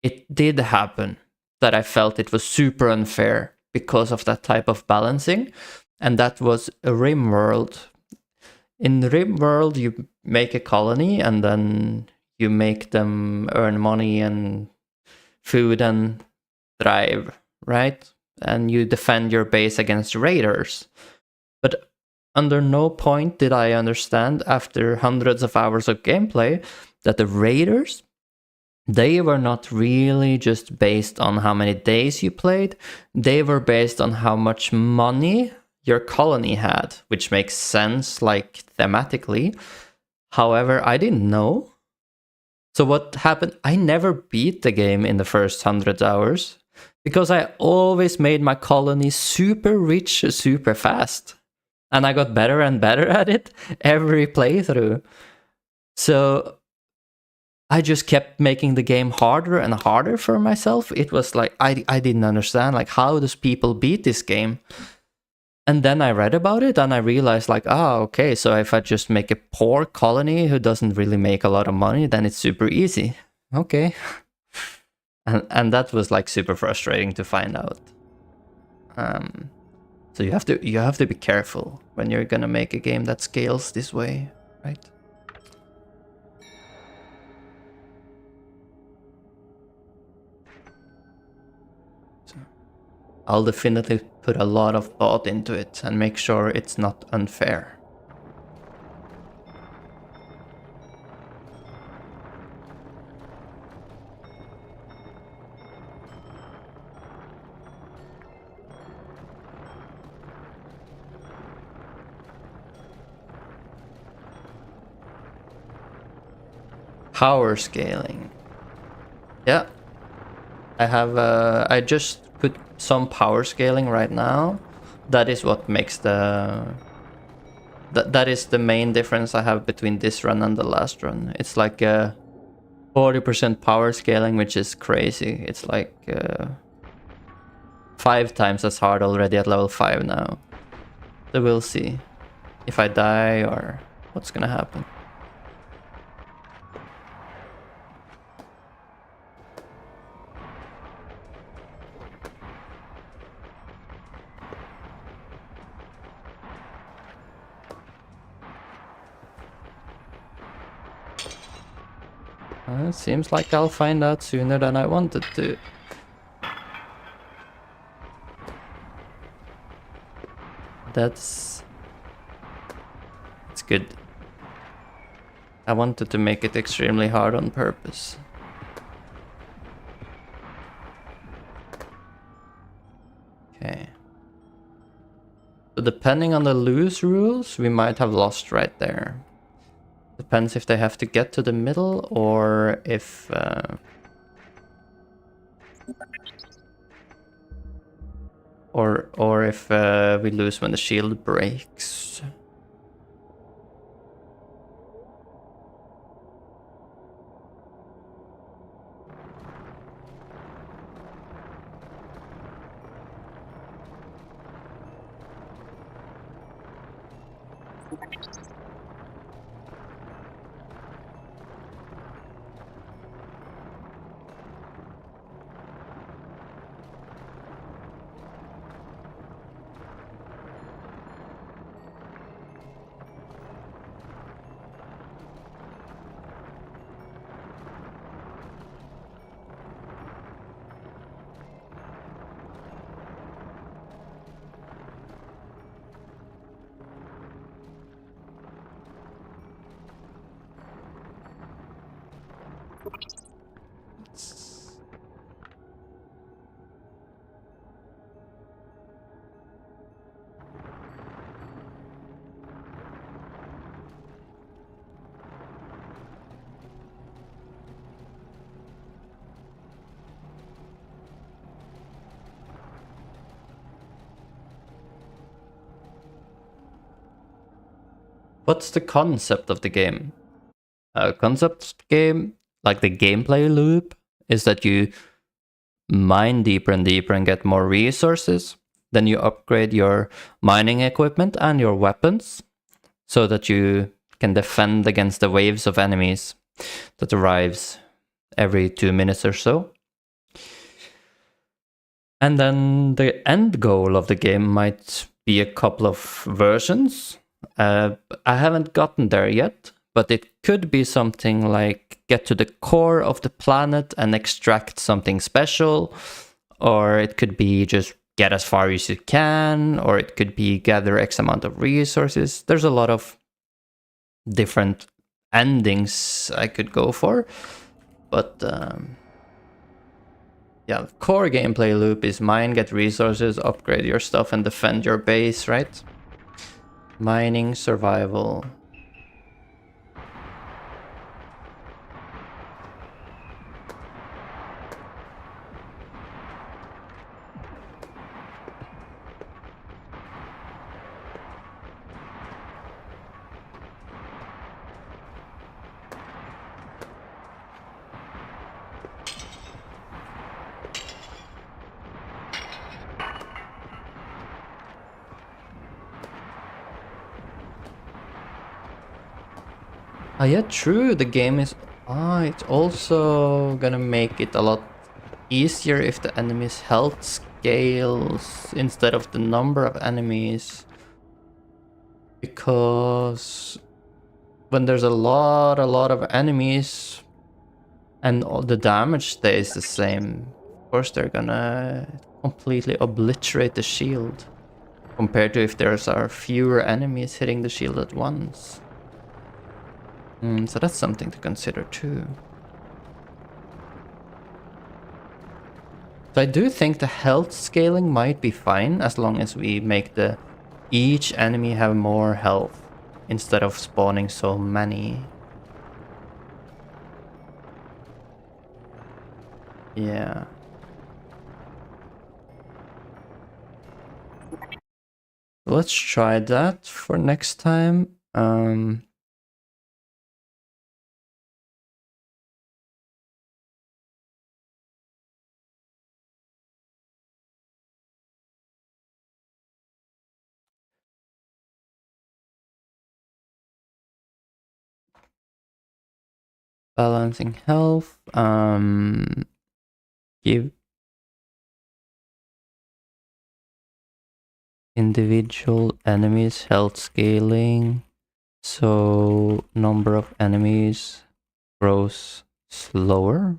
it did happen that I felt it was super unfair because of that type of balancing, and that was a RimWorld. In RimWorld, you make a colony and then you make them earn money and food and thrive, right? And you defend your base against raiders. But under no point did I understand, after hundreds of hours of gameplay, that the raiders, they were not really just based on how many days you played. They were based on how much money your colony had, which makes sense, like, thematically. However, I didn't know. So what happened? I never beat the game in the first 100 hours because I always made my colony super rich, super fast. And I got better and better at it every playthrough. So I just kept making the game harder and harder for myself. It was like, I didn't understand, like, how does people beat this game? And then I read about it and I realized like, okay, so if I just make a poor colony who doesn't really make a lot of money, then it's super easy. Okay. And that was like super frustrating to find out. So you have to be careful when you're gonna make a game that scales this way, right? So I'll definitely put a lot of thought into it and make sure it's not unfair. Power scaling. Yeah. I just put some power scaling right now. That is what makes that is the main difference I have between this run and the last run. It's like 40% power scaling, which is crazy. It's like 5 times as hard already at level 5 now. So we'll see if I die or what's gonna happen. It seems like I'll find out sooner than I wanted to. That's good. I wanted to make it extremely hard on purpose. Okay. So depending on the lose rules, we might have lost right there. Depends if they have to get to the middle or if or if we lose when the shield breaks. What's the concept of the game? Concept game, like the gameplay loop, is that you mine deeper and deeper and get more resources. Then you upgrade your mining equipment and your weapons so that you can defend against the waves of enemies that arrives every 2 minutes or so. And then the end goal of the game might be a couple of versions. I haven't gotten there yet, but it could be something like get to the core of the planet and extract something special, or it could be just get as far as you can, or it could be gather X amount of resources. There's a lot of different endings I could go for, but yeah, the core gameplay loop is mine, get resources, upgrade your stuff, and defend your base, right? Mining, survival. Oh yeah, true. The game is... it's also gonna make it a lot easier if the enemy's health scales instead of the number of enemies. Because when there's a lot of enemies and all the damage stays the same, of course they're gonna completely obliterate the shield. Compared to if there's fewer enemies hitting the shield at once. So that's something to consider too. So I do think the health scaling might be fine as long as we make each enemy have more health instead of spawning so many. Yeah. Let's try that for next time. Balancing health. Give individual enemies health scaling. So number of enemies grows slower.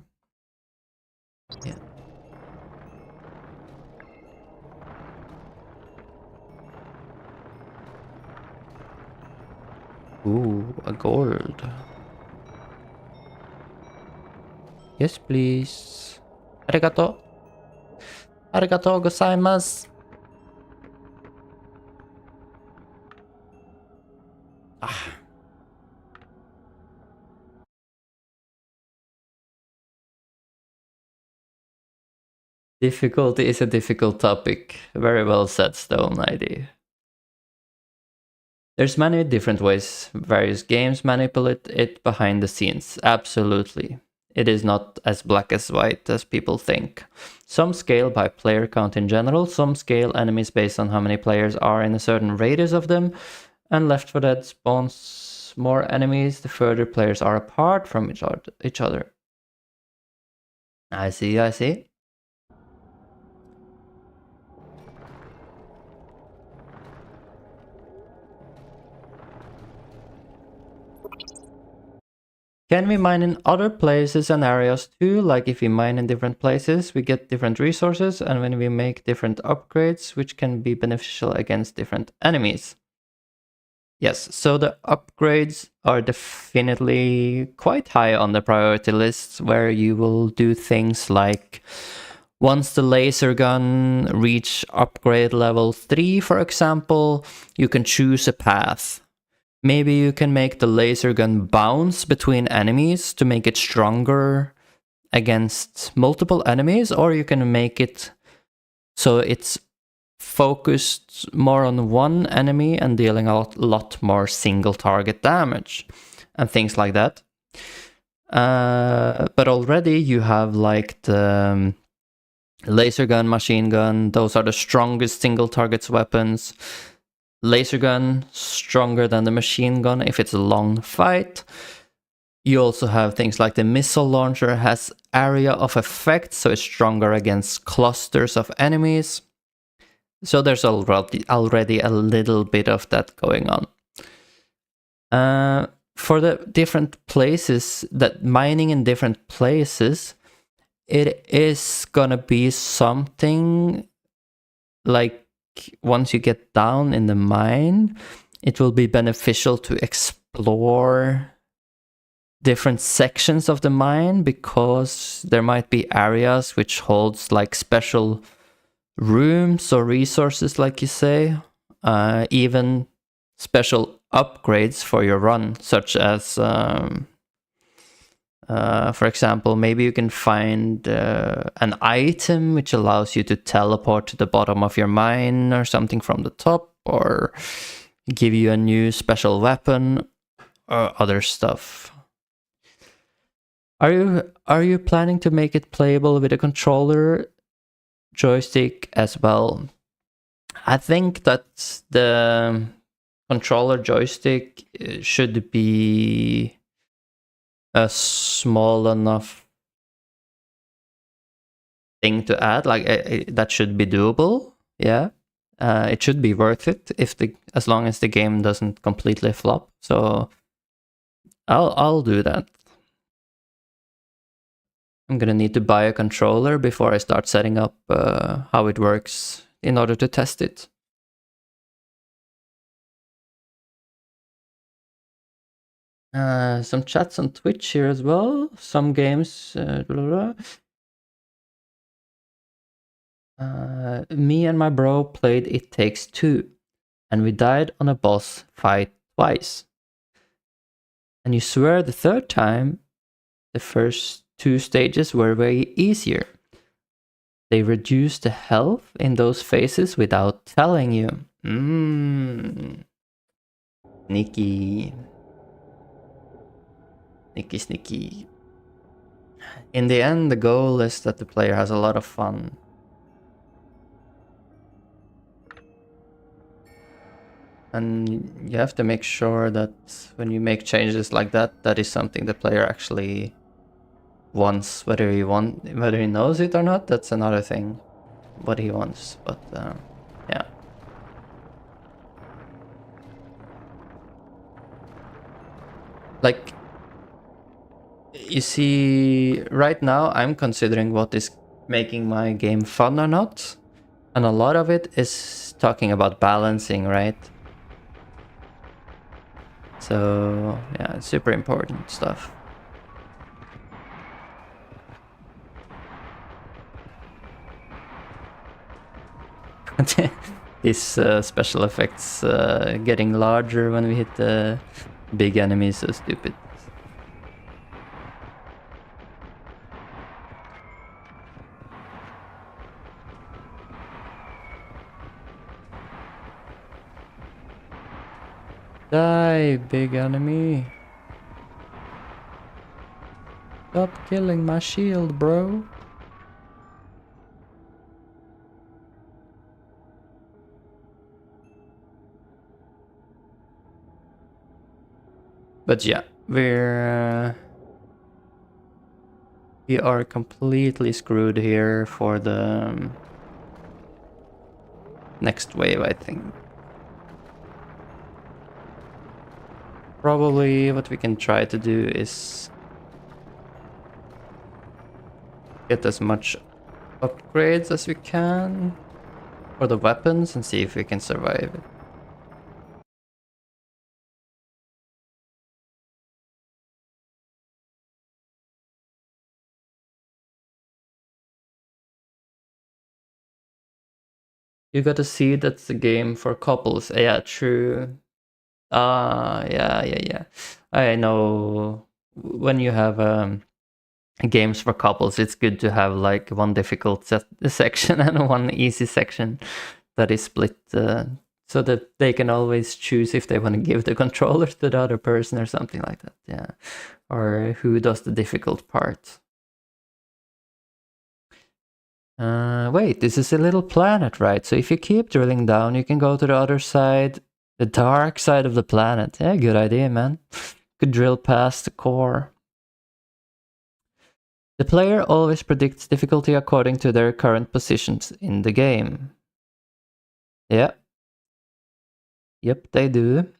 Yeah. Ooh, a gold. Yes, please. Arigato. Arigato gozaimasu. Ah. Difficulty is a difficult topic. Very well said, Stone ID. There's many different ways various games manipulate it behind the scenes. Absolutely. It is not as black as white as people think. Some scale by player count in general, some scale enemies based on how many players are in a certain radius of them, and Left 4 Dead spawns more enemies the further players are apart from each other. I see, I see. Can we mine in other places and areas too? Like if we mine in different places, we get different resources, and when we make different upgrades, which can be beneficial against different enemies. Yes, so the upgrades are definitely quite high on the priority list, where you will do things like once the laser gun reach upgrade level 3, for example, you can choose a path. Maybe you can make the laser gun bounce between enemies to make it stronger against multiple enemies, or you can make it so it's focused more on one enemy and dealing a lot more single target damage and things like that. But already you have like the laser gun, machine gun, those are the strongest single targets weapons. Laser gun, stronger than the machine gun if it's a long fight. You also have things like the missile launcher has area of effect, so it's stronger against clusters of enemies. So there's already a little bit of that going on. For the different places, that mining in different places, it is gonna be something like once you get down in the mine, it will be beneficial to explore different sections of the mine, because there might be areas which holds like special rooms or resources, like you say, even special upgrades for your run, such as for example, maybe you can find an item which allows you to teleport to the bottom of your mine or something from the top, or give you a new special weapon or other stuff. Are you planning to make it playable with a controller joystick as well? I think that the controller joystick should be a small enough thing to add, like that should be doable. Yeah, it should be worth it as long as the game doesn't completely flop. So I'll do that. I'm gonna need to buy a controller before I start setting up how it works in order to test it. Some chats on Twitch here as well. Some games. Me and my bro played It Takes Two, and we died on a boss fight twice. And you swear the third time, the first two stages were way easier. They reduced the health in those phases without telling you. Sneaky. Sneaky. In the end, the goal is that the player has a lot of fun. And you have to make sure that when you make changes like that, that is something the player actually wants. Whether he knows it or not, that's another thing. What he wants, but yeah. Like, you see, right now I'm considering what is making my game fun or not, and a lot of it is talking about balancing, right? So yeah, it's super important stuff. These special effects getting larger when we hit the big enemies, so stupid. Die, big enemy. Stop killing my shield, bro. But yeah, we are completely screwed here for the next wave, I think. Probably what we can try to do is get as much upgrades as we can for the weapons and see if we can survive it. You gotta see that's a game for couples. Yeah, true. Yeah. I know when you have games for couples, it's good to have like one difficult section and one easy section that is split so that they can always choose if they want to give the controller to the other person or something like that. Yeah, or who does the difficult part. Wait, this is a little planet, right? So if you keep drilling down, you can go to the other side, the dark side of the planet. Yeah, good idea, man. Could drill past the core. The player always predicts difficulty according to their current positions in the game. Yeah. Yep, they do.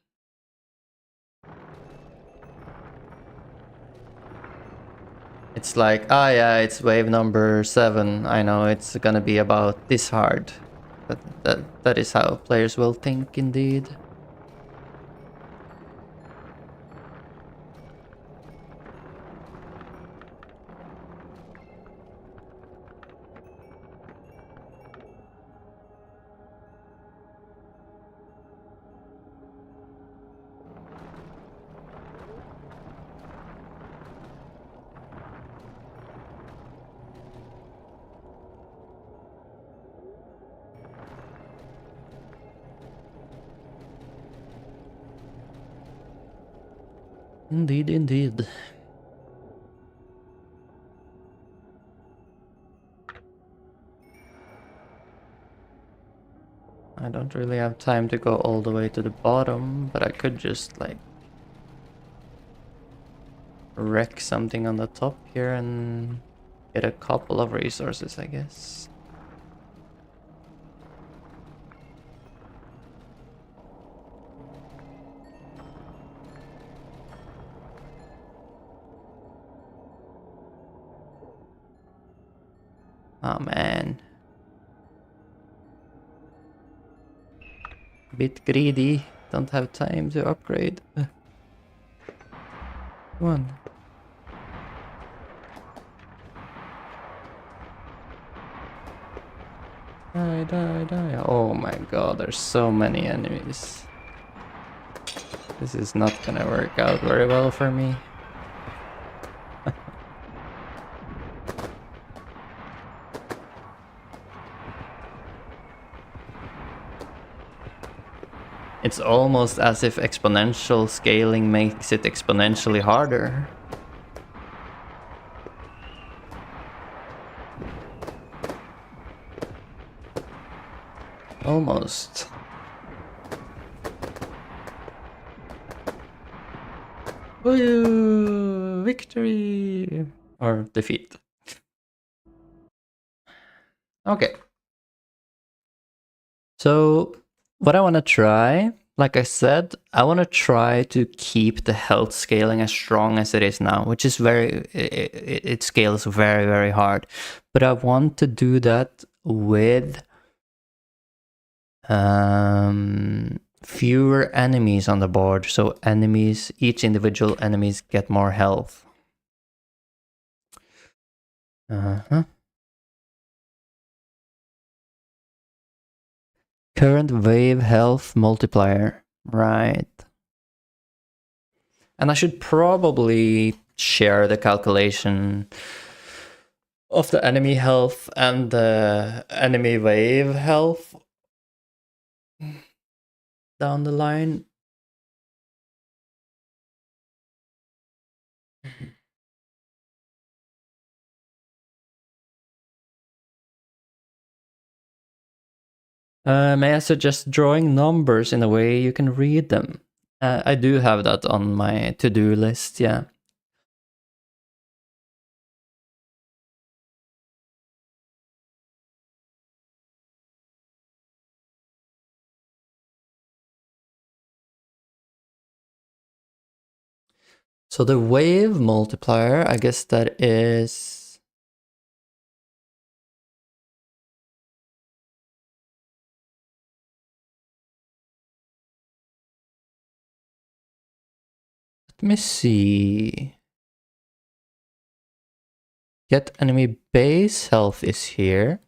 It's like, yeah, it's wave number 7. I know it's gonna be about this hard. That is how players will think, indeed. Indeed. I don't really have time to go all the way to the bottom, but I could just like wreck something on the top here and get a couple of resources, I guess. Oh man. A bit greedy. Don't have time to upgrade. Come on. Die, die, die. Oh my god, there's so many enemies. This is not gonna work out very well for me. It's almost as if exponential scaling makes it exponentially harder. Almost. Woo! Victory! Or defeat. Okay. So, what I want to try, like I said, I want to try to keep the health scaling as strong as it is now, which is it scales very, very hard. But I want to do that with fewer enemies on the board, so each individual enemies get more health. Current wave health multiplier, right. And I should probably share the calculation of the enemy health and the enemy wave health down the line. May I suggest drawing numbers in a way you can read them? I do have that on my to-do list, yeah. So the wave multiplier, I guess that is... Let me see. Get enemy base health is here.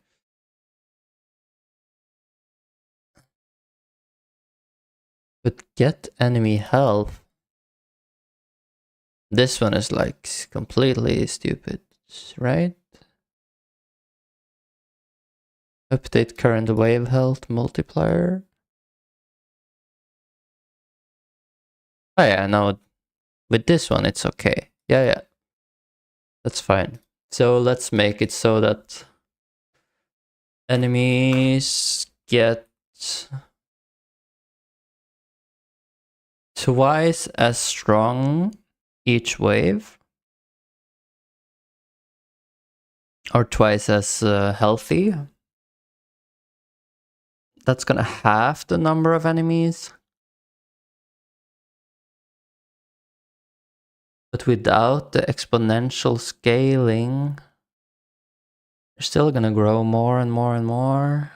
But get enemy health. This one is like completely stupid, right? Update current wave health multiplier. Oh yeah, no, with this one it's okay. Yeah, that's fine. So let's make it so that enemies get twice as strong each wave, or twice as healthy. That's gonna halve the number of enemies. But without the exponential scaling, they're still gonna grow more and more and more.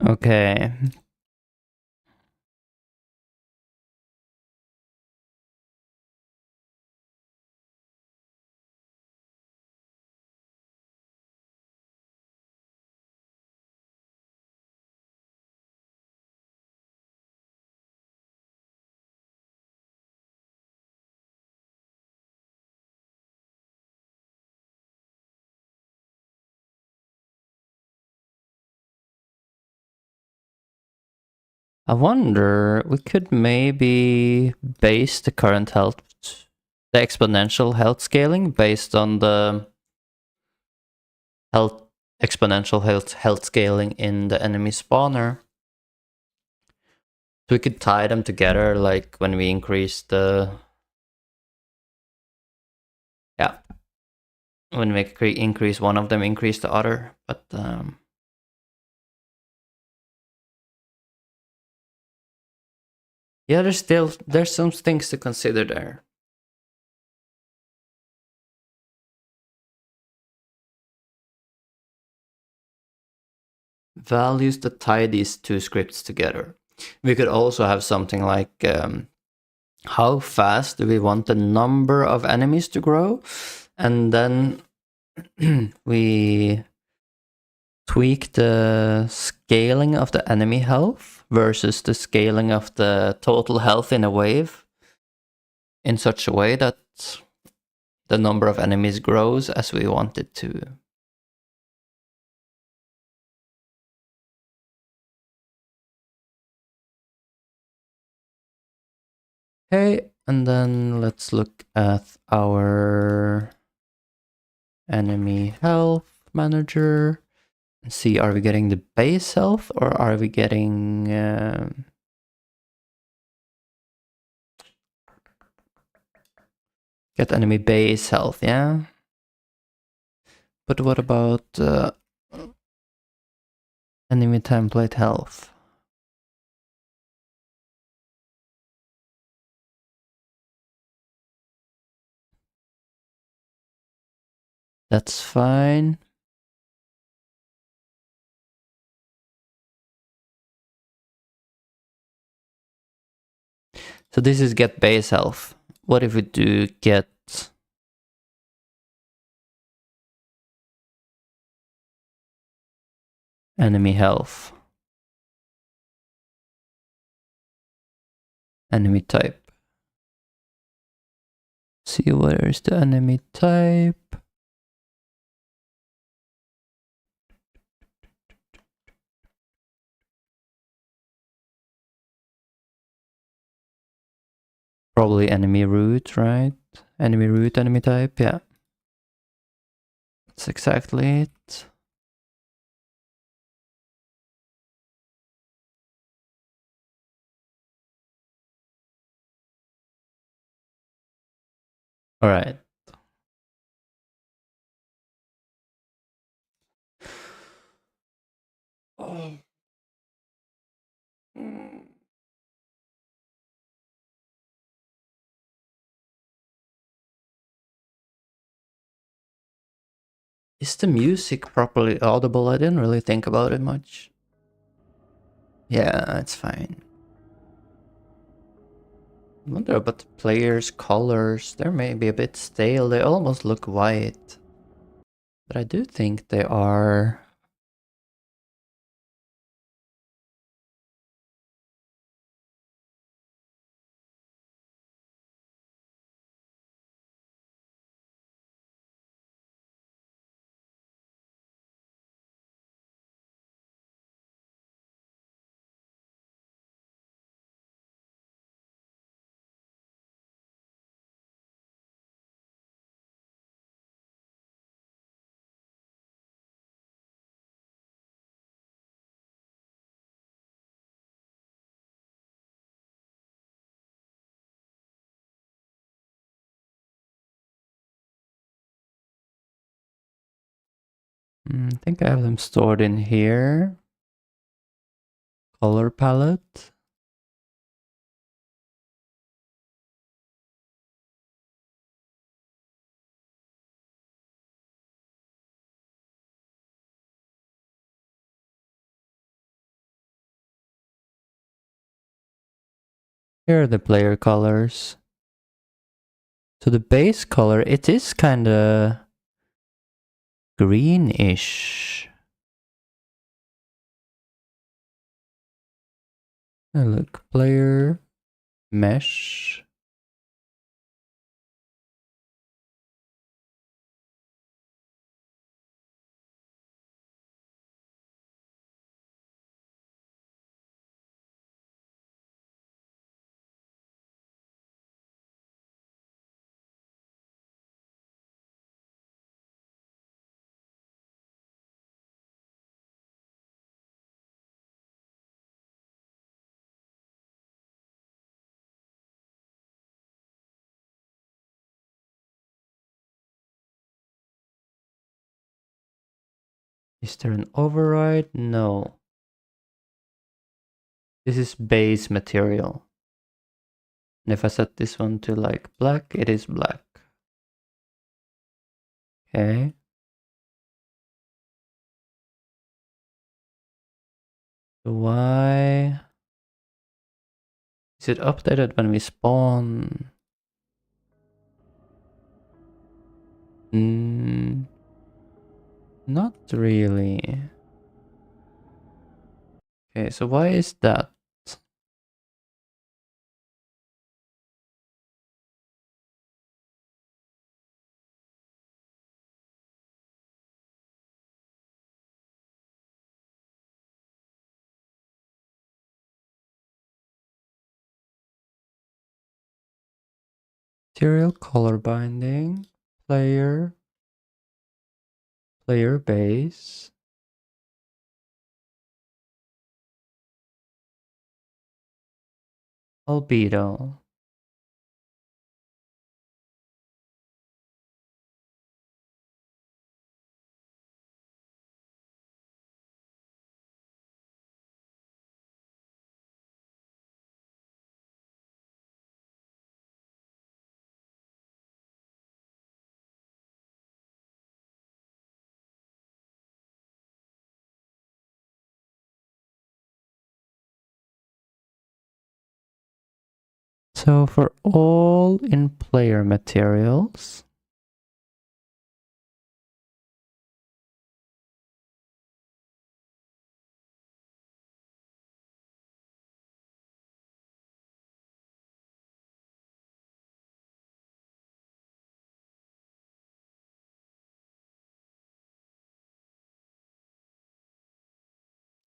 Okay. I wonder, we could maybe base the current health, the exponential health scaling based on the health exponential health scaling in the enemy spawner. So we could tie them together, like when we increase the when we increase one of them, increase the other. But yeah, there's some things to consider there. Values that tie these two scripts together. We could also have something like how fast do we want the number of enemies to grow, and then we tweak the scaling of the enemy health versus the scaling of the total health in a wave in such a way that the number of enemies grows as we want it to. Okay, and then let's look at our enemy health manager and see, are we getting the base health or are we getting get enemy base health? Yeah, but what about enemy template health? That's fine. So this is get base health. What if we do get enemy health? Enemy type. See, where is the enemy type? Probably enemy root, right? Enemy root, enemy type, yeah. That's exactly it. All right. Oh. Is the music properly audible? I didn't really think about it much. Yeah, it's fine. I wonder about the players' colors. They're maybe a bit stale. They almost look white. But I do think they are. I think I have them stored in here. Color palette. Here are the player colors. So the base color, it is kinda greenish. And look, player, mesh. Is there an override? No. This is base material. And if I set this one to like black, it is black. Okay. So why is it updated when we spawn? Not really. Okay, so why is that? Material color binding, player base. Albedo. So for all in player materials,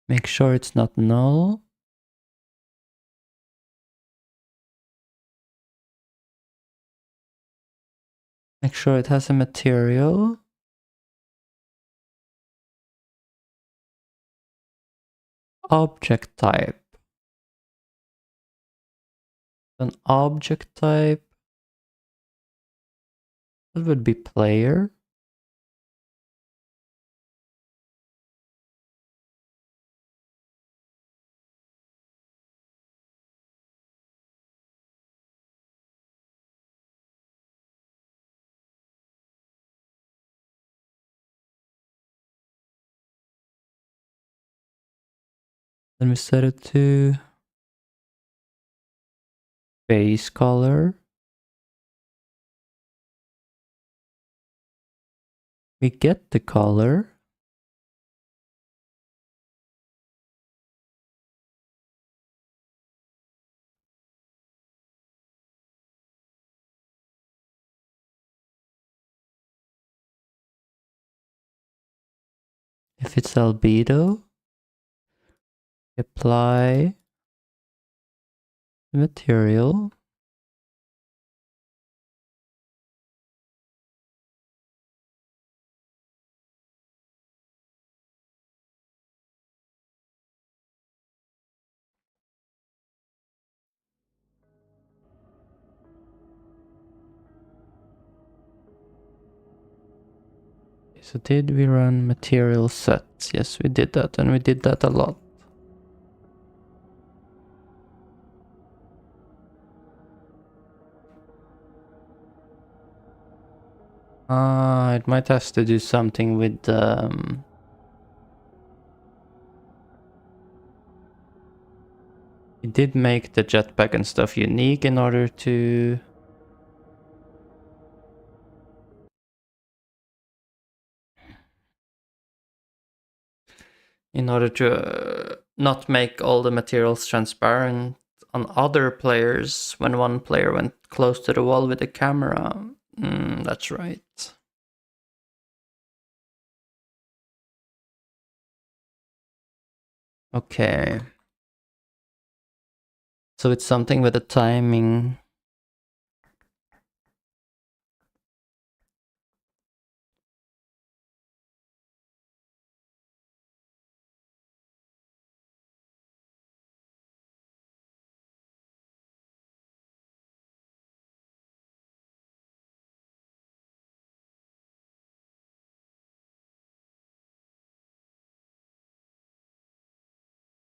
make sure it's not null. Make sure it has a material. Object type. An object type. That would be player. Then we set it to base color. We get the color. If it's albedo, apply the material. So did we run material sets? Yes, we did that, and we did that a lot. It might have to do something with the... 'cause He did make the jetpack and stuff unique in order to... not make all the materials transparent on other players when one player went close to the wall with the camera. That's right. Okay. So it's something with the timing.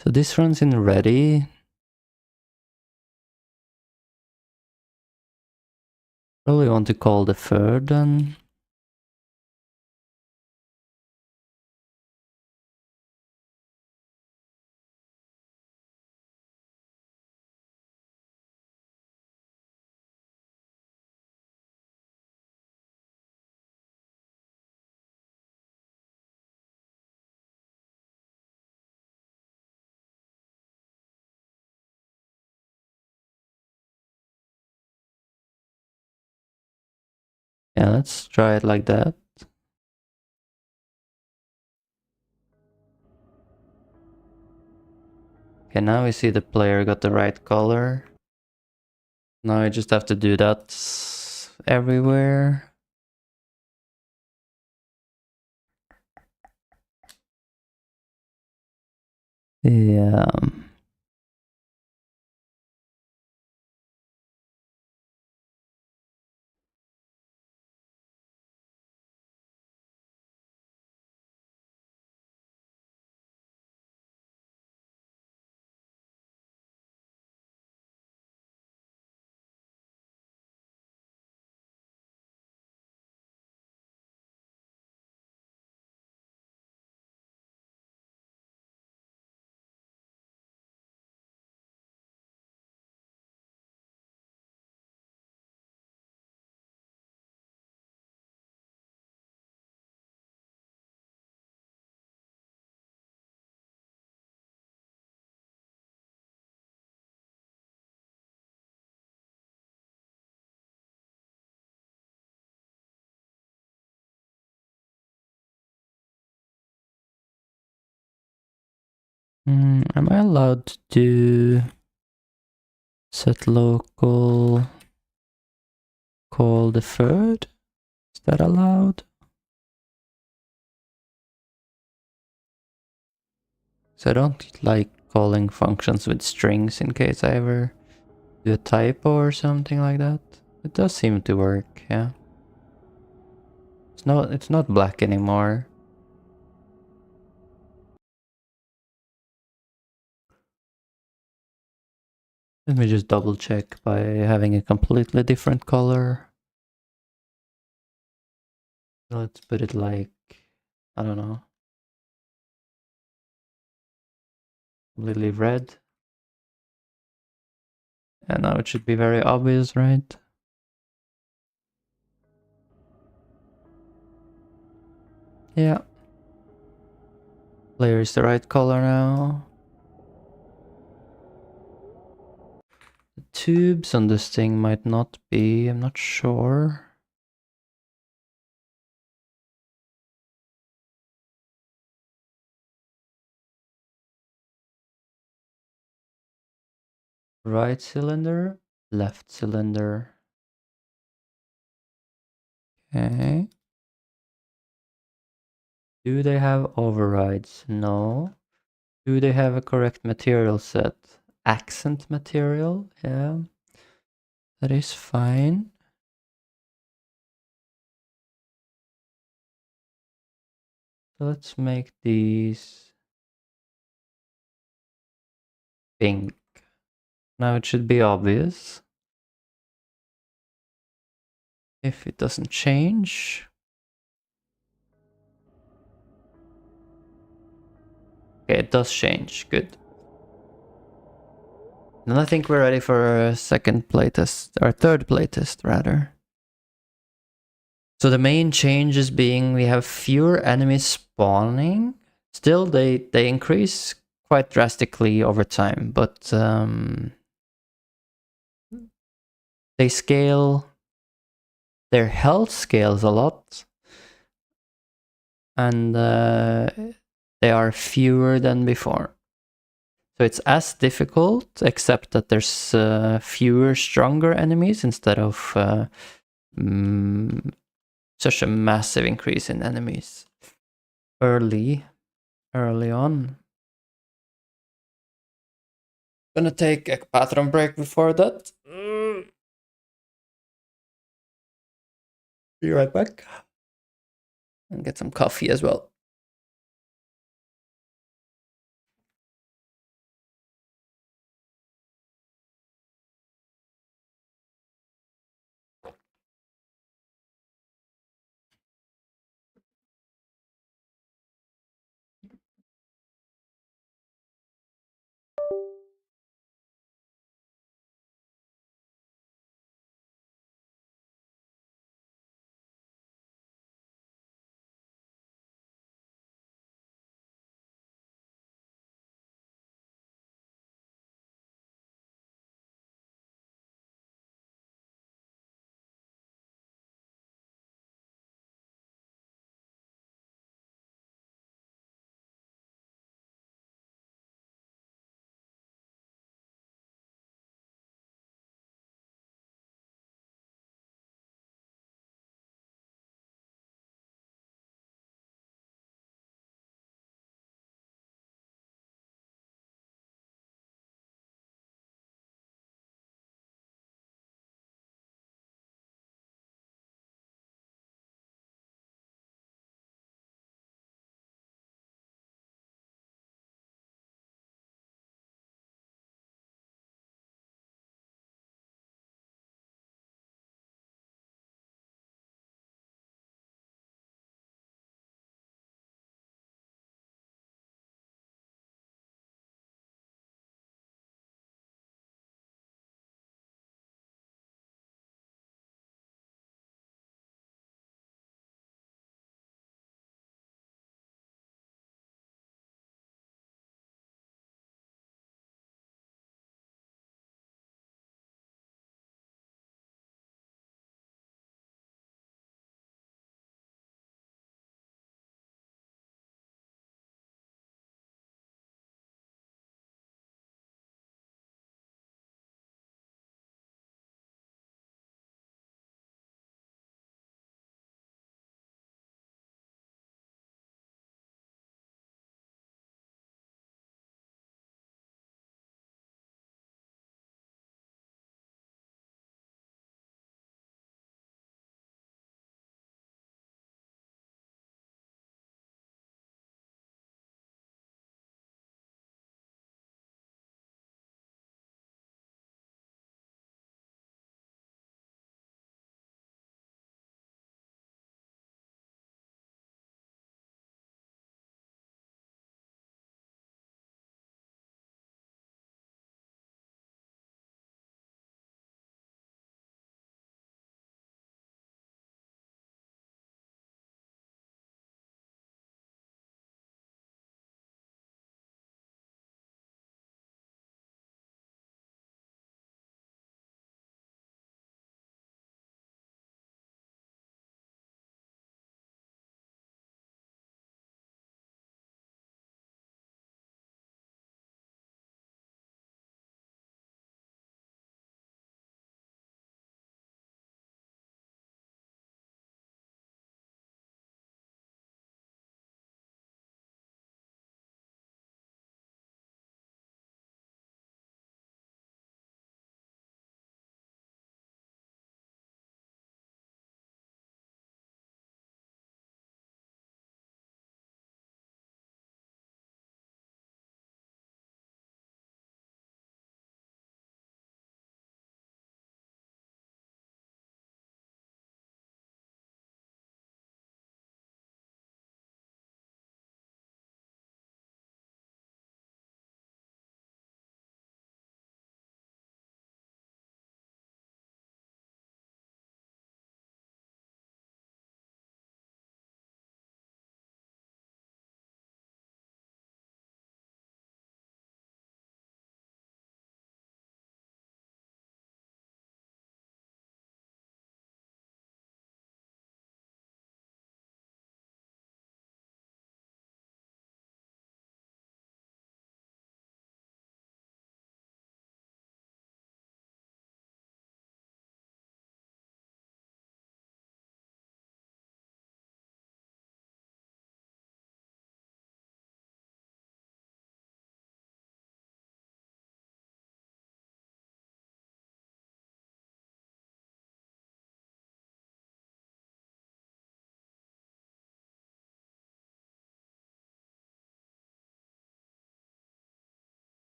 So this runs in ready. Probably want to call the third then. Yeah, let's try it like that. Okay, now we see the player got the right color. Now I just have to do that everywhere. Yeah. Am I allowed to do set local call the third? Is that allowed? So I don't like calling functions with strings in case I ever do a typo or something like that. It does seem to work, yeah. It's not black anymore. Let me just double check by having a completely different color. Let's put it like, I don't know, completely red. And now it should be very obvious, right? Yeah. Player is the right color now. The tubes on this thing might not be, I'm not sure. Right cylinder, left cylinder. Okay. Do they have overrides? No. Do they have a correct material set? Accent material? Yeah. That is fine. So let's make these pink. Now it should be obvious. If it doesn't change. Okay, it does change. Good. And I think we're ready for a second playtest, or third playtest rather. So the main changes being we have fewer enemies spawning. Still, they increase quite drastically over time, but they scale. Their health scales a lot, and they are fewer than before. So it's as difficult, except that there's fewer stronger enemies instead of such a massive increase in enemies early on. Gonna take a bathroom break before that. Be right back. And get some coffee as well.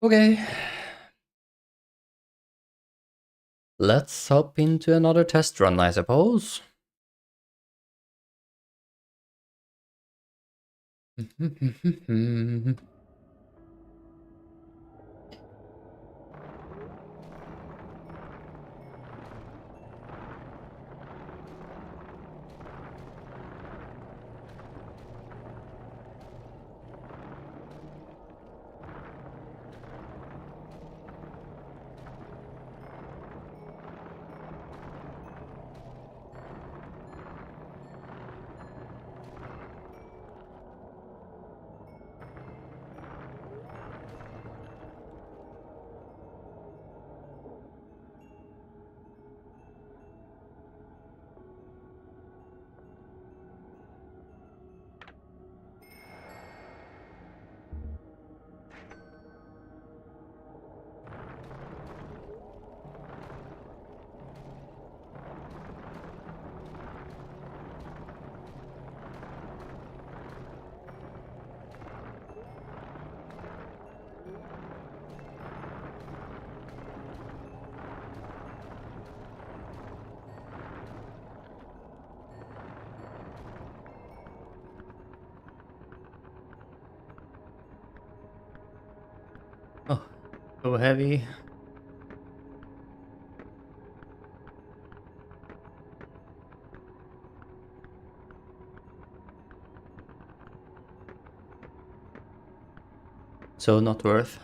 Okay. Let's hop into another test run, I suppose. Oh, so heavy. So not worth.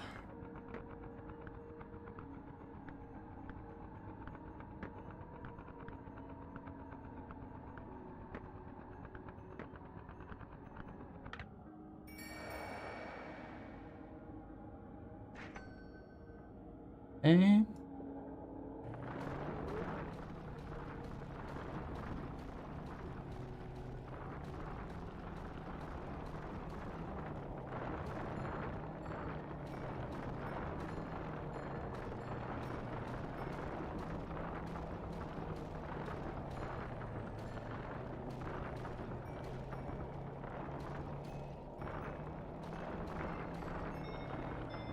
Eh?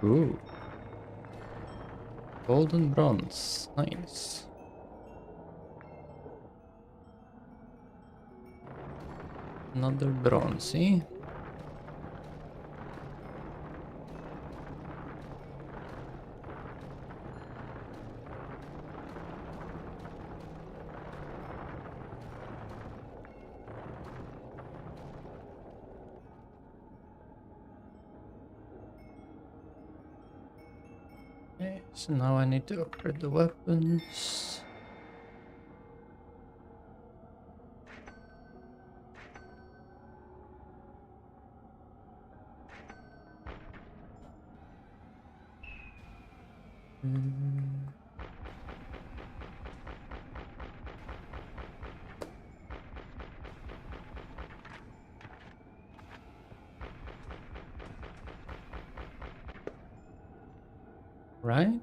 Ooh. Golden bronze. Nice. Another bronzy. Okay, so now I need to upgrade the weapons. Right?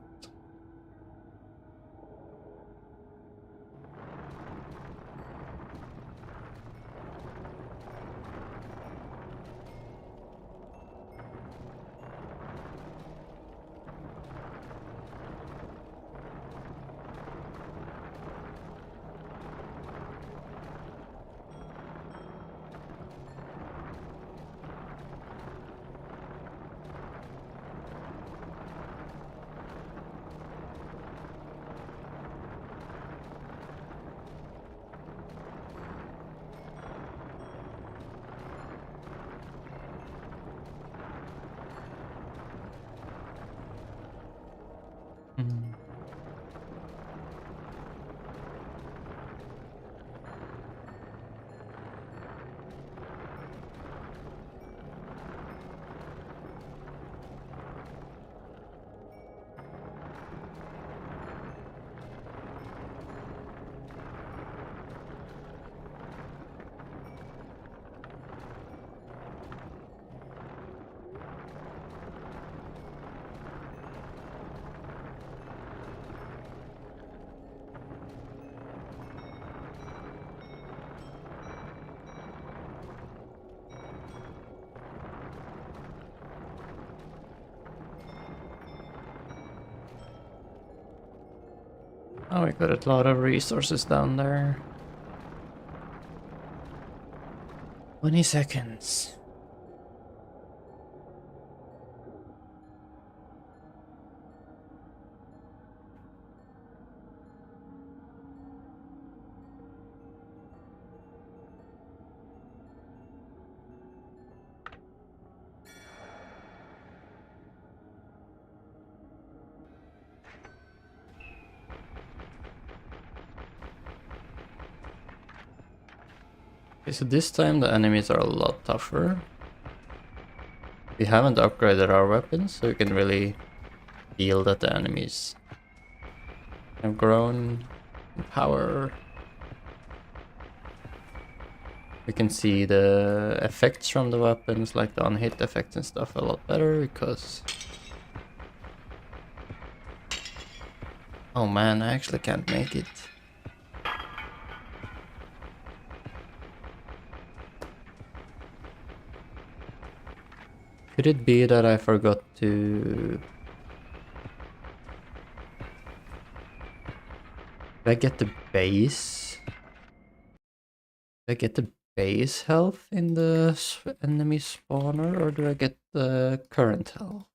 Oh, we got a lot of resources down there. 20 seconds. Okay, so this time the enemies are a lot tougher. We haven't upgraded our weapons, so we can really feel that the enemies have grown in power. We can see the effects from the weapons, like the on-hit effects and stuff, a lot better because... Oh man, I actually can't make it. Could it be that I forgot to... Did I get the base? Did I get the base health in the enemy spawner, or do I get the current health?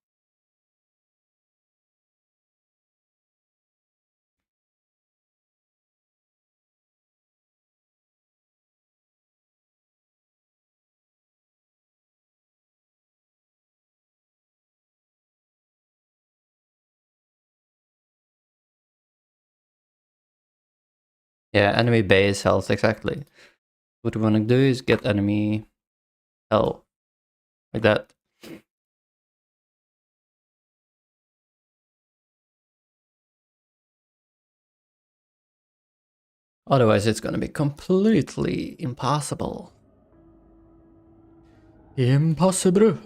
Yeah, enemy base health, exactly. What we want to do is get enemy health, like that. Otherwise it's gonna be completely impossible. Impossible.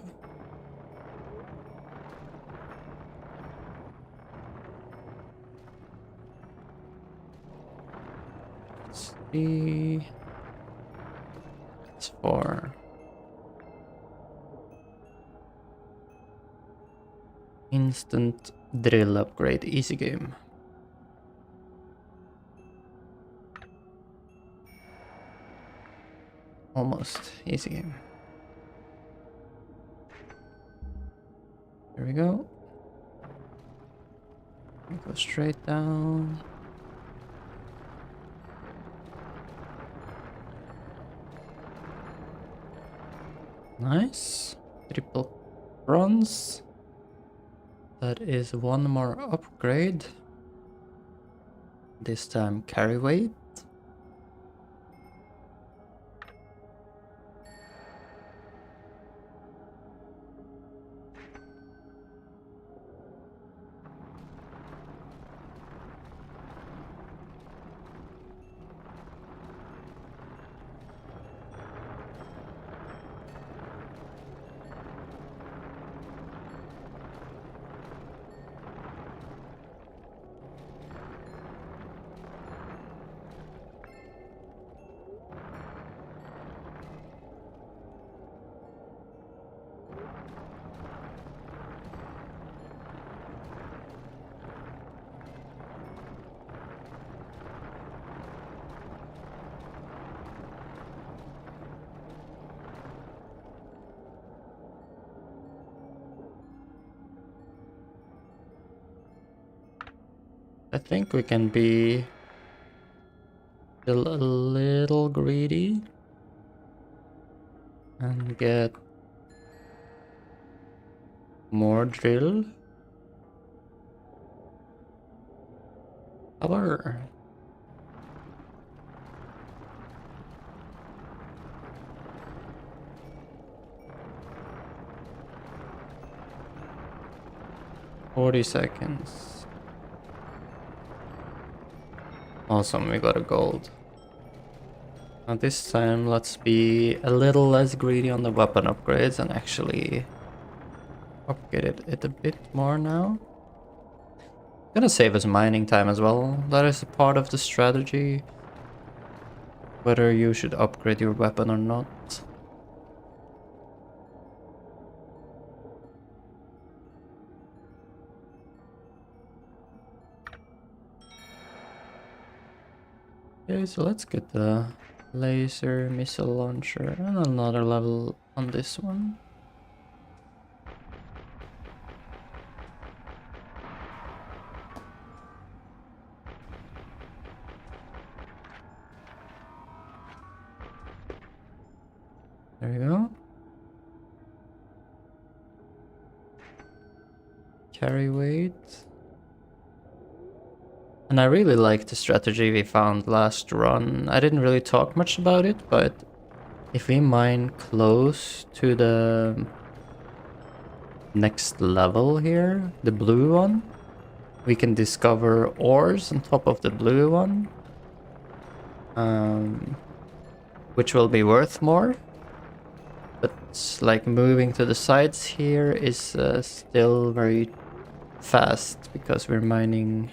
Let's see. It's for instant drill upgrade, easy game. Almost easy game. Here we go. We go straight down. Nice. Triple bronze. That is one more upgrade. This time carry weight. I think we can be still a little greedy and get more drill power. "40 seconds. Awesome, we got a gold. Now this time let's be a little less greedy on the weapon upgrades and actually upgrade it a bit more now. Gonna save us mining time as well. That is a part of the strategy. Whether you should upgrade your weapon or not. Okay, so let's get the laser missile launcher and another level on this one. There you go. Carry weight. And I really like the strategy we found last run. I didn't really talk much about it, but if we mine close to the next level here, the blue one, we can discover ores on top of the blue one, which will be worth more. But like moving to the sides here is still very fast because we're mining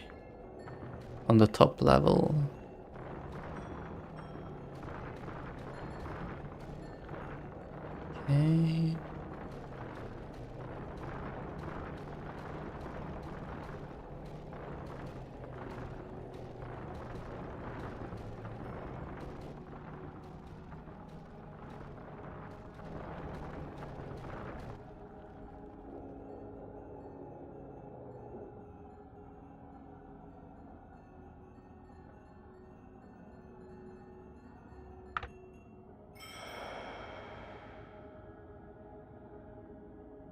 on the top level. Okay.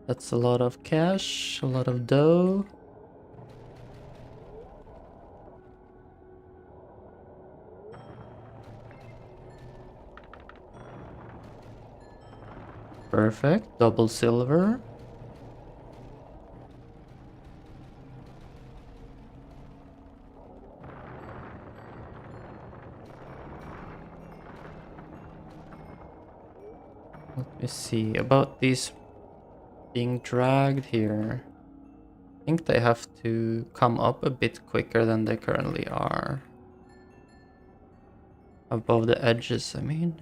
That's a lot of cash, a lot of dough. Perfect, double silver. Let me see about these being dragged here. I think they have to come up a bit quicker than they currently are. Above the edges, I mean.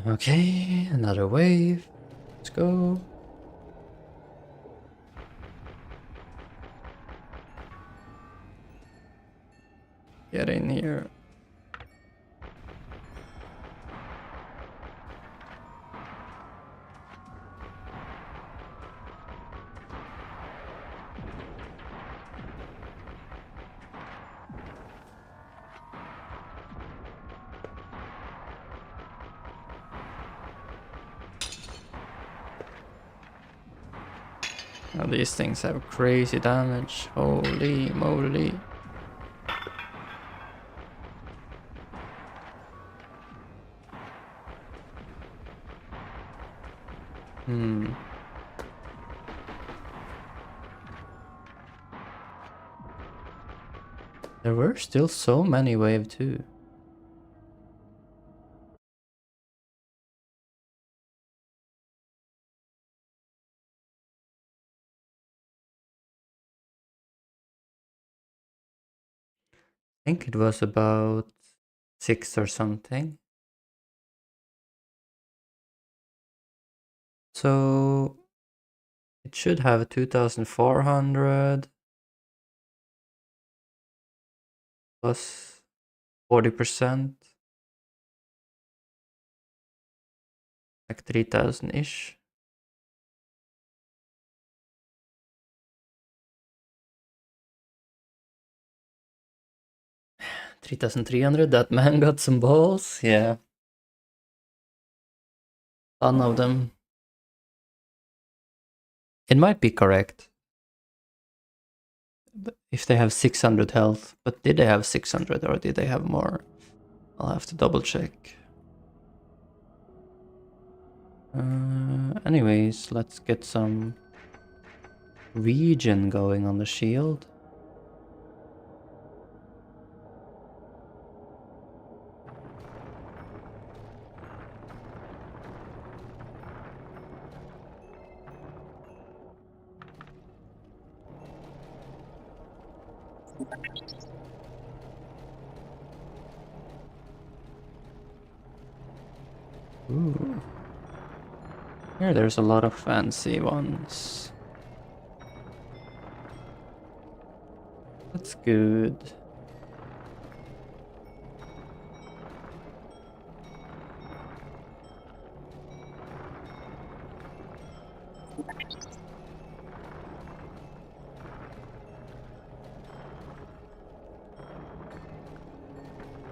Okay, another wave. Let's go. Get in here. Now these things have crazy damage. Holy moly. There were still so many wave 2. I think it was about 6 or something. So it should have 2,400 plus 40%, like 3,000-ish. $3,300. That man got some balls. Yeah. Ton of them. It might be correct. If they have 600 health. But did they have 600 or did they have more? I'll have to double check. Anyways, let's get some regen going on the shield. Ooh. Here there's a lot of fancy ones. That's good.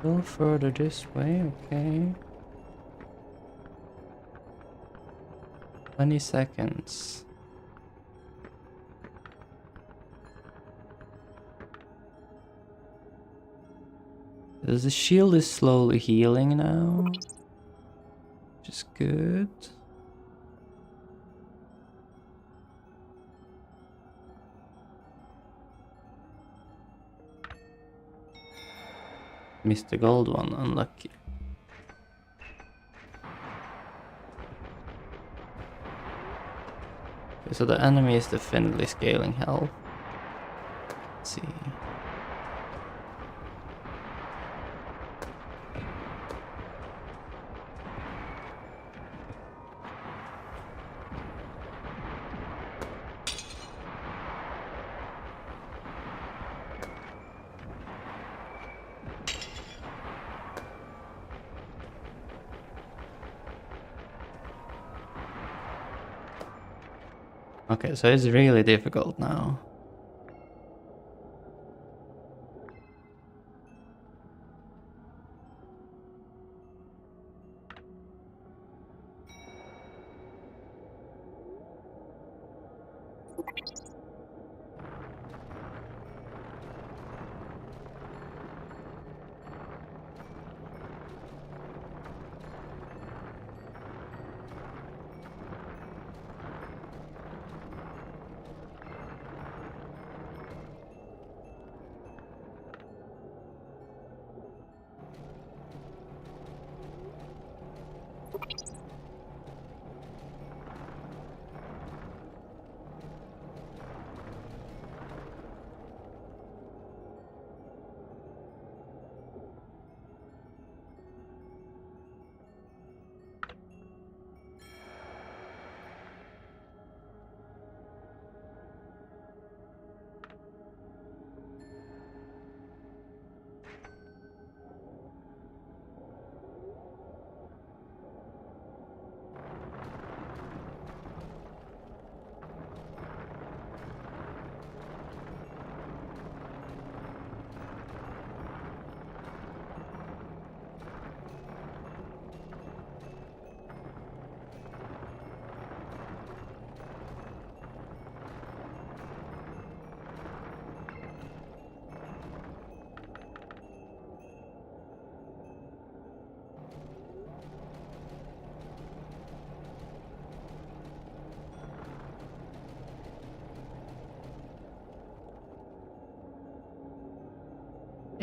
Go further this way, okay. 20 seconds. The shield is slowly healing now, which is good. Missed the gold one, unlucky. Okay, so the enemy is definitely scaling health. Let's see. Okay, so it's really difficult now.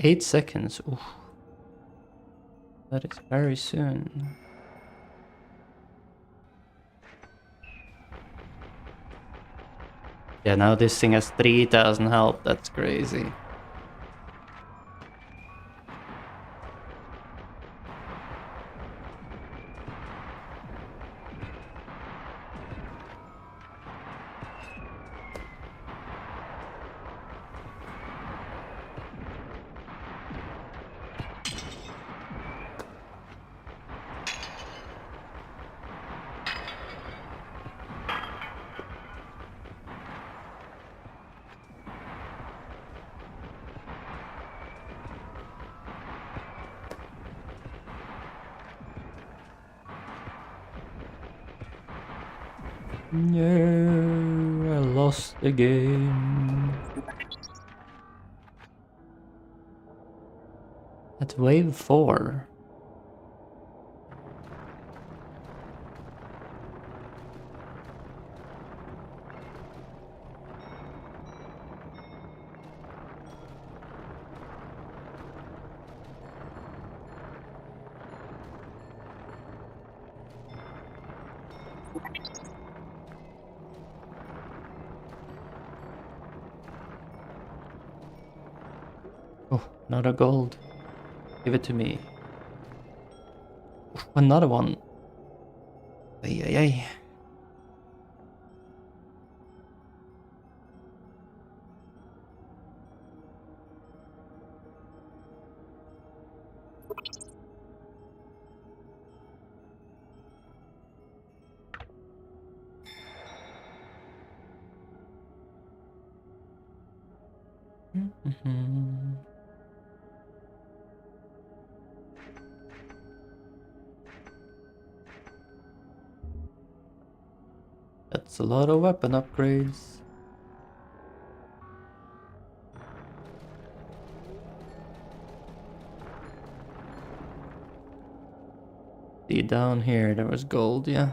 Eight seconds. Oof. That is very soon. Yeah, now this thing has 3000 health. That's crazy. No, I lost the game. At wave 4. Oh, another gold. Give it to me. Oof, another one. Ay, ay, ay. That's a lot of weapon upgrades. See, down here there was gold, yeah.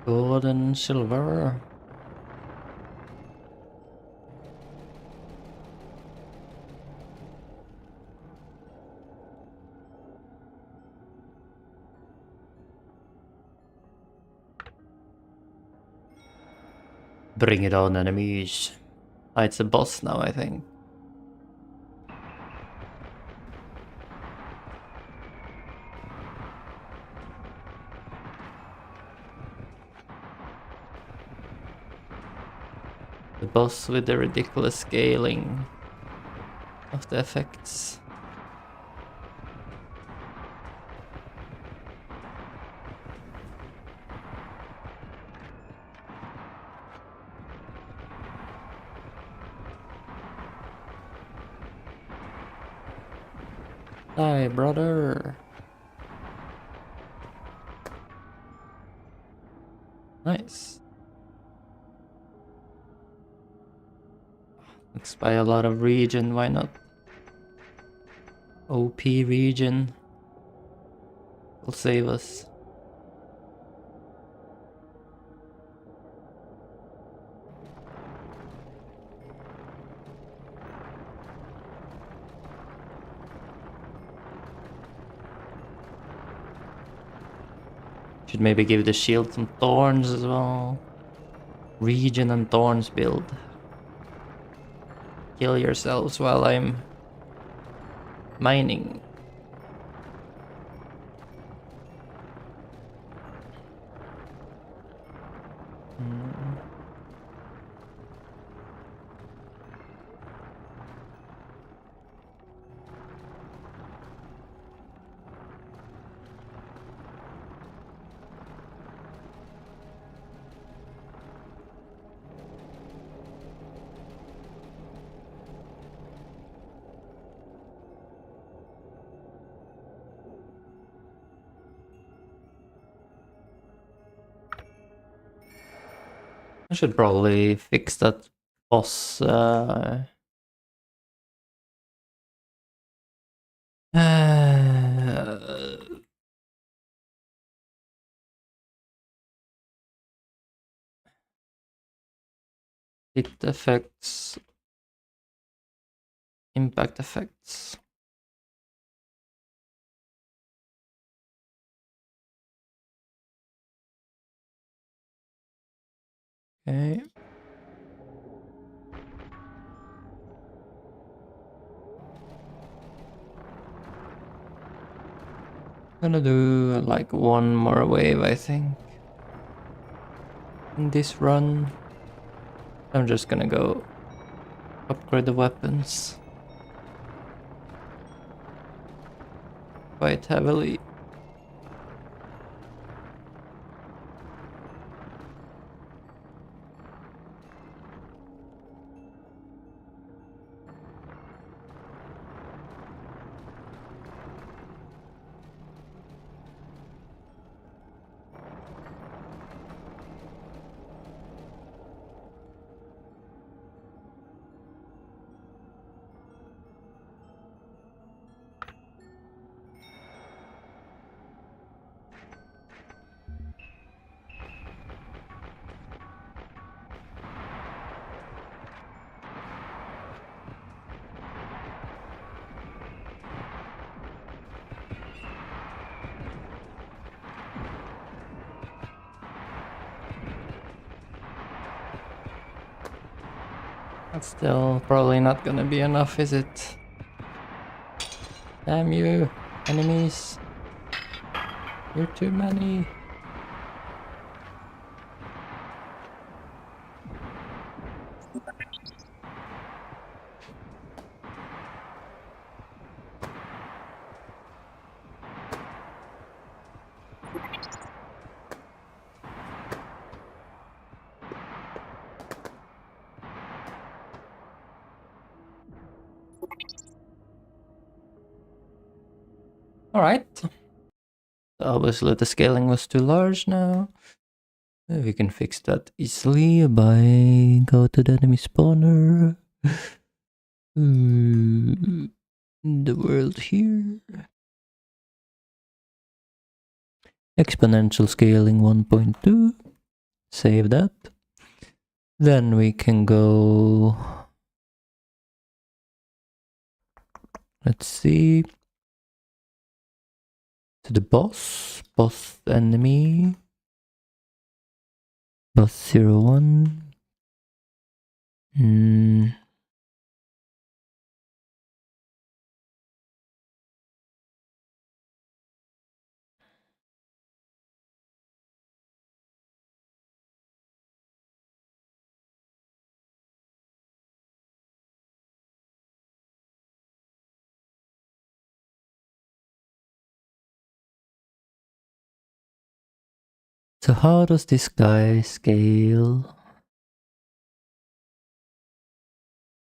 Gold and silver. Bring it on, enemies. Ah, it's a boss now, I think. The boss with the ridiculous scaling of the effects. Hi, brother. Nice. Let's buy a lot of region, why not? OP region will save us. Should maybe give the shield some thorns as well. Region and thorns build. Kill yourselves while I'm mining. I should probably fix that boss. Hit effects, impact effects. Okay. Gonna do like one more wave, I think. In this run, I'm just gonna go upgrade the weapons quite heavily. That's still probably not gonna be enough, is it? Damn you, enemies. You're too many. Alright. Obviously the scaling was too large now. We can fix that easily by go to the enemy spawner. The world here. Exponential scaling 1.2. Save that. Then we can go. Let's see. To the boss. Boss enemy. Boss 01. So how does this guy scale?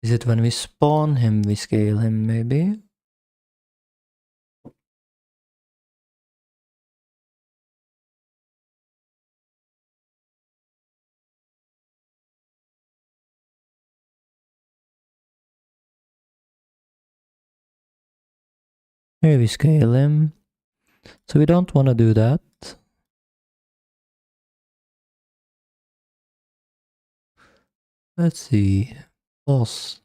Is it when we spawn him, we scale him maybe? Here we scale him. So we don't want to do that. Let's see. Boss.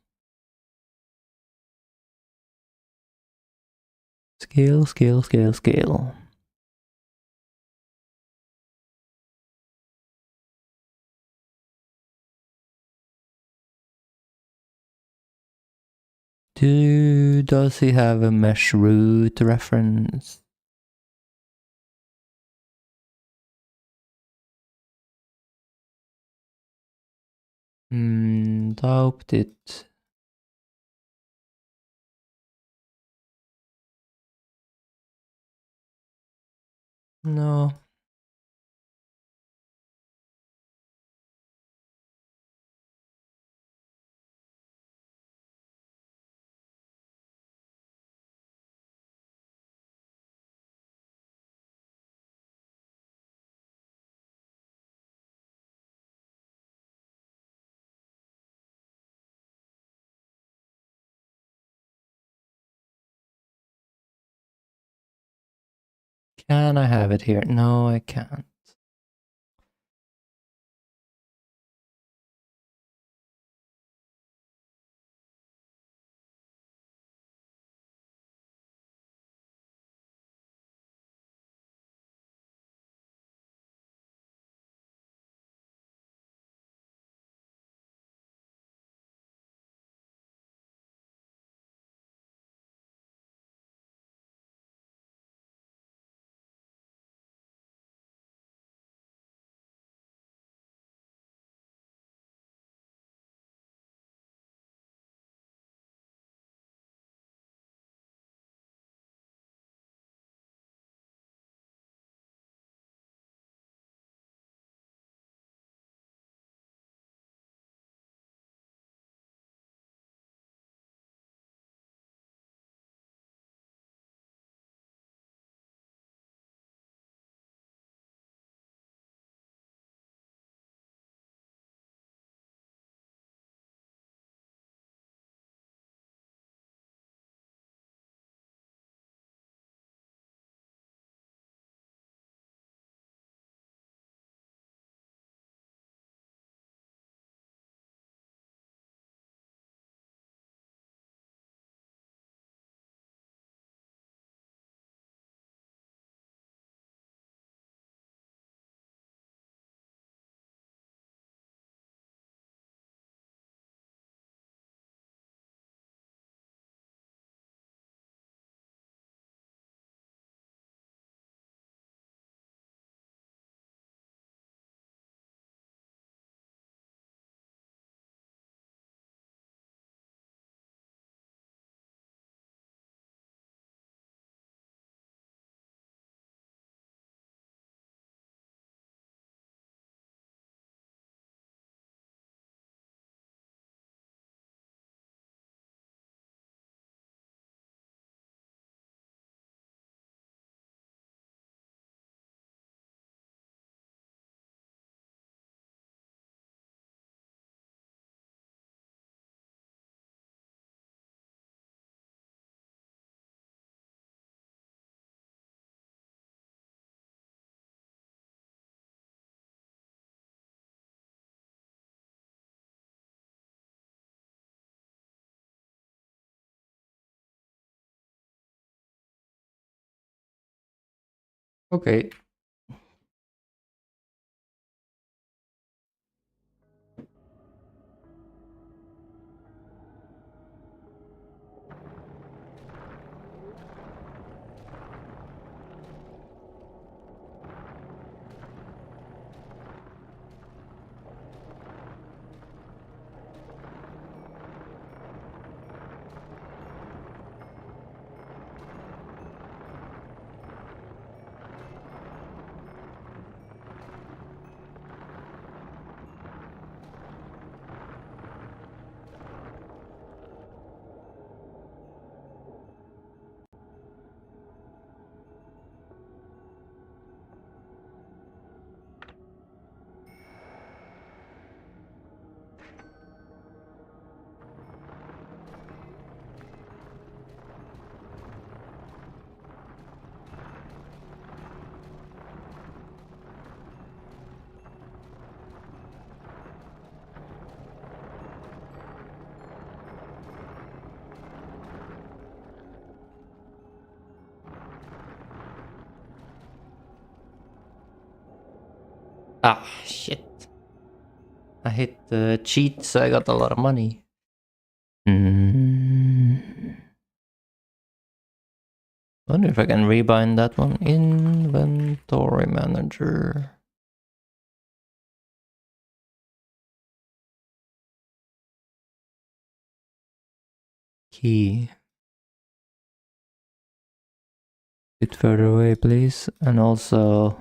Scale, scale, scale, scale. Does he have a mesh root reference? Doubt it. No. Can I have it here? No, I can't. Okay. Ah, shit. I hit the cheat, so I got a lot of money. Wonder if I can rebind that one. Inventory manager. Key. Bit further away, please. And also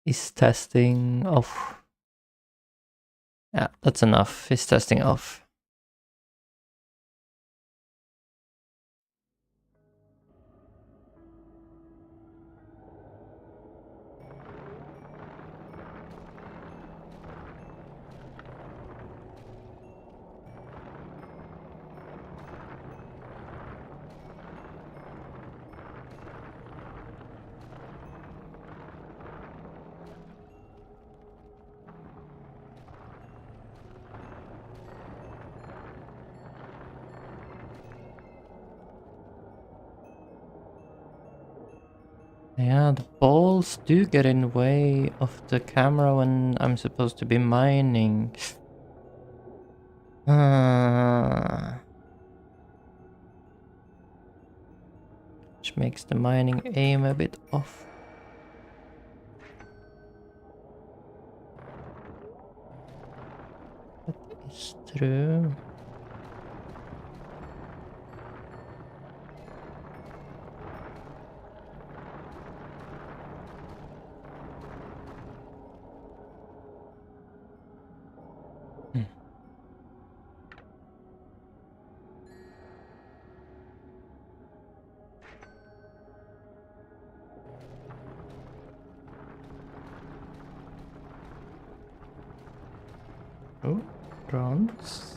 is testing off. Yeah, that's enough. Is testing off. Yeah, the balls do get in the way of the camera when I'm supposed to be mining. Which makes the mining aim a bit off. That is true. Oh, bronze.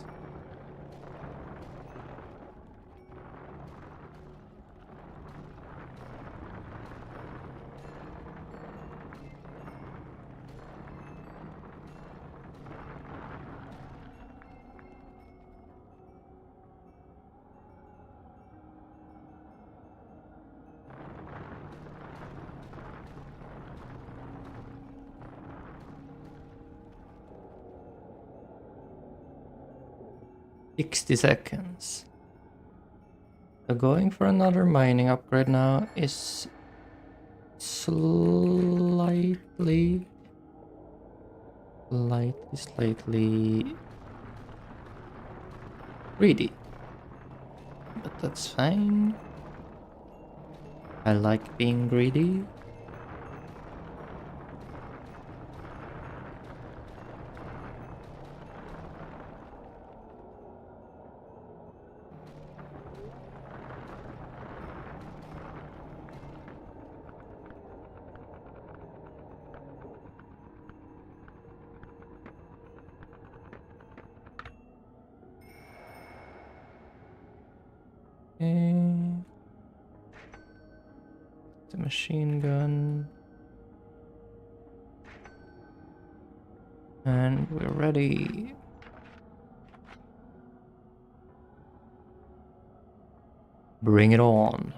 $60. So going for another mining upgrade now is slightly greedy. But that's fine. I like being greedy. Okay. The machine gun. And we're ready. Bring it on.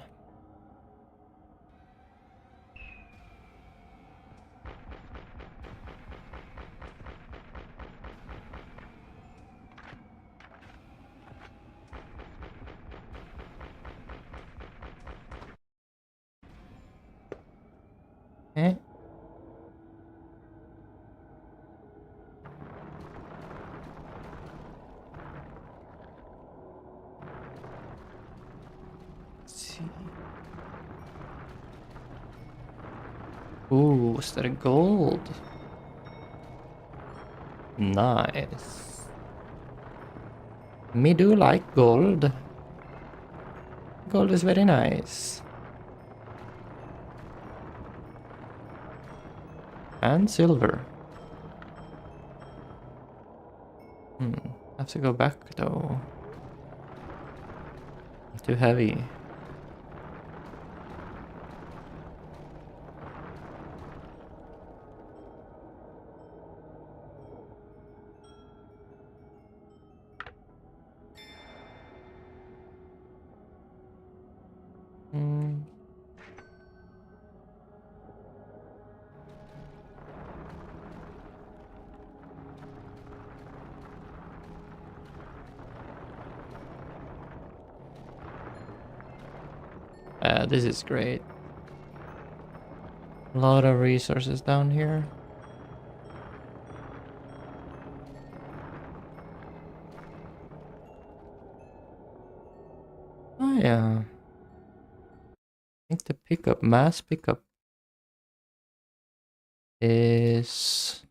Okay. Let's see. Ooh, is that a gold? Nice. Me do like gold. Gold is very nice. And silver. Have to go back though. Too heavy. This is great. A lot of resources down here. Oh yeah. I think the pickup, mass pickup is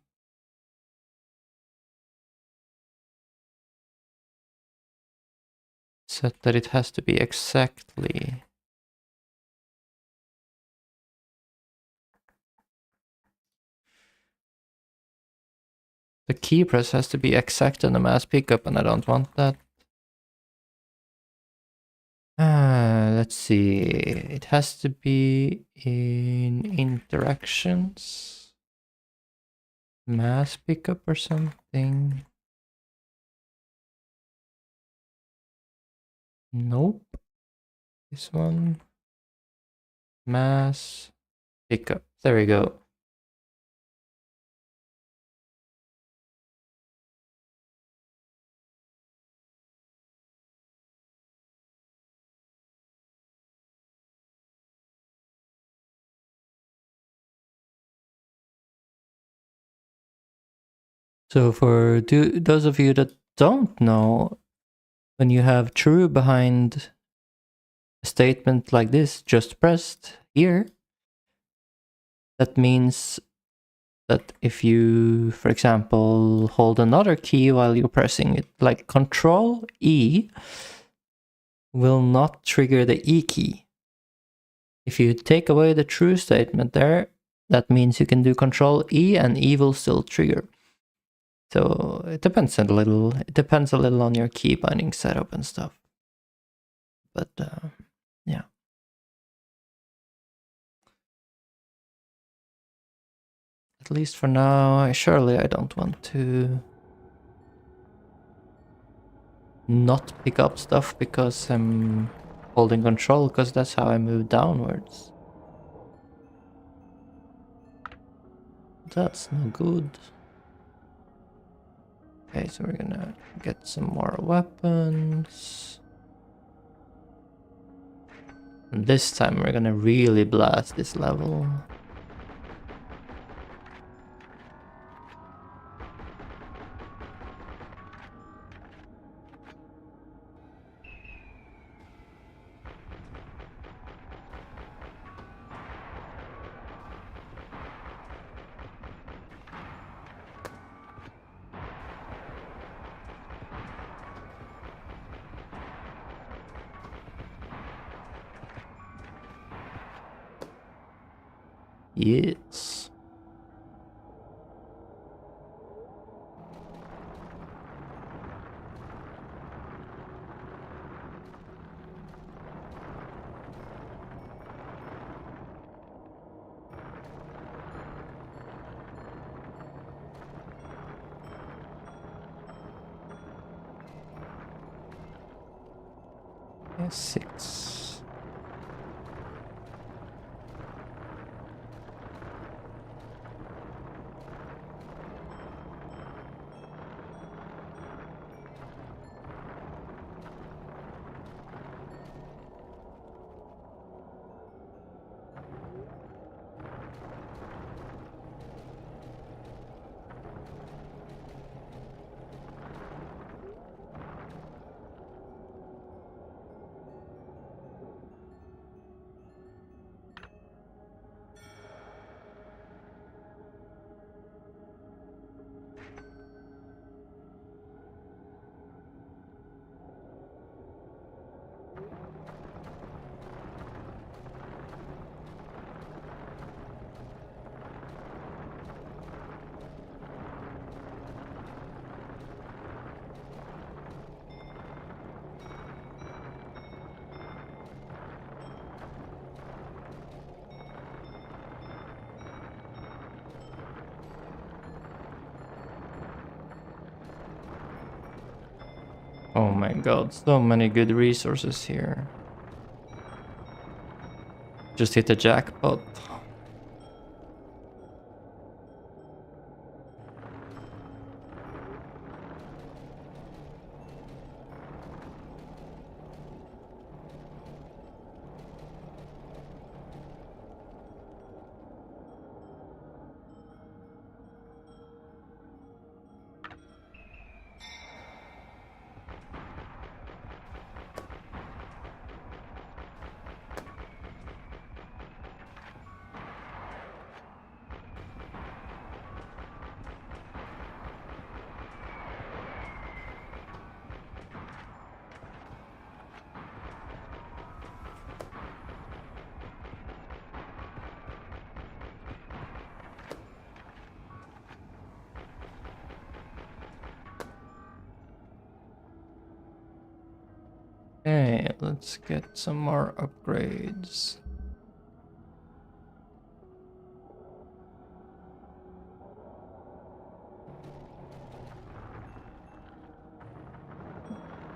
set that it has to be exactly. The key press has to be exact on the mass pickup, and I don't want that. Let's see. It has to be in interactions, mass pickup or something. Nope. This one. Mass pickup. There we go. So for those of you that don't know, when you have true behind a statement like this, just pressed here, that means that if you, for example, hold another key while you're pressing it, like Control E will not trigger the E key. If you take away the true statement there, that means you can do Control E and E will still trigger. So it depends a little. It depends a little on your key binding setup and stuff. But yeah. At least for now, surely I don't want to not pick up stuff because I'm holding control, because that's how I move downwards. That's no good. Okay, so we're gonna get some more weapons. And this time we're gonna really blast this level. Yes. Yeah, 6. Oh my god, so many good resources here. Just hit the jackpot. Okay, let's get some more upgrades.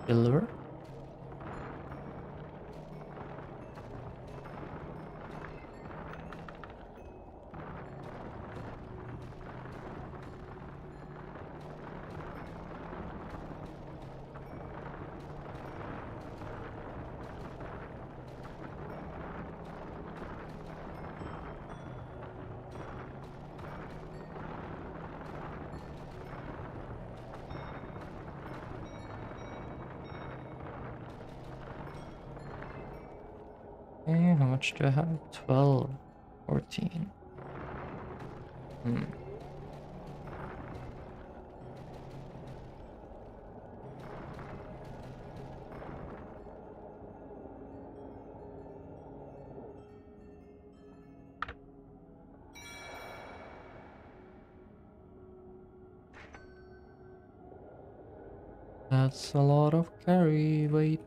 Silver. Okay, how much do I have? 12, 14. That's a lot of carry weight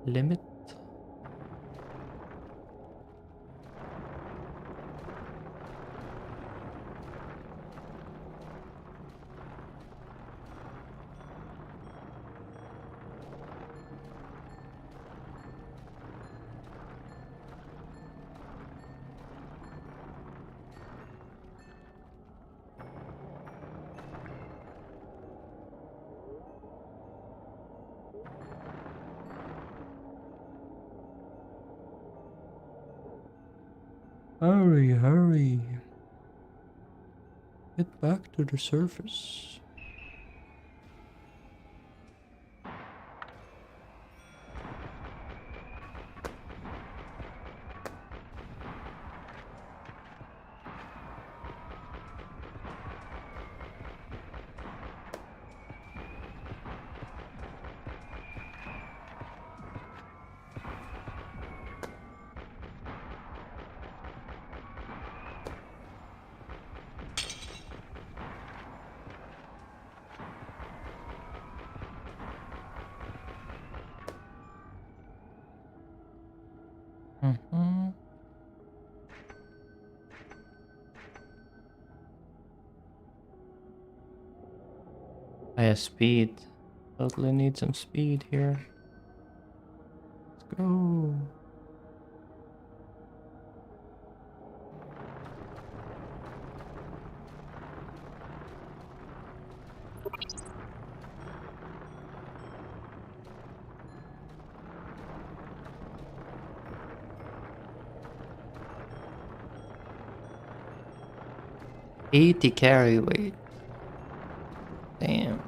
limit. Hurry, hurry. Get back to the surface. I have speed. Totally need some speed here. Let's go. $80 carry weight. Damn.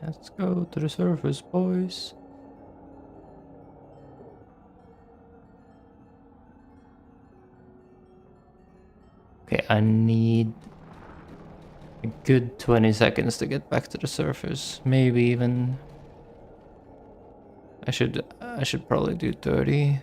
let's go to the surface, boys. Okay, I need a good 20 seconds to get back to the surface. Maybe even I should probably do 30.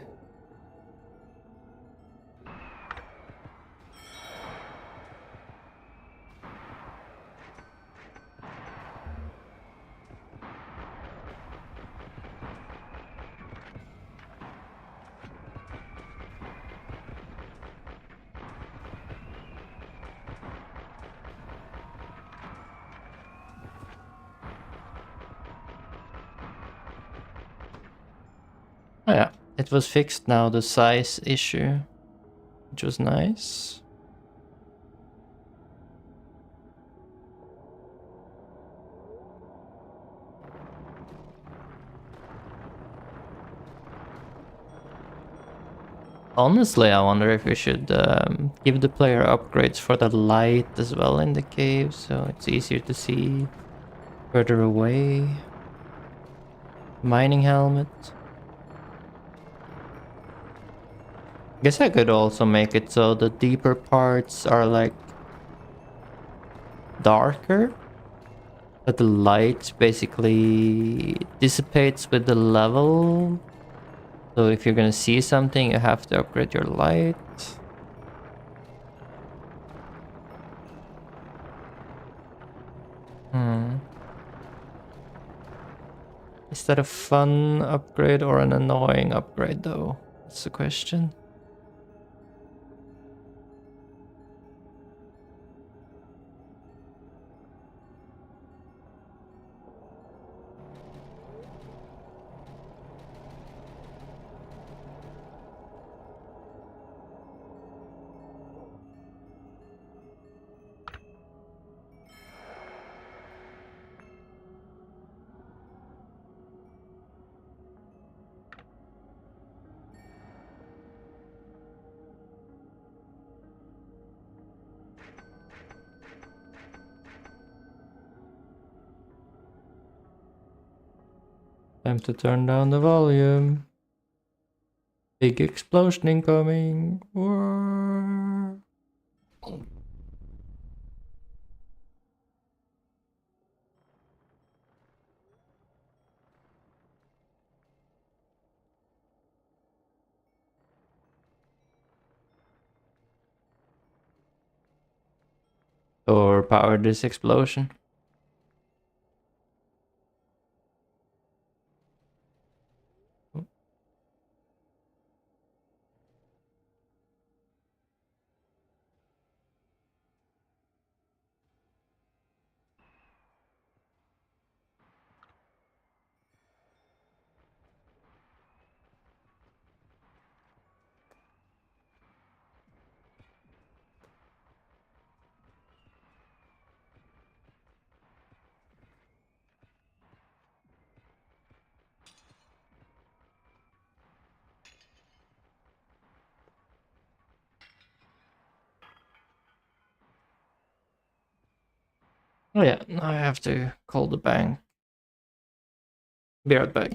Oh yeah, it was fixed now, the size issue, which was nice. Honestly, I wonder if we should give the player upgrades for the light as well in the cave, so it's easier to see further away. Mining helmet. Guess I could also make it so the deeper parts are like darker, but the light basically dissipates with the level. So if you're gonna see something, you have to upgrade your light. Is that a fun upgrade or an annoying upgrade though? That's the question. Time to turn down the volume. Big explosion incoming. Whoa. Or power this explosion. Oh yeah, now I have to call the bank. Be right back.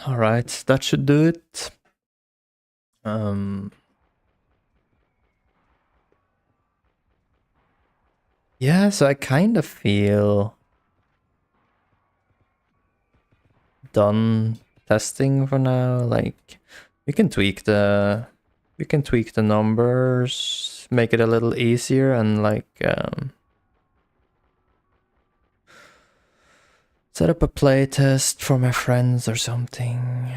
All right, that should do it. Yeah, so I kind of feel done testing for now. Like, we can tweak the numbers, make it a little easier, and like set up a playtest for my friends or something.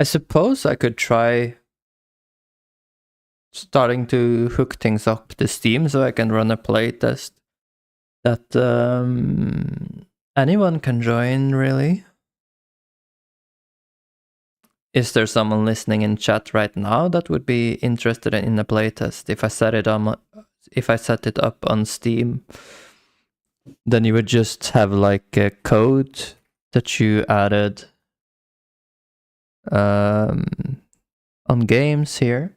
I suppose I could try starting to hook things up to Steam so I can run a playtest that anyone can join, really. Is there someone listening in chat right now that would be interested in a playtest? If I set it up on Steam, then you would just have like a code that you added on games here,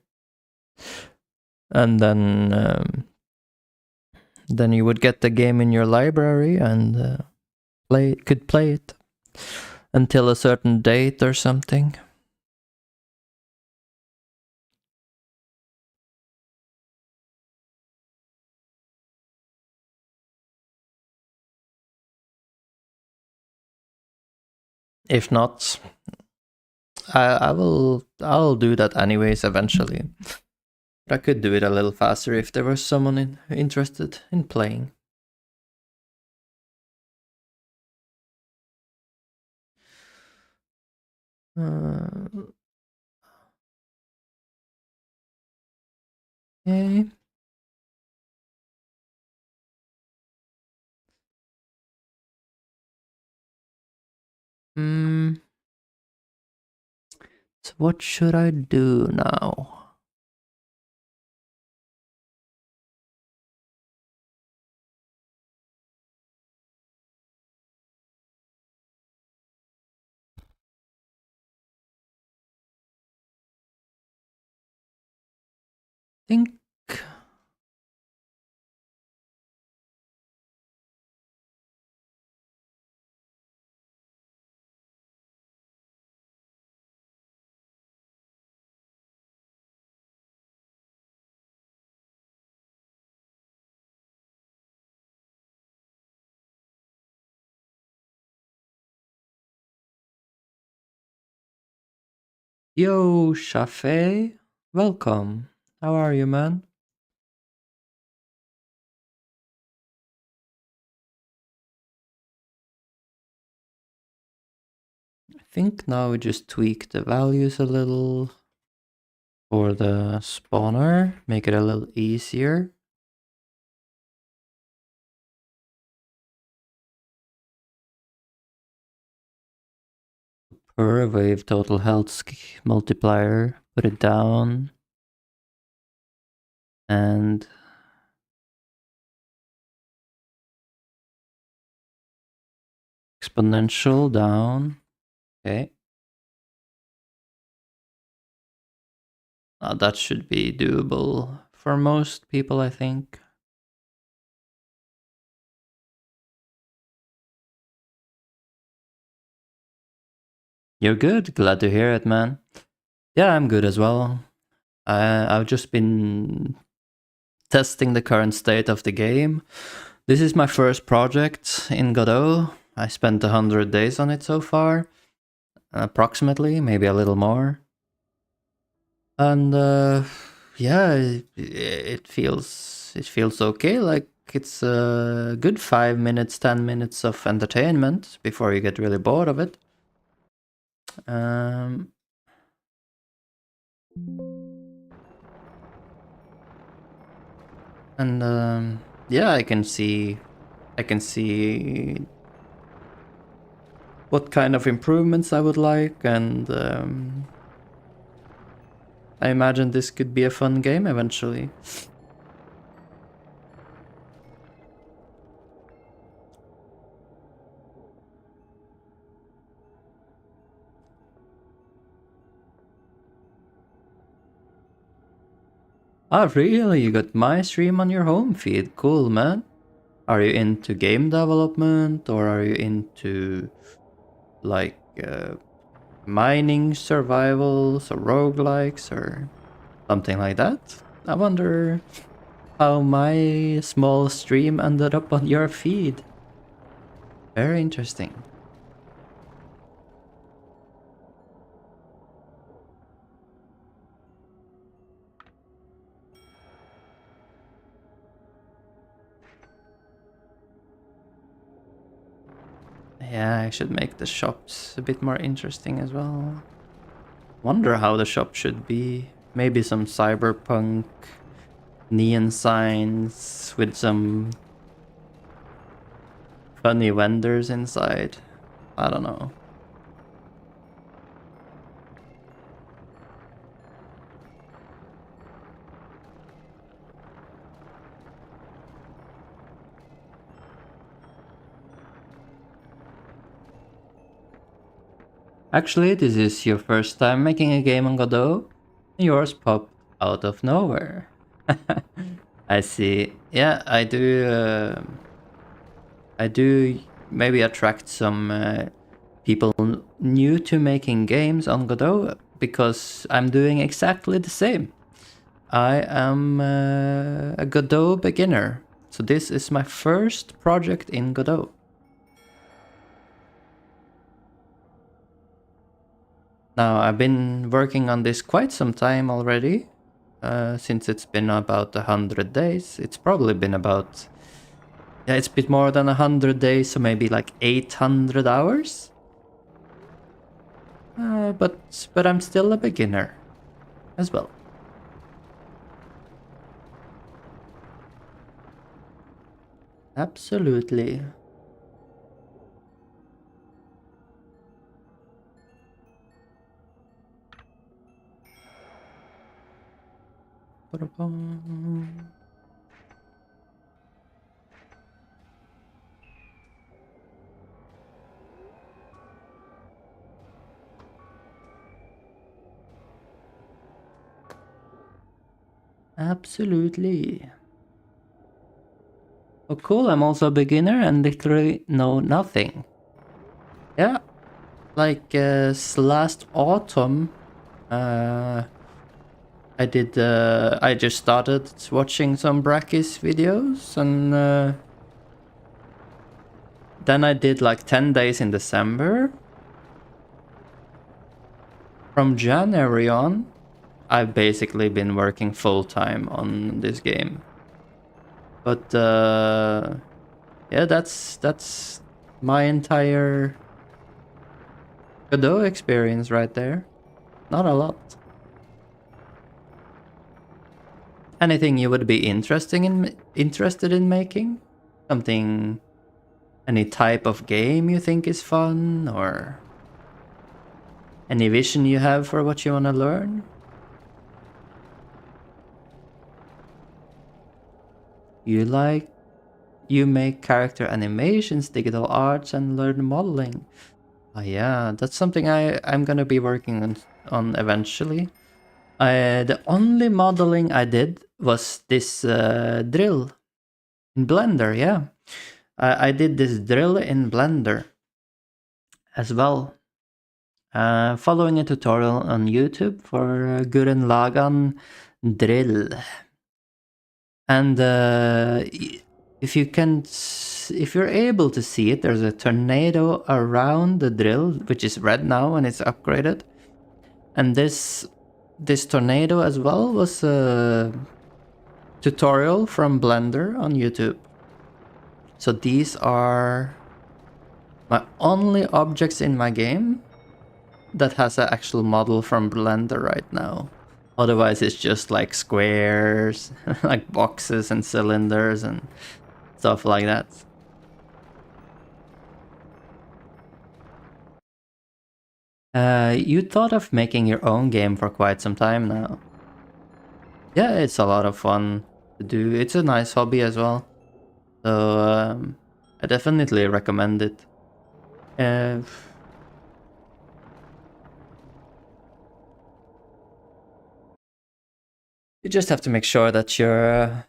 and then you would get the game in your library and could play it until a certain date or something. If not, I'll do that anyways eventually. But I could do it a little faster if there was someone interested in playing. Okay. So what should I do now? Think Yo, Shafe, welcome. How are you, man? I think now we just tweak the values a little for the spawner, make it a little easier. Per wave total health multiplier, put it down. And exponential down. Okay. That should be doable for most people, I think. You're good. Glad to hear it, man. Yeah, I'm good as well. I've just been testing the current state of the game. This is my first project in Godot. I spent 100 days on it so far, approximately, maybe a little more. And yeah, it feels okay. Like it's a good 5 minutes, 10 minutes of entertainment before you get really bored of it. And yeah, I can see what kind of improvements I would like, and I imagine this could be a fun game eventually. Ah, really? You got my stream on your home feed? Cool, man. Are you into game development, or are you into like mining survivals or roguelikes or something like that? I wonder how my small stream ended up on your feed. Very interesting. Yeah, I should make the shops a bit more interesting as well. Wonder how the shop should be. Maybe some cyberpunk neon signs with some funny vendors inside. I don't know. Actually, this is your first time making a game on Godot. Yours popped out of nowhere. I see. Yeah, I do. I do maybe attract some people new to making games on Godot because I'm doing exactly the same. I am a Godot beginner, so this is my first project in Godot. Now, I've been working on this quite some time already, since it's been about 100 days. It's probably been about, yeah, it's been more than 100 days, so maybe like 800 hours. But I'm still a beginner as well. Absolutely. Absolutely. Oh, cool. I'm also a beginner and literally know nothing. Yeah, like last autumn, I just started watching some Brackies videos, and then I did like 10 days in December. From January on, I've basically been working full time on this game. But yeah, that's my entire Godot experience right there. Not a lot. Anything you would be interested in making? Something, any type of game you think is fun, or any vision you have for what you want to learn? You make character animations, digital arts, and learn modeling. Oh yeah, that's something I'm gonna be working on eventually. The only modeling I did was this drill in Blender, yeah. I did this drill in Blender as well. Following a tutorial on YouTube for Gurren Lagann drill. And if you're able to see it, there's a tornado around the drill, which is red now and it's upgraded. And this tornado as well was a tutorial from Blender on YouTube. So these are my only objects in my game that has an actual model from Blender right now. Otherwise, it's just like squares, like boxes and cylinders and stuff like that. You thought of making your own game for quite some time now. Yeah, it's a lot of fun to do. It's a nice hobby as well. So I definitely recommend it. Uh, you just have to make sure that you're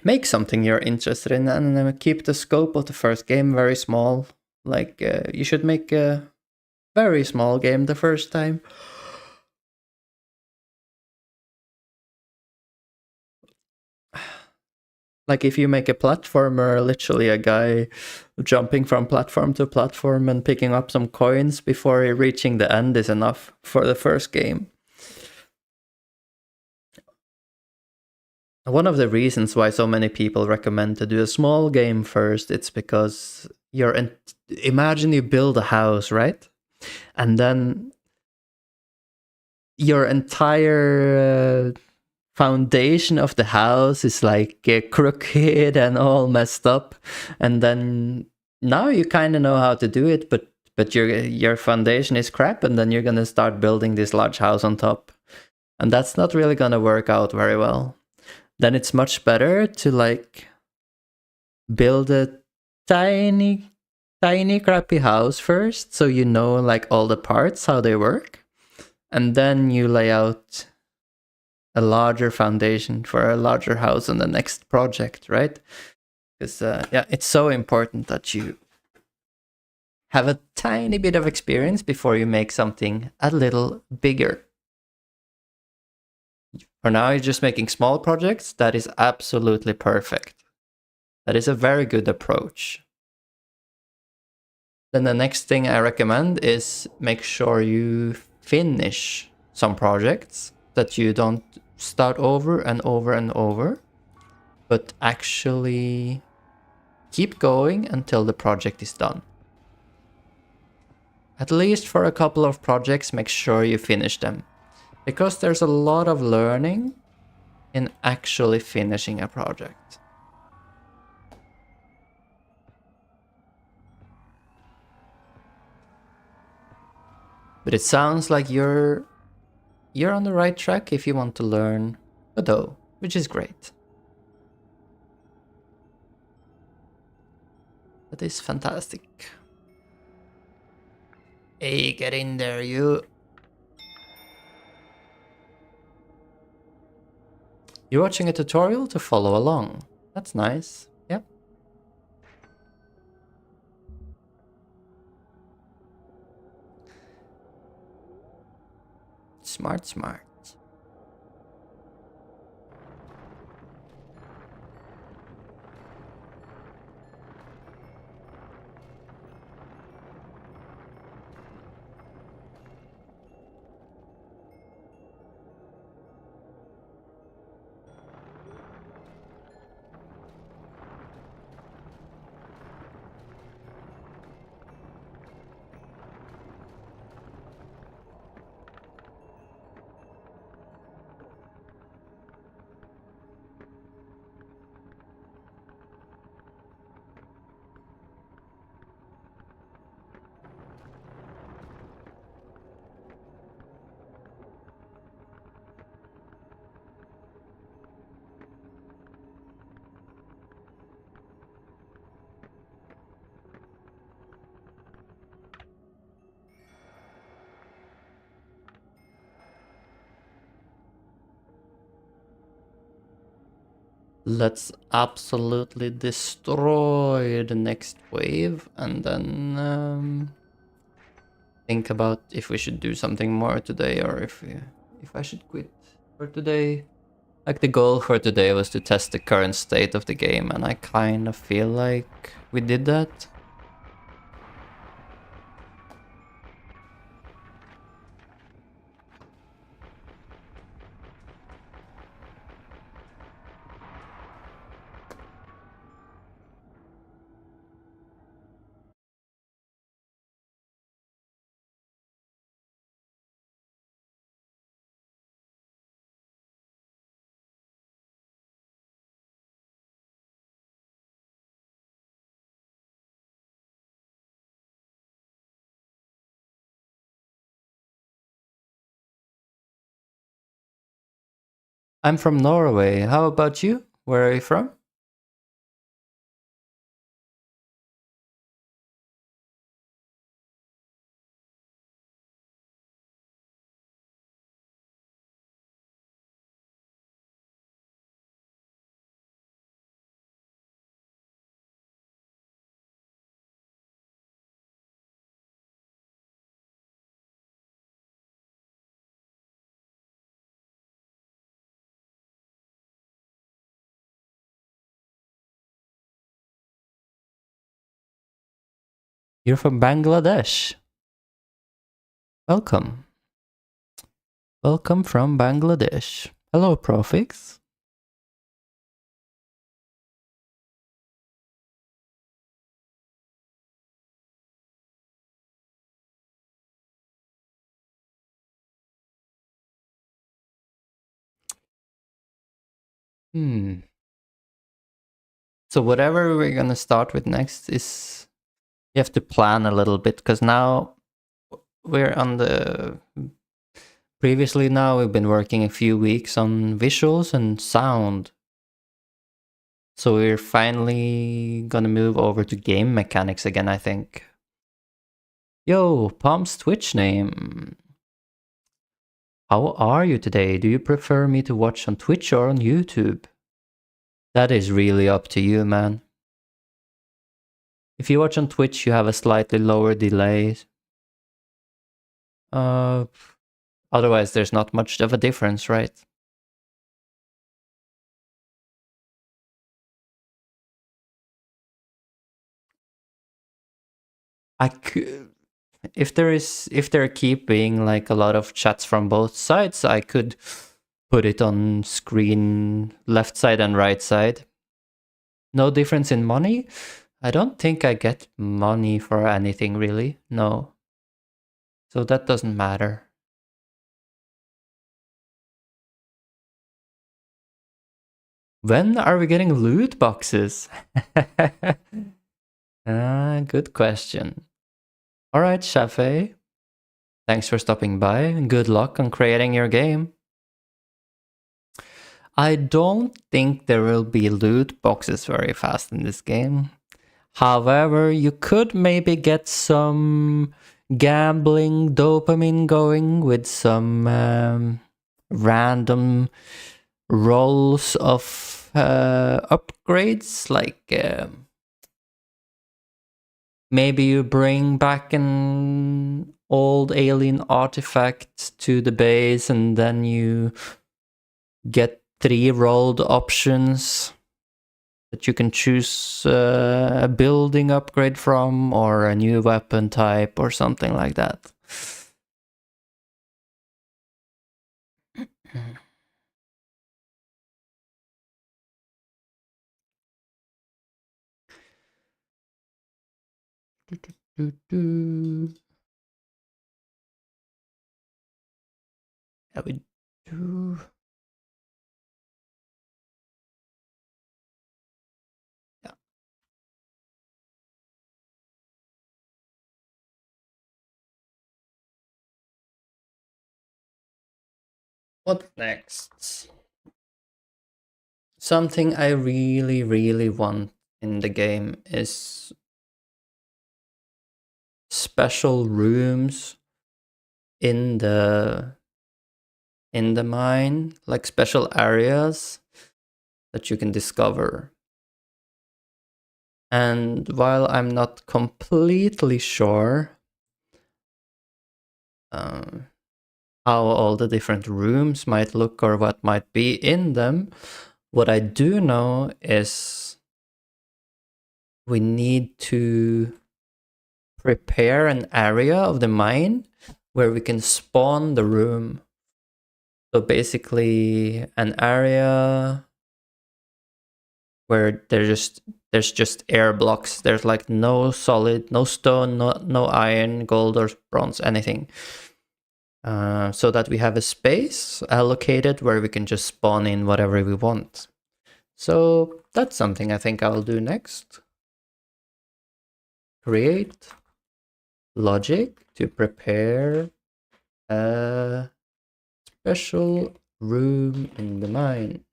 make something you're interested in and keep the scope of the first game very small. Like you should make a very small game the first time. Like if you make a platformer, literally a guy jumping from platform to platform and picking up some coins before reaching the end is enough for the first game. One of the reasons why so many people recommend to do a small game first, it's because imagine you build a house, right? And then your entire foundation of the house is like crooked and all messed up, and then now you kind of know how to do it, but your foundation is crap, and then you're gonna start building this large house on top, and that's not really gonna work out very well. Then it's much better to like build a tiny crappy house first, so you know like all the parts, how they work, and then you lay out a larger foundation for a larger house on the next project, right? Because yeah, it's so important that you have a tiny bit of experience before you make something a little bigger. For now, you're just making small projects. That is absolutely perfect. That is a very good approach. Then the next thing I recommend is make sure you finish some projects, that you don't start over and over and over, but actually keep going until the project is done. At least for a couple of projects, make sure you finish them, because there's a lot of learning in actually finishing a project. But it sounds like you're on the right track if you want to learn Godot, which is great. That is fantastic. Hey, get in there, you. You're watching a tutorial to follow along. That's nice. Yep. Smart, smart. Let's absolutely destroy the next wave and then think about if we should do something more today or if I should quit for today. Like the goal for today was to test the current state of the game, and I kind of feel like we did that. I'm from Norway. How about you? Where are you from? You're from Bangladesh. Welcome. Welcome from Bangladesh. Hello, Profix. So whatever we're gonna start with next is you have to plan a little bit because now we're on the previously now we've been working a few weeks on visuals and sound. So we're finally gonna move over to game mechanics again, I think. Yo, Palm's Twitch name. How are you today? Do you prefer me to watch on Twitch or on YouTube? That is really up to you, man. If you watch on Twitch, you have a slightly lower delay. Otherwise, there's not much of a difference, right? I could, if there keep being like a lot of chats from both sides, I could put it on screen left side and right side. No difference in money? I don't think I get money for anything really, no. So that doesn't matter. When are we getting loot boxes? Good question. Alright, Shafe. Thanks for stopping by and good luck on creating your game. I don't think there will be loot boxes very fast in this game. However, you could maybe get some gambling dopamine going with some random rolls of upgrades, like maybe you bring back an old alien artifact to the base and then you get 3 rolled options that you can choose a building upgrade from or a new weapon type or something like that. Yeah, we do. Yeah. What next? Something I really, really want in the game is special rooms in the mine, like special areas that you can discover. And while I'm not completely sure how all the different rooms might look or what might be in them, what I do know is we need to prepare an area of the mine where we can spawn the room. So basically an area where there's just air blocks. There's like no solid, no stone, no iron, gold or bronze, anything. So that we have a space allocated where we can just spawn in whatever we want. So that's something I think I'll do next. Create logic to prepare a special room in the mine.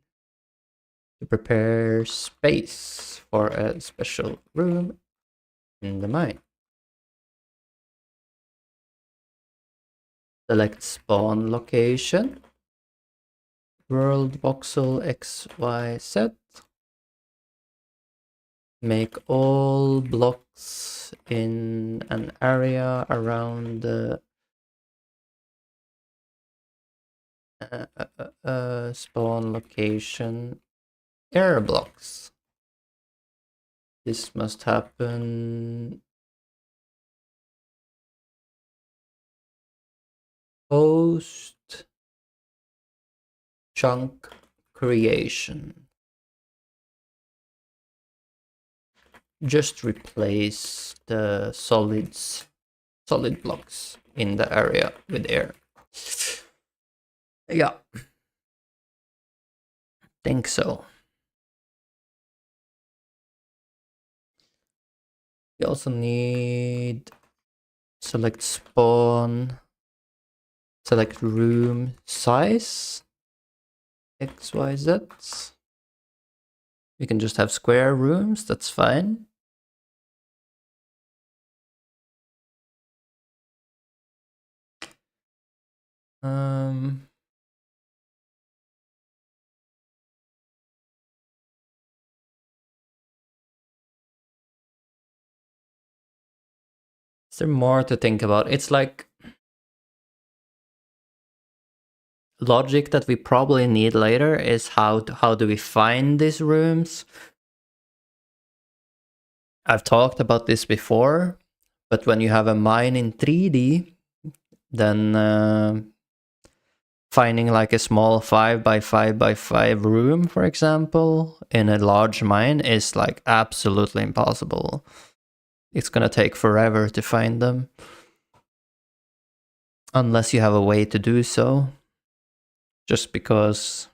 To prepare space for a special room in the mine. Select spawn location. World voxel XYZ. Make all blocks in an area around the spawn location air blocks. This must happen post chunk creation. Just replace the solid blocks in the area with air. Yeah, think so. You also need select spawn, select room size, XYZ. You can just have square rooms, that's fine. Is there more to think about? It's like logic that we probably need later is how do we find these rooms? I've talked about this before, but when you have a mine in 3D, then finding like a small 5x5x5 room, for example, in a large mine is like absolutely impossible. It's gonna take forever to find them. Unless you have a way to do so. Just because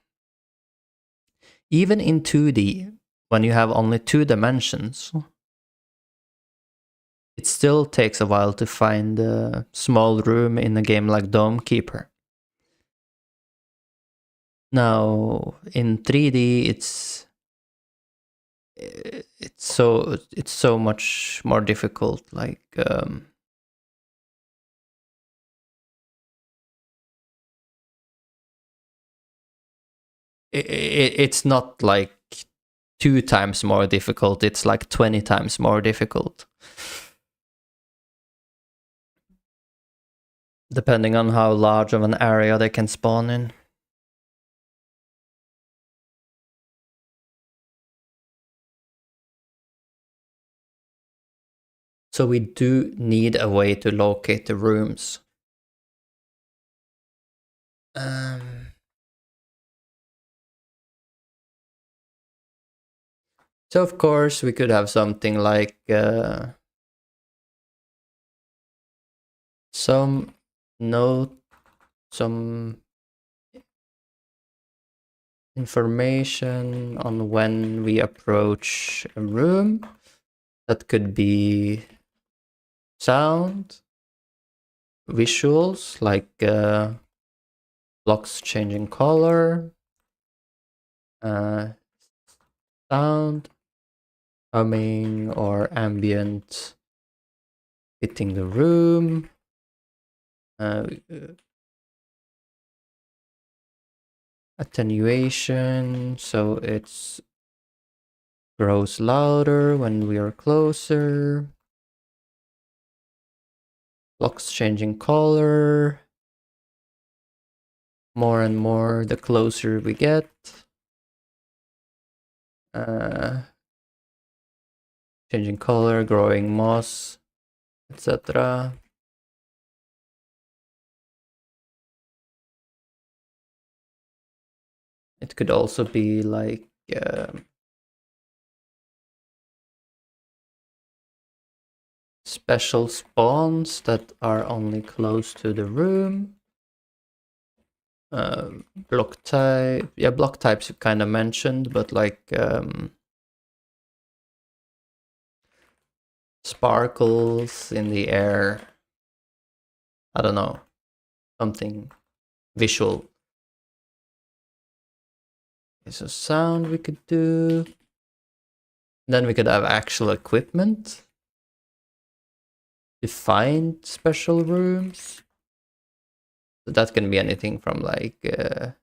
even in 2D, when you have only 2 dimensions, it still takes a while to find a small room in a game like Dome Keeper. Now, in 3D, it's so much more difficult. Like it's not like 2 times more difficult. It's like 20 times more difficult, depending on how large of an area they can spawn in. So we do need a way to locate the rooms. So of course we could have something like some information on when we approach a room. That could be sound, visuals like blocks changing color, sound, humming or ambient hitting the room, attenuation, so it grows louder when we are closer, blocks changing color, more and more the closer we get. Changing color, growing moss, etc. It could also be like special spawns that are only close to the room. Block type, yeah, block types you kind of mentioned, but like sparkles in the air. I don't know, something visual. So sound we could do. Then we could have actual equipment. Defined special rooms. So that can be anything from like a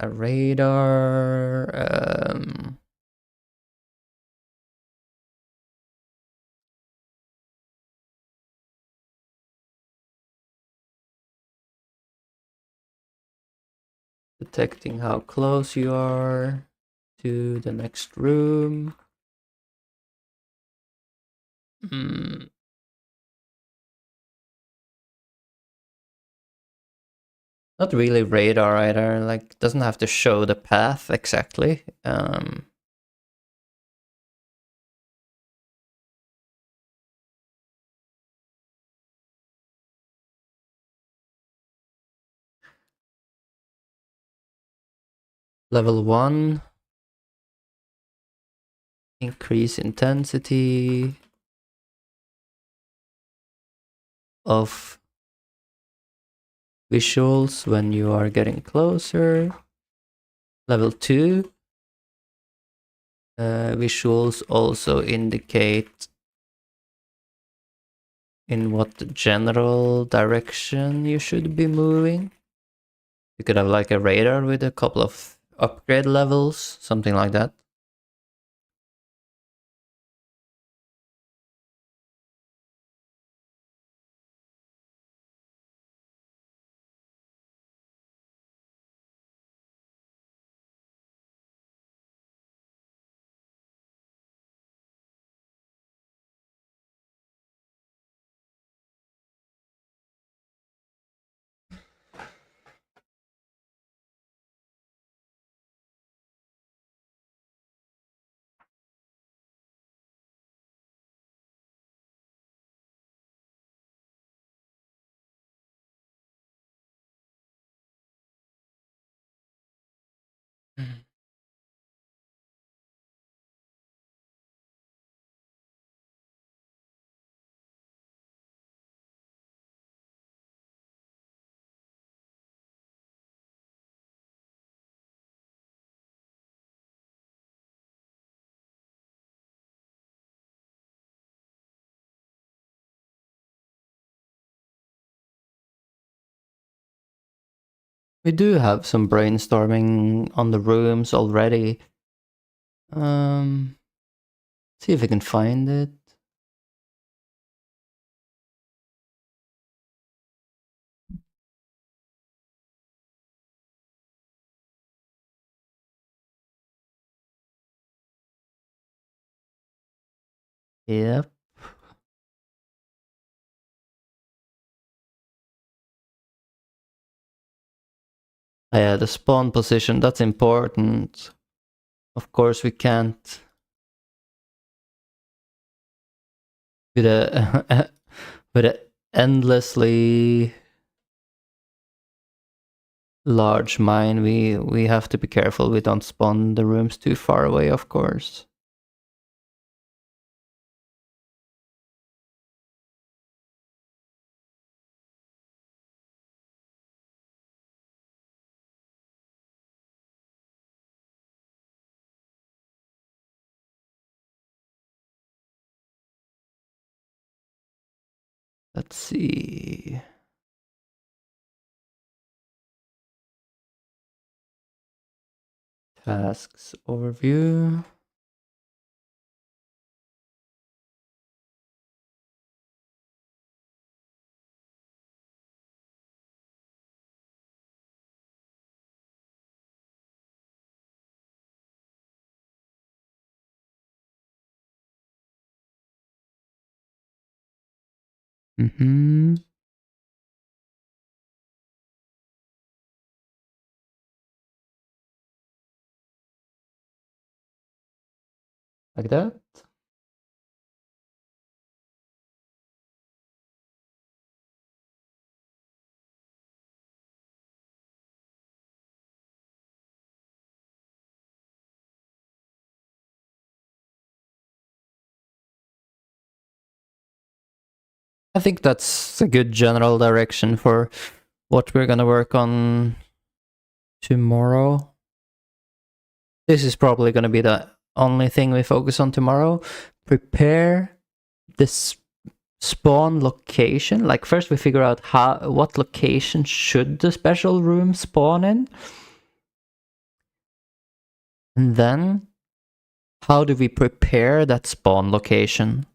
radar, detecting how close you are to the next room. Not really radar either, like doesn't have to show the path exactly. Level 1, increase intensity of visuals when you are getting closer. Level 2, visuals also indicate in what general direction you should be moving. You could have like a radar with a couple of upgrade levels, something like that. We do have some brainstorming on the rooms already. See if I can find it. Yep. Yeah, the spawn position, that's important. Of course, we can't with a with an endlessly large mine. We have to be careful we don't spawn the rooms too far away, of course. Let's see. Tasks overview. Mm-hmm. Like that. I think that's a good general direction for what we're gonna work on tomorrow. This is probably gonna be the only thing we focus on tomorrow. Prepare this spawn location. Like first we figure out what location should the special room spawn in. And then how do we prepare that spawn location?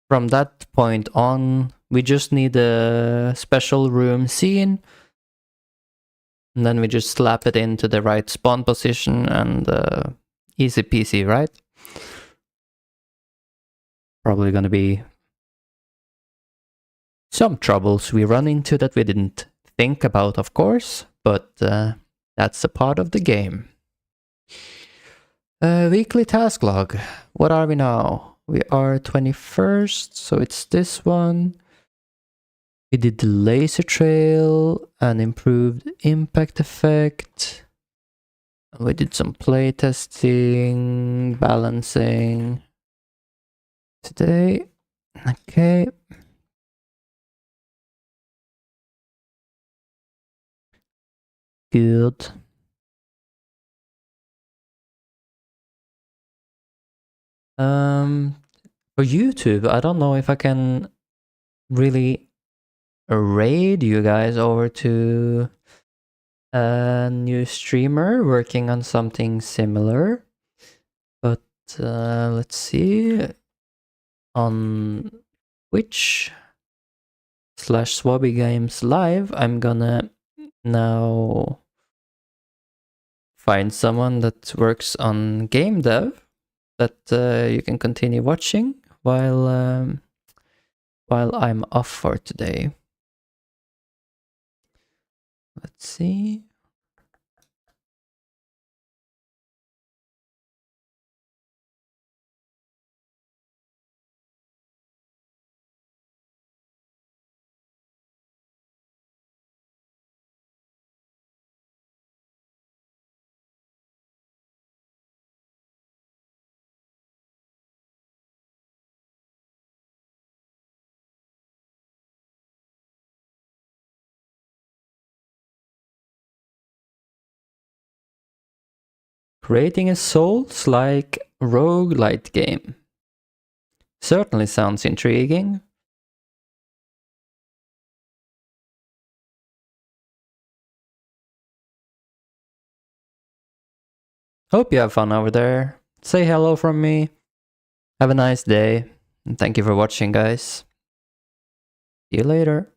From that point on, we just need a special room scene. And then we just slap it into the right spawn position and easy peasy, right? Probably gonna be some troubles we run into that we didn't think about, of course, but that's a part of the game. Weekly task log. What are we now? We are 21st, so it's this one. We did the laser trail and improved impact effect. We did some playtesting, balancing today. Okay. Good. For YouTube, I don't know if I can really raid you guys over to a new streamer working on something similar. But let's see. On Twitch/SwabbieGames live, I'm gonna now find someone that works on game dev that you can continue watching while I'm off for today. Let's see. Creating a Souls-like roguelite game. Certainly sounds intriguing. Hope you have fun over there. Say hello from me. Have a nice day. And thank you for watching, guys. See you later.